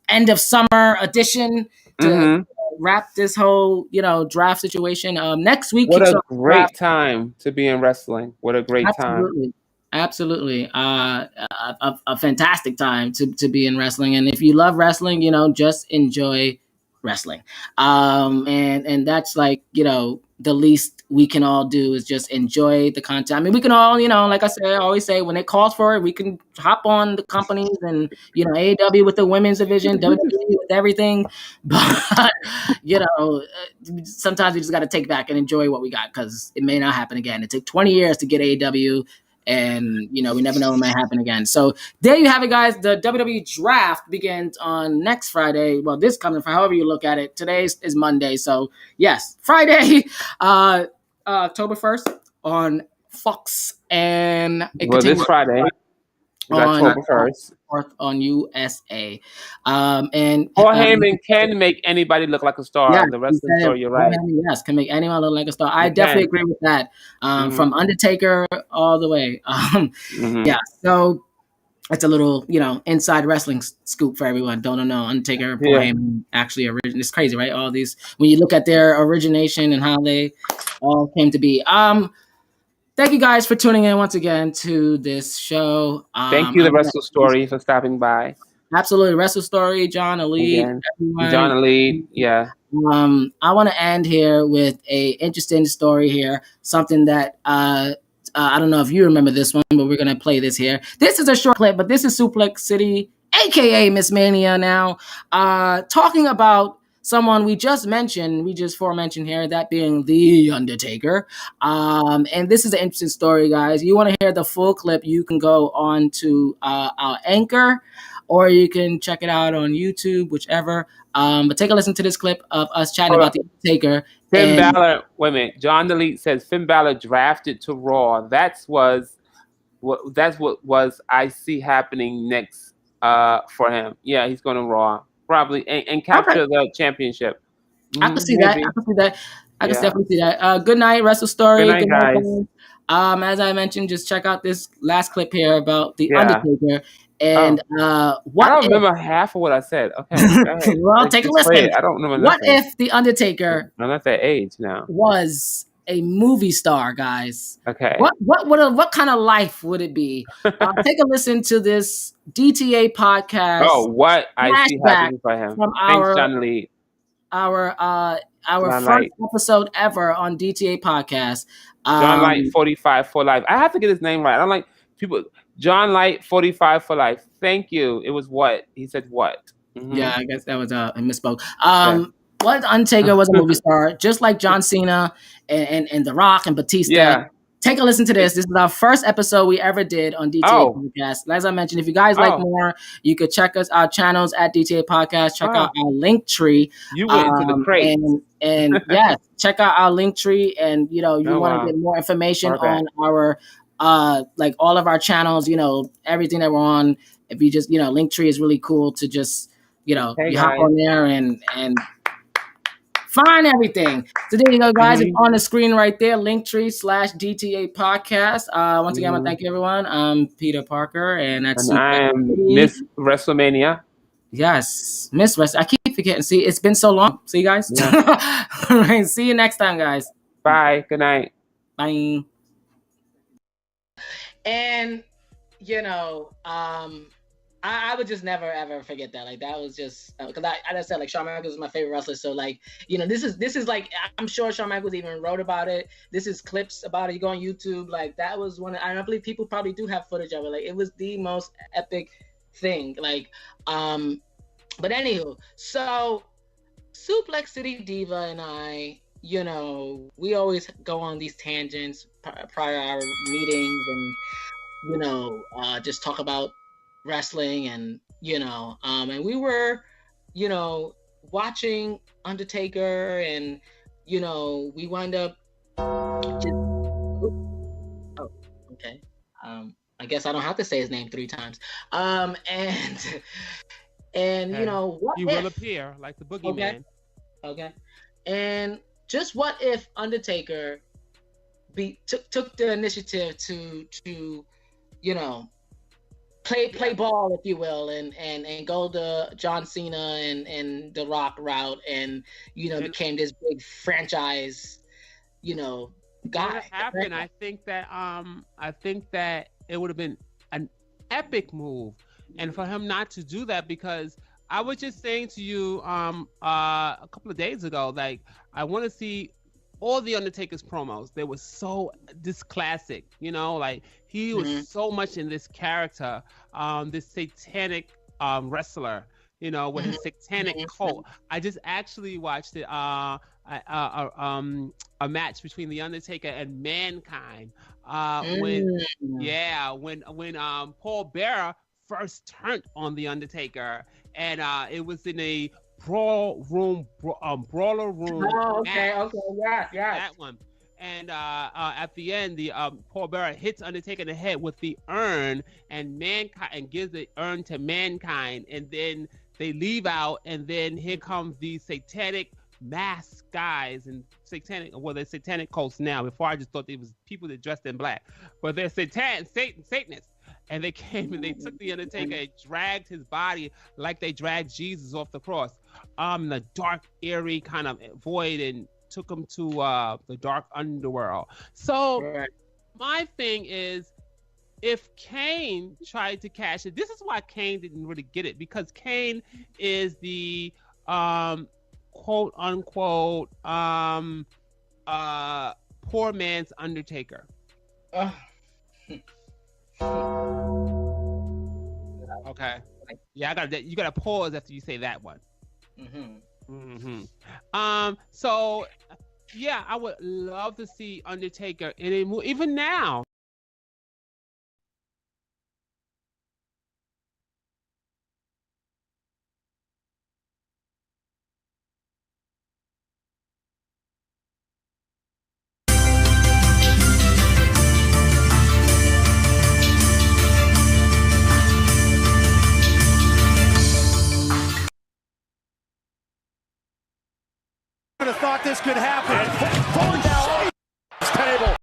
end of summer edition to wrap this whole, draft situation. Next week. What a great time to be in wrestling. What a great time. Absolutely. A fantastic time to be in wrestling. And if you love wrestling, just enjoy wrestling. And that's like, the least we can all do is just enjoy the content. I mean, we can all, like I always say, when it calls for it, we can hop on the companies and, AEW with the women's division, WWE with everything. But, sometimes we just got to take back and enjoy what we got, because it may not happen again. It took 20 years to get AEW. And, we never know what might happen again. So there you have it, guys. The WWE draft begins on next Friday. Well, this coming, for however you look at it. Today is Monday. So, yes, Friday, October 1st on Fox. And this Friday is October 1st. On USA. And Paul Heyman can make anybody look like a star. Yeah, the wrestling story, you're right. Yes, can make anyone look like a star. I definitely agree with that. From Undertaker all the way. Yeah, so it's a little, inside wrestling scoop for everyone. Don't know. Undertaker, Paul Heyman actually originated. It's crazy, right? All these, when you look at their origination and how they all came to be. Thank you guys for tuning in once again to this show. Thank you, The Wrestle Story, for stopping by. Absolutely. Wrestle Story, John Elite. John Elite, yeah. I want to end here with a interesting story here. Something that I don't know if you remember this one, but we're going to play this here. This is a short clip, but this is Suplex City, a.k.a. Miss Mania now, talking about someone we just forementioned here, that being The Undertaker. And this is an interesting story, guys. You want to hear the full clip, you can go on to our Anchor, or you can check it out on YouTube, whichever. But take a listen to this clip of us chatting about The Undertaker. Finn Balor, wait a minute. John Delete says Finn Balor drafted to Raw. That's what was I see happening next for him. Yeah, he's going to Raw probably and capture the championship. I can see that. I can definitely see that. Good night, Wrestle Story. Good night, guys. As I mentioned, just check out this last clip here about The Undertaker. And I don't remember half of what I said. Okay. Well, take a listen. I don't remember what if The Undertaker I'm at that age now. was a movie star, guys? Okay. What kind of life would it be? Take a listen to this DTA podcast. Oh, what I see happening for him. From Thanks, John Lee. Our first episode ever on DTA podcast. John Light 45 for life. I have to get his name right. I don't like people. John Light 45 for life. Thank you. It was what he said. What? Mm-hmm. Yeah, I guess that was I misspoke. What Undertaker was a movie star, just like John Cena and The Rock and Batista. Yeah. Take a listen to this. This is our first episode we ever did on DTA Podcast. As I mentioned, if you guys like more, you could check our channels at DTA Podcast. Check out our link tree. You went into the crate. And yes, check out our link tree. And you want to get more information on our like all of our channels. Everything that we're on. If you just link tree is really cool to just you hop on there and find everything. So there you go, guys. It's on the screen right there. Linktree/DTA podcast. Once again, I want to thank everyone. I'm Peter Parker, and I am Miss WrestleMania. Yes, Miss WrestleMania. I keep forgetting. See, it's been so long. See you guys. Yeah. All right, see you next time, guys. Bye. Good night. Bye. And I would just never ever forget that. Like that was just because as I said, like Shawn Michaels is my favorite wrestler. So like this is like I'm sure Shawn Michaels even wrote about it. This is clips about it. You go on YouTube. Like that was one. I believe people probably do have footage of it. Like it was the most epic thing. Like but anywho, so Suplex City Diva and I, we always go on these tangents prior to our meetings and just talk about wrestling and and we were watching Undertaker and we wind up I guess I don't have to say his name 3 times and what he if, will appear like the boogeyman. Okay. And just what if Undertaker took the initiative to play ball, if you will, and go the John Cena and The Rock route, and became this big franchise, guy. Happen. I think that it would have been an epic move, and for him not to do that, because I was just saying to you a couple of days ago, like I want to see all the Undertaker's promos. They were so this classic, like he was so much in this character, this satanic wrestler, with his satanic cult. I just actually watched it, a match between the Undertaker and Mankind, when Paul Bearer first turned on the Undertaker, and it was in a brawler room. Oh, okay, yeah. That one. And at the end, the Paul Bearer hits Undertaker in the head with the urn, and Mankind, and gives the urn to Mankind, and then they leave out, and then here comes the satanic masked guys and they're satanic cults now. Before I just thought they was people that dressed in black, but they're Satanists. And they came and they took the Undertaker and dragged his body like they dragged Jesus off the cross, in the dark, eerie kind of void, and took him to the dark underworld. So my thing is, if Kane tried to cash it, this is why Kane didn't really get it, because Kane is the quote unquote poor man's Undertaker. Okay. Yeah, you gotta pause after you say that one. So yeah, I would love to see Undertaker in a movie, even now. Would have thought this could happen. Falling down. Table.